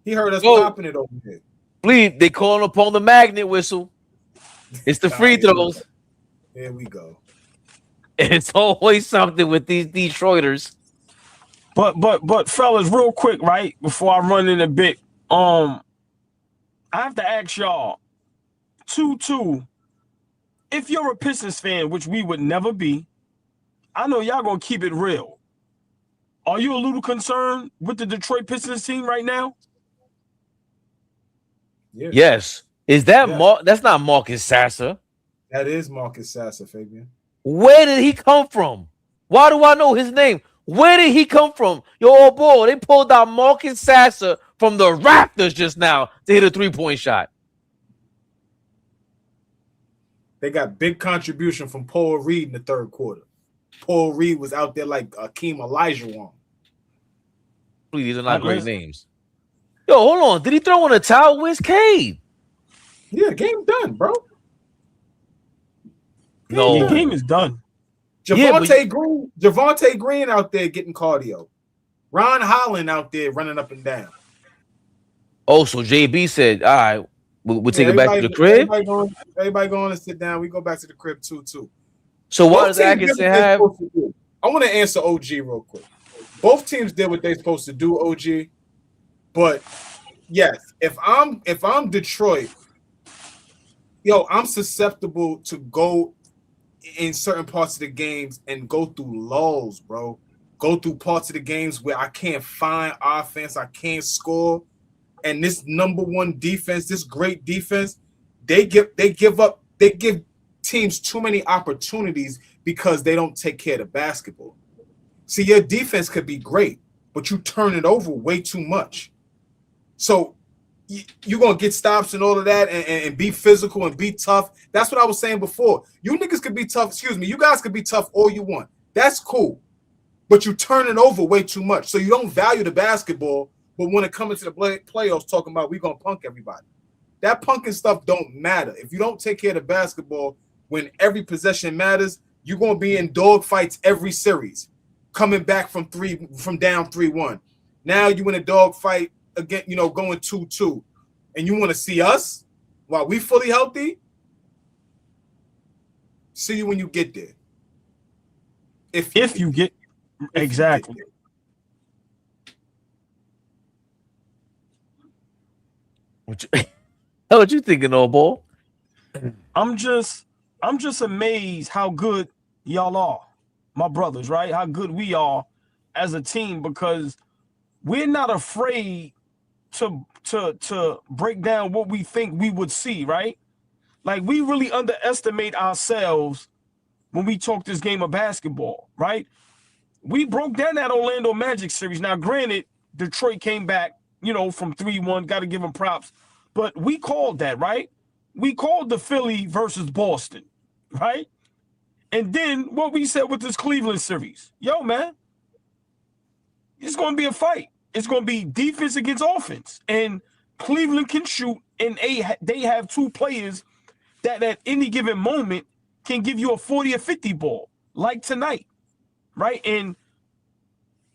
He heard us popping it over here. Please, they calling upon the magnet whistle. It's the free throws. Here we go. It's always something with these Detroiters. But fellas, real quick, right before I run in a bit, I have to ask y'all, 2-2. If you're a Pistons fan, which we would never be, I know y'all gonna keep it real. Are you a little concerned with the Detroit Pistons team right now? Yeah. Yes. Is that that's not Marcus Sasser? That is Marcus Sasser, Fabian. Where did he come from? Why do I know his name? Where did he come from? Yo, boy, they pulled out Marcus Sasser from the Raptors just now to hit a 3-point shot. They got big contribution from Paul Reed in the third quarter. Paul Reed was out there like Akeem Olajuwon. These are not great names. Yo, hold on. Did he throw in a towel? Where's Cade? Yeah, game done, bro. No, the game is done. Javonte Green out there getting cardio. Ron Holland out there running up and down. Oh, so JB said, all right, we'll take it back to the crib? Everybody going to sit down. We go back to the crib too. So why does Atkinson have... I want to answer OG real quick. Both teams did what they're supposed to do, OG. But, yes, if I'm Detroit, I'm susceptible to go in certain parts of the games and go through lulls, bro. Go through parts of the games where I can't find offense, I can't score. And this number one defense, this great defense, they give teams too many opportunities because they don't take care of the basketball. See, your defense could be great, but you turn it over way too much. So you're going to get stops and all of that and be physical and be tough. That's what I was saying before. You niggas could be tough. You guys could be tough all you want. That's cool. But you turn it over way too much. So you don't value the basketball, but when it comes to the playoffs talking about we going to punk everybody. That punking stuff don't matter. If you don't take care of the basketball when every possession matters, you're going to be in dog fights every series. Coming back from down 3-1. Now you in a dog fight again, going 2-2. And you want to see us while we fully healthy? See you when you get there. If you get exactly. What you thinking, old boy? I'm just amazed how good y'all are, my brothers, right? How good we are as a team, because we're not afraid to break down what we think we would see, right? Like, we really underestimate ourselves when we talk this game of basketball, right? We broke down that Orlando Magic series. Now, granted, Detroit came back, from 3-1, got to give them props. But we called that, right? We called the Philly versus Boston, right? And then what we said with this Cleveland series, man, it's going to be a fight. It's going to be defense against offense. And Cleveland can shoot, and they have two players that at any given moment can give you a 40 or 50 ball, like tonight, right? And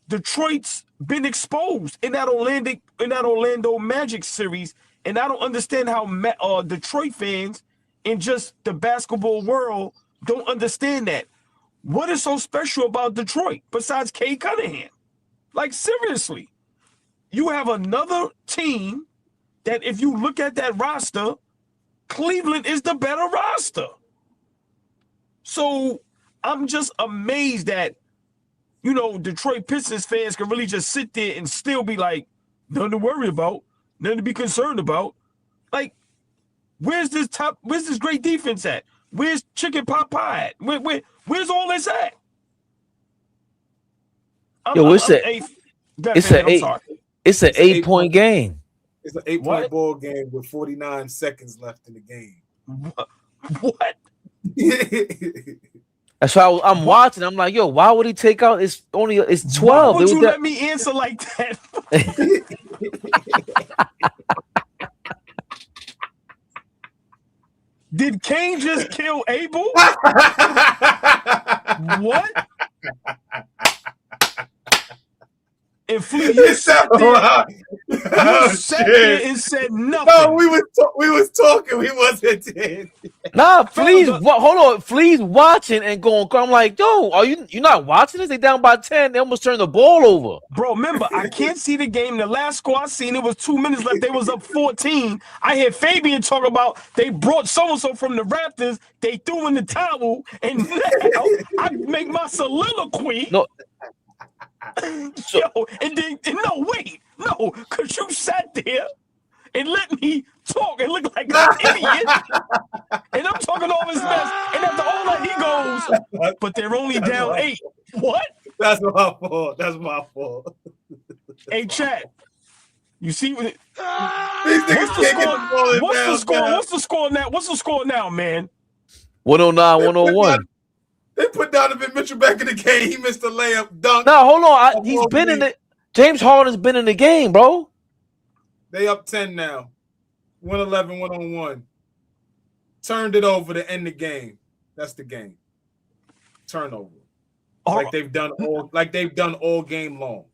Detroit's been exposed in that Orlando Magic series, and I don't understand how Detroit fans in just the basketball world don't understand that. What is so special about Detroit besides Cade Cunningham? Like, seriously, you have another team that, if you look at that roster, Cleveland is the better roster. So I'm just amazed that, Detroit Pistons fans can really just sit there and still be like, nothing to worry about, nothing to be concerned about. Like, where's this great defense at? Where's chicken pot pie at? Where's all this at? It's an 8-point game. It's an 8-point ball game with 49 seconds left in the game. What? That's why I'm watching. I'm like, why would he take out? It's 12. Why would you let me answer like that? Did Kane just kill Abel? What? And Flea, you sat there and said nothing. No, we was talking. We wasn't dead. Nah, Flea's hold on. Flea's watching and going. I'm like, are you not watching this? They down by 10. They almost turned the ball over. Bro, remember, I can't see the game. The last score I seen, it was 2 minutes left. They was up 14. I hear Fabian talk about they brought so-and-so from the Raptors. They threw in the towel, and now I make my soliloquy. No. Because you sat there and let me talk and look like an idiot, and I'm talking all this mess, and after all that he goes, but they're only down 8. What? That's my fault. That's my fault. Hey, chat. You see what? These niggas can't get the ball in What's the score? now. What's the score now? What's the score now, man? 109, 101. They put Donovan Mitchell back in the game. He missed a layup, dunk. No, hold on. He's been in the. James Harden's been in the game, bro. They up 10 now. 111, 101. Turned it over to end the game. That's the game. Turnover. Like they've done all game long.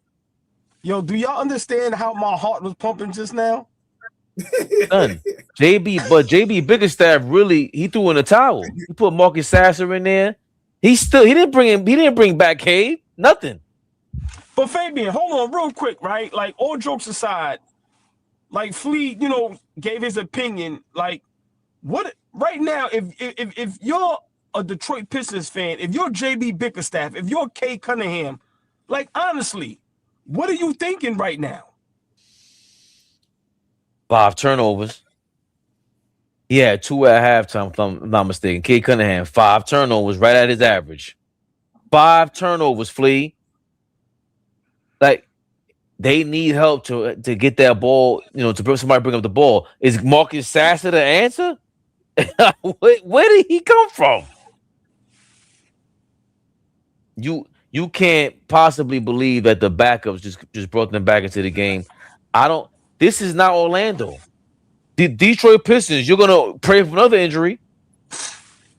Yo, do y'all understand how my heart was pumping just now? Done. JB Bickerstaff really he threw in the towel. He put Marcus Sasser in there. He didn't bring back Cade. Nothing. But Fabian, hold on real quick, right? Like all jokes aside, like Flea, gave his opinion. Like, what right now? If you're a Detroit Pistons fan, if you're JB Bickerstaff, if you're Cade Cunningham, like honestly, what are you thinking right now? 5 turnovers. He had 2 at halftime, if I'm not mistaken. Cade Cunningham, 5 turnovers, right at his average. 5 turnovers, Flea. Like, they need help to get that ball, to somebody bring up the ball. Is Marcus Sasser the answer? Where did he come from? You can't possibly believe that the backups just brought them back into the game. This is not Orlando. The Detroit Pistons, you're gonna pray for another injury.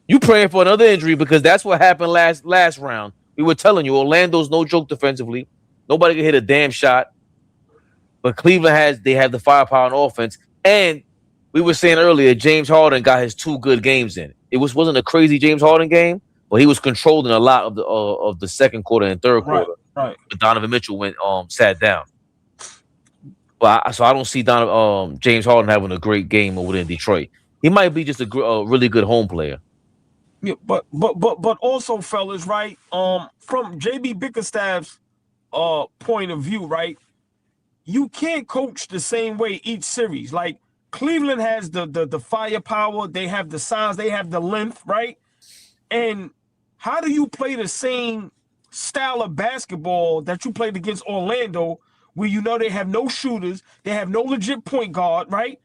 You praying for another injury because that's what happened last round. We were telling you Orlando's no joke defensively. Nobody can hit a damn shot. But Cleveland have the firepower on offense. And we were saying earlier, James Harden got his 2 good games in. It wasn't a crazy James Harden game, but he was controlling a lot of the second quarter and third quarter. Right. But Donovan Mitchell sat down. So I don't see James Harden having a great game over there in Detroit. He might be just a really good home player. Yeah, but also, fellas, right? From JB Bickerstaff's point of view, right? You can't coach the same way each series. Like Cleveland has the firepower, they have the size, they have the length, right? And how do you play the same style of basketball that you played against Orlando, where they have no shooters, they have no legit point guard, right?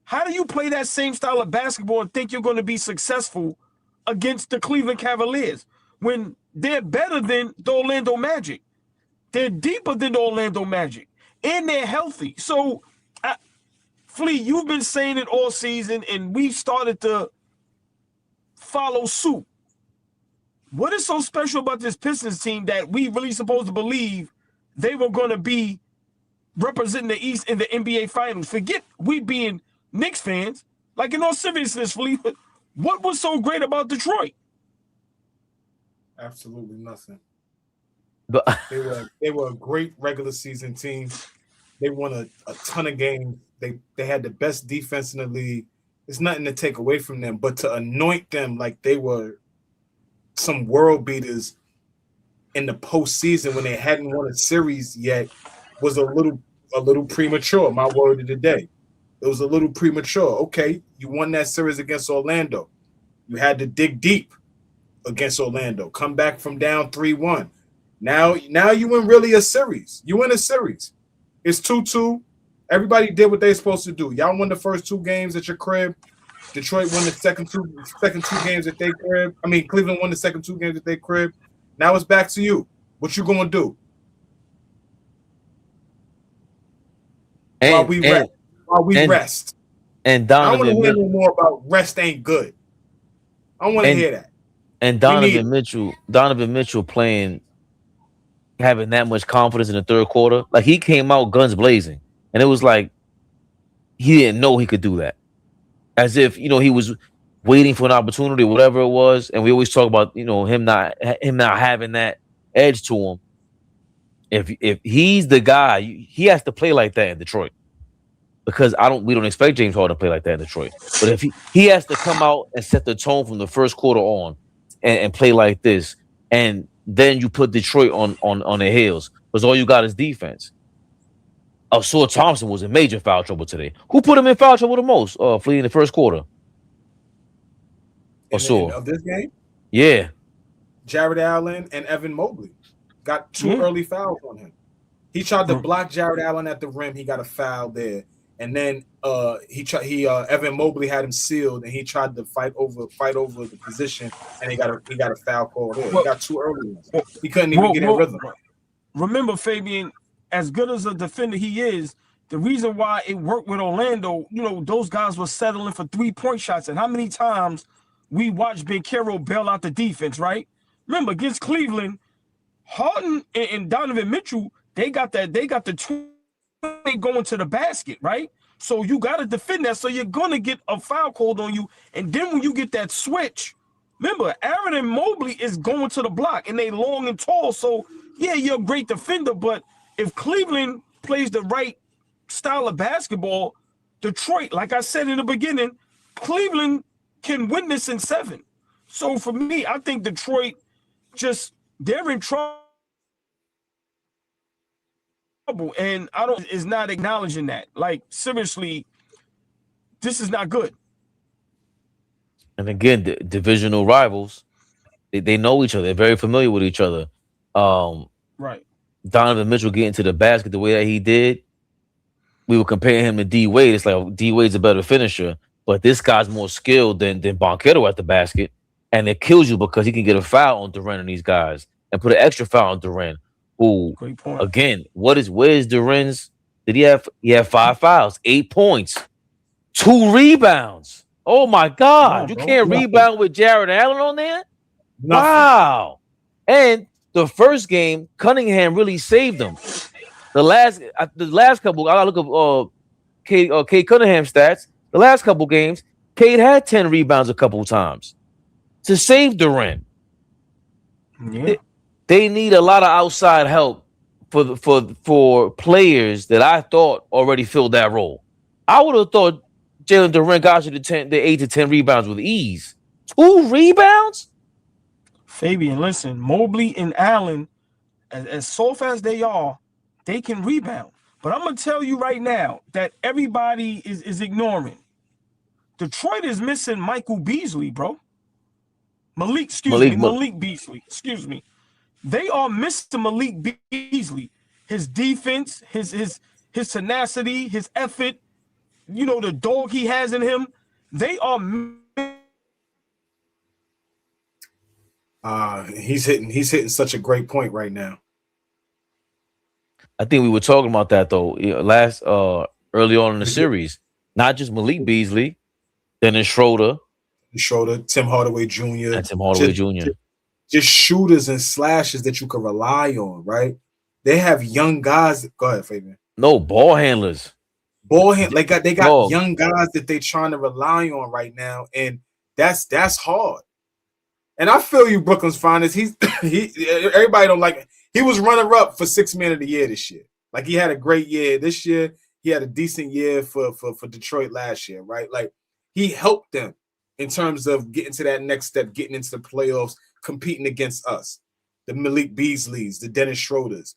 How do you play that same style of basketball and think you're going to be successful against the Cleveland Cavaliers when they're better than the Orlando Magic? They're deeper than the Orlando Magic, and they're healthy. So, Flea, you've been saying it all season, and we've started to follow suit. What is so special about this Pistons team that we really supposed to believe they were going to be representing the East in the NBA Finals? Forget we being Knicks fans. Like, in all seriousness, Flea, what was so great about Detroit? Absolutely nothing. But they were a great regular season team. They won a ton of games. They had the best defense in the league. There's nothing to take away from them, but to anoint them like they were some world beaters in the postseason when they hadn't won a series yet was a little premature. My word of the day. It was a little premature. Okay, you won that series against Orlando. You had to dig deep against Orlando. Come back from down 3-1. Now you win really a series. You win a series. It's 2-2. Everybody did what they're supposed to do. Y'all won the first 2 games at your crib. Detroit won the second two games at their crib. I mean, Cleveland won the second 2 games at their crib. Now it's back to you. What you gonna do? While we rest. And Donovan, I don't want to hear no more about rest ain't good. I don't want to hear that. And Donovan Mitchell having that much confidence in the third quarter. Like, he came out guns blazing. And it was like he didn't know he could do that. As if, he was waiting for an opportunity, whatever it was. And we always talk about, him not having that edge to him. If he's the guy, he has to play like that in Detroit. Because we don't expect James Harden to play like that in Detroit. But if he has to come out and set the tone from the first quarter on and play like this, and then you put Detroit on their heels, because all you got is defense. Saw Thompson was in major foul trouble today. Who put him in foul trouble the most? Flea in the first quarter. Of this game? Yeah. Jared Allen and Evan Mobley. Got 2 early fouls on him. He tried to block Jared Allen at the rim. He got a foul there. And then Evan Mobley had him sealed, and he tried to fight over the position, and he got a foul call there. He got 2 early ones. He couldn't even get in rhythm. Remember, Fabian, as good as a defender he is, the reason why it worked with Orlando, those guys were settling for 3-point shots. And how many times we watched Banchero bail out the defense, right? Remember, against Cleveland, Harden and Donovan Mitchell, they got the 20 going to the basket, right? So you got to defend that. So you're going to get a foul called on you. And then when you get that switch, remember, Aaron and Mobley is going to the block, and they long and tall. So, yeah, you're a great defender. But if Cleveland plays the right style of basketball, Detroit, like I said in the beginning, Cleveland can win this in 7. So for me, I think Detroit they're in trouble. And is not acknowledging that. Like, seriously, this is not good. And again, the divisional rivals, they know each other. They're very familiar with each other. Right. Donovan Mitchell getting to the basket the way that he did, we were comparing him to D Wade. It's like D Wade's a better finisher, but this guy's more skilled than Banchero at the basket, and it kills you because he can get a foul on Durant and these guys and put an extra foul on Durant. Who, again, where's Duren's? Did he have? He had 5 fouls, 8 points, 2 rebounds. Oh my God! You can't rebound with Jared Allen on there. Wow! And the first game, Cunningham really saved them. The last couple, I gotta look up Cade Cunningham stats. The last couple games, Cade had 10 rebounds a couple times to save Durant. Yeah. They need a lot of outside help for players that I thought already filled that role. I would have thought Jalen Durant got you the 8 to 10 rebounds with ease. 2 rebounds? Fabian, listen, Mobley and Allen, as soft as they are, they can rebound. But I'm going to tell you right now that everybody is ignoring. Detroit is missing Michael Beasley, bro. Malik Beasley. Excuse me. They are missing Malik Beasley. His defense, his tenacity, his effort, the dog he has in him. They are. He's hitting such a great point right now. I think we were talking about that though early on in the series. Not just Malik Beasley, Dennis Schroeder, Tim Hardaway Jr. And Tim Hardaway Jr. Just shooters and slashes that you can rely on, right? They have young guys. Go ahead, Fabian. No, ball handlers. They got young guys that they're trying to rely on right now, and that's hard. And I feel you, Brooklyn's finest. Everybody don't like it. He was runner-up for 6th man of the year this year. Like, he had a great year this year. He had a decent year for Detroit last year, right? Like, he helped them in terms of getting to that next step, getting into the playoffs, competing against us. The Malik Beasleys, the Dennis Schroeders.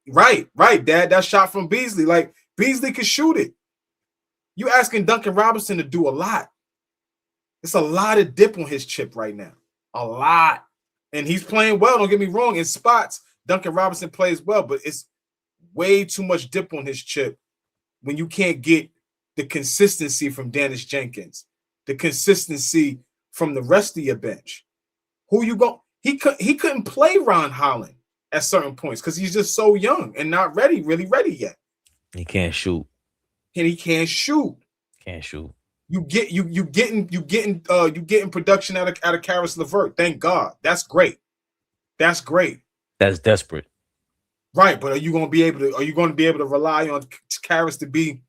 Right, Dad. That shot from Beasley. Like, Beasley could shoot it. You asking Duncan Robinson to do a lot. It's a lot of dip on his chip right now. A lot. And he's playing well, don't get me wrong. In spots, Duncan Robinson plays well, but it's way too much dip on his chip when you can't get the consistency from Dennis Jenkins, the consistency from the rest of your bench. Who you go? He couldn't play Ron Holland at certain points because he's just so young and not really ready yet. He can't shoot. And he can't shoot. Can't shoot. You getting production out of Karis LeVert. Thank God. That's great. That's great. That's desperate. Right, but are you going to be able to rely on Karis to be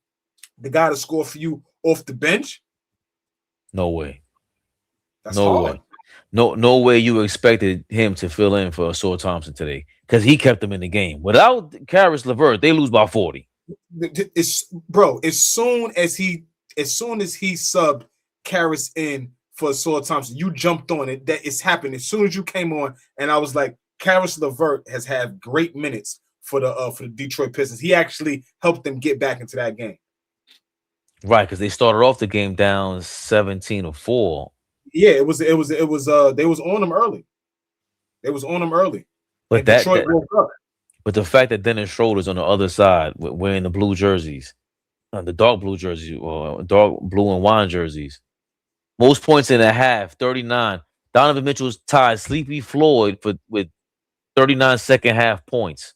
the guy to score for you off the bench? No way. That's hard. Way. No way you expected him to fill in for Saul Thompson today because he kept them in the game. Without Karis LeVert, they lose by 40. As soon as he subbed Karis in for Saul Thompson, you jumped on it. That it's happened as soon as you came on, and I was like, Karis LeVert has had great minutes for the Detroit Pistons. He actually helped them get back into that game. Right, because they started off the game down 17-4. Yeah, it was they was on them early. They was on him early. But and Detroit woke up. But the fact that Dennis Schroeder's on the other side wearing the blue jerseys, the dark blue jerseys, or dark blue and wine jerseys, most points in a half, 39. Donovan Mitchell's tied Sleepy Floyd with 39 second half points.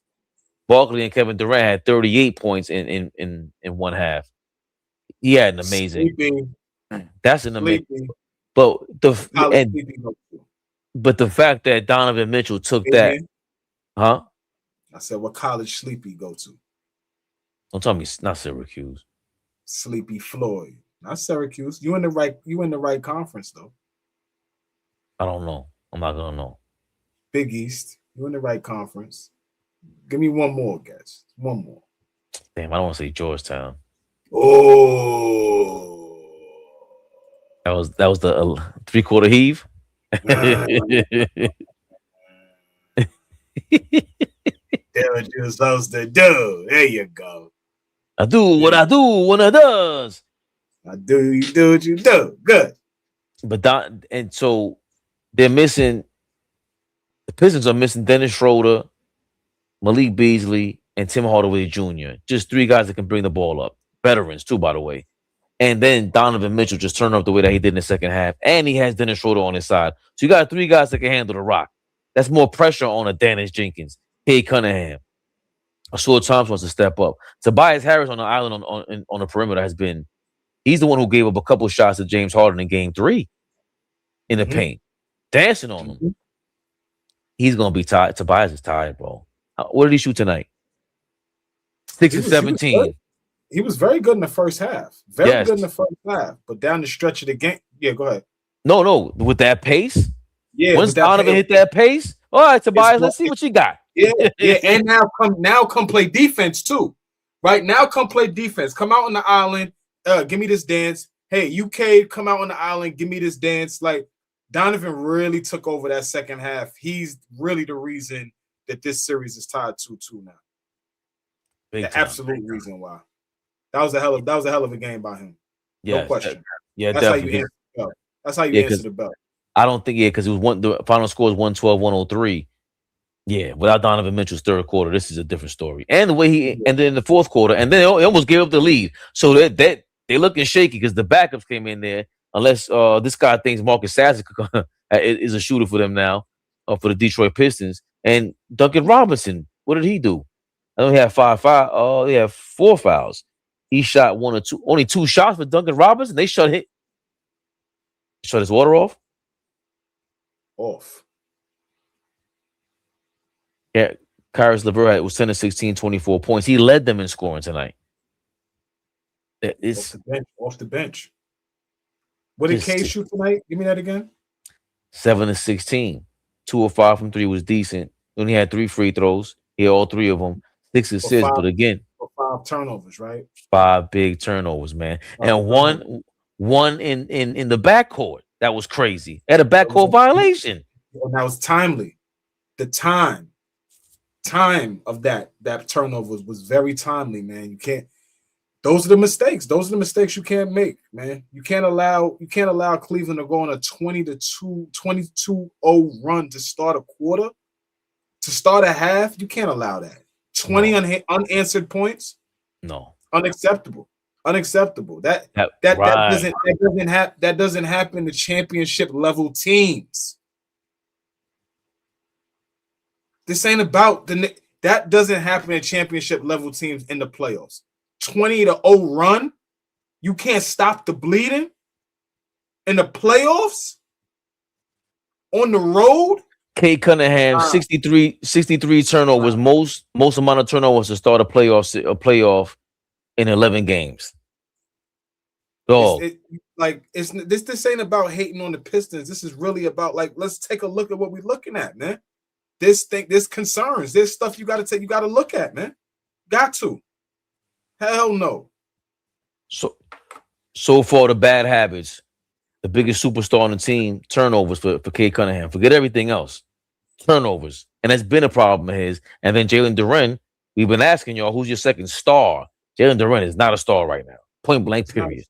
Barkley and Kevin Durant had 38 points in one half. He had an amazing. Sleepy. That's an amazing. Sleepy. But the fact that Donovan Mitchell took that, huh? I said, what college Sleepy go to? Don't tell me it's not Syracuse. Sleepy Floyd, not Syracuse. You in the right conference though. I don't know. I'm not gonna know. Big East. You in the right conference. Give me one more guess. One more. Damn, I don't want to say Georgetown. Oh, that was the 3/4 heave. What you're supposed to do. There you go. I do what I do when I does. I do, you do what you do. Good. But and so they're missing. The Pistons are missing Dennis Schroeder, Malik Beasley, and Tim Hardaway Jr. Just three guys that can bring the ball up. Veterans too, by the way. And then Donovan Mitchell just turned up the way that he did in the second half, and he has Dennis Schroeder on his side. So you got three guys that can handle the rock. That's more pressure on a Dennis Jenkins. Cade Cunningham. Ashur Thompson wants to step up. Tobias Harris on the island on the perimeter he's the one who gave up a couple shots to James Harden in game 3 in the paint. Dancing on him. He's going to be tired. Tobias is tired, bro. What did he shoot tonight? 6 and 17. He was very good in the first half. Very good in the first half. But down the stretch of the game. Yeah, go ahead. No. With that pace? Yeah. Once Donovan hit that pace, all right, Tobias, let's see what you got. Yeah. And now come play defense too. Right now, come play defense. Come out on the island. Give me this dance. Hey, you Cade, come out on the island. Give me this dance. Like Donovan really took over that second half. He's really the reason that this series is tied 2-2 now. The absolute reason why. That was a hell of a game by him. No question. That's definitely. That's how you answer the bell. I don't think because it was the final score is 112-103. Yeah, without Donovan Mitchell's third quarter, this is a different story. And the way and then the fourth quarter, and then they almost gave up the lead. So that they looking shaky because the backups came in there. Unless this guy thinks Marcus Sasser is a shooter for them now, for the Detroit Pistons. And Duncan Robinson, what did he do? I know he had 5 fouls. Oh, he had 4 fouls. He shot 1 or 2, only 2 shots for Duncan Robinson. They shut his water off. Yeah, Kyrus LeVert was 10 of 16, 24 points. He led them in scoring tonight. It's off the bench. What did Cade shoot tonight? Give me that again. 7 of 16. 2 of 5 from 3 was decent. He only had 3 free throws. He had all 3 of them. 6 assists, but again, 5 turnovers, right? 5 big turnovers, man. And one in the backcourt. That was crazy. At a backcourt violation. And that was timely. The time of that turnover was very timely, man. You can't. Those are the mistakes. Those are the mistakes you can't make, man. You can't allow Cleveland to go on a 22-0 run to start a quarter, to start a half. You can't allow that. 20 unanswered points. No. Unacceptable. That doesn't happen to championship level teams. This ain't about that doesn't happen in championship level teams in the playoffs. 20-0 run. You can't stop the bleeding in the playoffs on the road. Cade Cunningham, 63 turnovers, most amount of turnovers to start a playoff in 11 games. Oh, This ain't about hating on the Pistons. This is really about let's take a look at what we're looking at, man. There's concerns. There's stuff you got to look at, man. Got to. Hell no. So far the bad habits, the biggest superstar on the team, turnovers for Cade Cunningham. Forget everything else. Turnovers. And that's been a problem of his. And then Jalen Duren, we've been asking y'all, who's your second star? Jalen Duren is not a star right now. Point blank, period.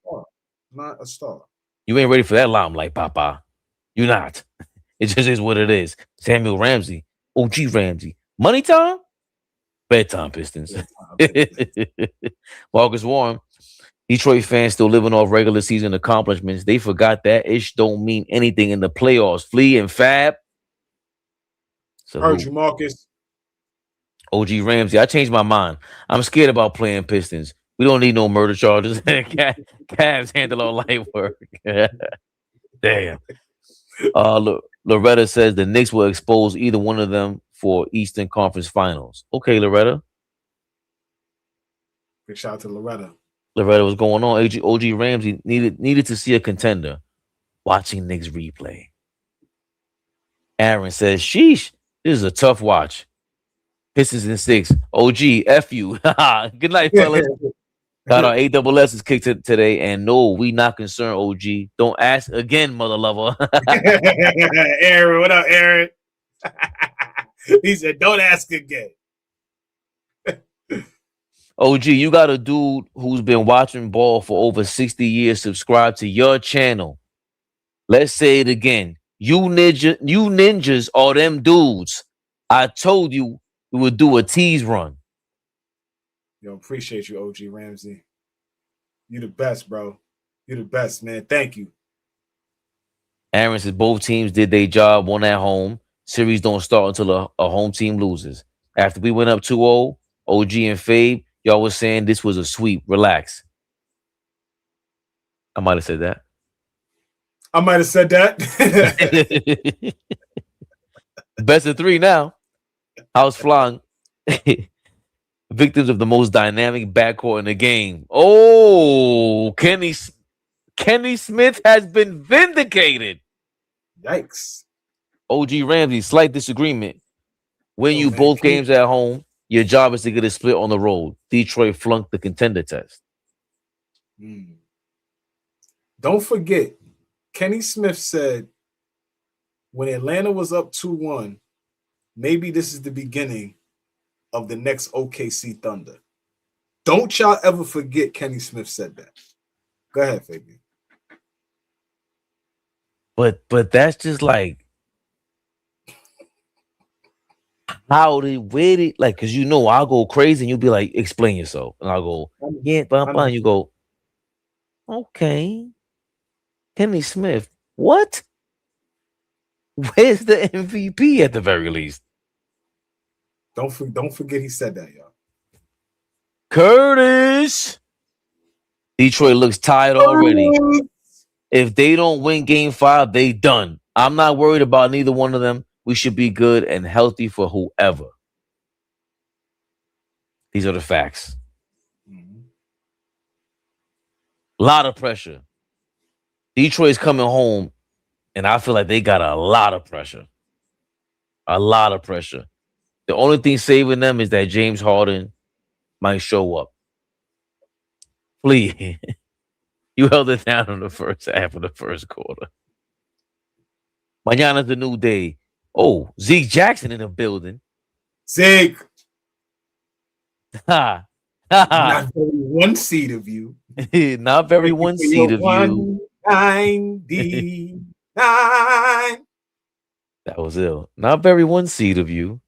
Not a star. You ain't ready for that limelight, Papa. You're not. It just is what it is. Samuel Ramsey, OG Ramsey, money time, bedtime Pistons. Marcus Warren, Detroit fans still living off regular season accomplishments. They forgot that ish don't mean anything in the playoffs. Flea and Fab. Heard Salute. you, Marcus. OG Ramsey, I changed my mind. I'm scared about playing Pistons. We don't need no murder charges. Cavs handle all light work. Damn. Loretta says the Knicks will expose either one of them for Eastern Conference Finals. Okay, Loretta. Big shout out to Loretta. Loretta, what's going on? OG Ramsey needed to see a contender. Watching Knicks replay. Aaron says, sheesh, this is a tough watch. Pistons in 6. OG, F you. Good night, fellas. Got our ASS kicked today, and no, we not concerned, OG. Don't ask again, mother lover. Aaron, what up, Aaron? He said, don't ask again. OG, you got a dude who's been watching ball for over 60 years subscribe to your channel. Let's say it again. You ninjas are them dudes. I told you we would do a tease run. Yo, appreciate you, OG Ramsey. You the best, bro. You the best, man. Thank you. Aaron says both teams did their job, one at home. Series don't start until a home team loses. After we went up 2-0, OG and Fabe, y'all was saying this was a sweep. Relax. I might have said that. I might have said that. Best of 3 now. House flying. Victims of the most dynamic backcourt in the game. Oh, Kenny Smith has been vindicated. Yikes. OG Ramsey, slight disagreement. Win you both games at home. Your job is to get a split on the road. Detroit flunked the contender test. Don't forget, Kenny Smith said when Atlanta was up 2-1, maybe this is the beginning of the next OKC Thunder. Don't y'all ever forget Kenny Smith said that. Go ahead, Fabian. But that's just like how where did like, because I'll go crazy and you'll be like, explain yourself. And I'll go, yeah, and you go, okay. Kenny Smith, what? Where's the MVP at the very least? Don't forget he said that, y'all. Curtis. Detroit looks tired already. If they don't win game 5, they done. I'm not worried about neither one of them. We should be good and healthy for whoever. These are the facts. A lot of pressure. Detroit's coming home, and I feel like they got a lot of pressure. A lot of pressure. The only thing saving them is that James Harden might show up. Please. You held it down in the first half of the first quarter. Mañana's a new day. Oh, Zeke Jackson in the building. Zeke. Ha. Not very one seat of you. Not very one seat of you. 199. That was ill. Not very one seat of you.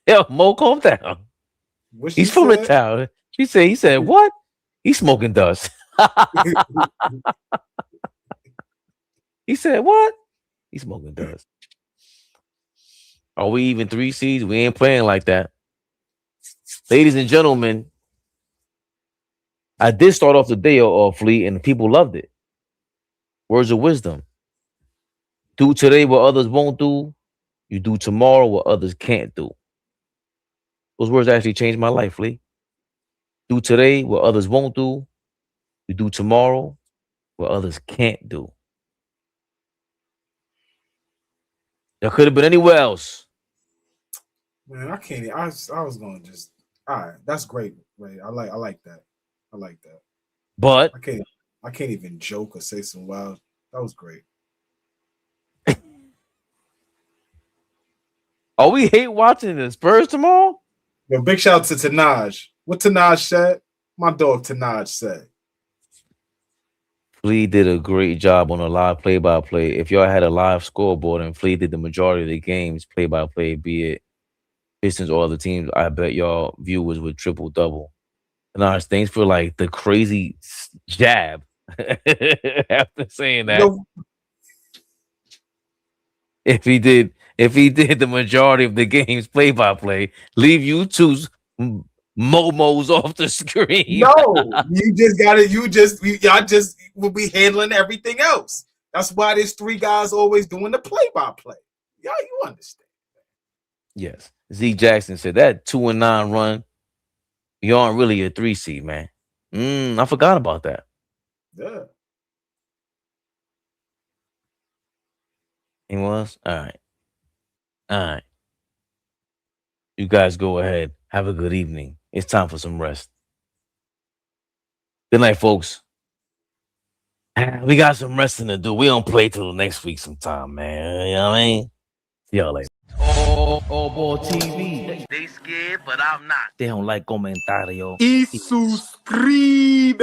Yo, Mo, calm down. He's from the town. He said, what? He's smoking dust. He said, what? He's smoking dust. Are we even 3 seeds? We ain't playing like that. Ladies and gentlemen, I did start off the day of Fleet, and people loved it. Words of wisdom. Do today what others won't do. You do tomorrow what others can't do. Those words actually changed my life, Lee. Do today what others won't do. You do tomorrow what others can't do. That could have been anywhere else. Man, I can't. I was going to just. All right, that's great, Ray. I like that. I like that. But I can't even joke or say some wild. That was great. Are we hate watching the Spurs tomorrow? Yo, big shout out to Tanaj. What Tanaj said? My dog Tanaj said. Flea did a great job on a live play-by-play. If y'all had a live scoreboard and Flea did the majority of the games play-by-play, be it Pistons or other teams, I bet y'all viewers would triple-double. And honest, thanks for like the crazy jab after saying that. If he did the majority of the games play-by-play, leave you two momos off the screen. No, y'all just will be handling everything else. That's why there's 3 guys always doing the play-by-play. Y'all, you understand. Yes. Z Jackson said that 2-9 run, you aren't really a 3 seed, man. I forgot about that. Yeah. He was? All right. You guys go ahead. Have a good evening. It's time for some rest. Good night, folks. We got some resting to do. We don't play till next week sometime, man. You know what I mean? See y'all later. AllBall TV. They scared, but I'm not. They don't like comentario. Y suscribe.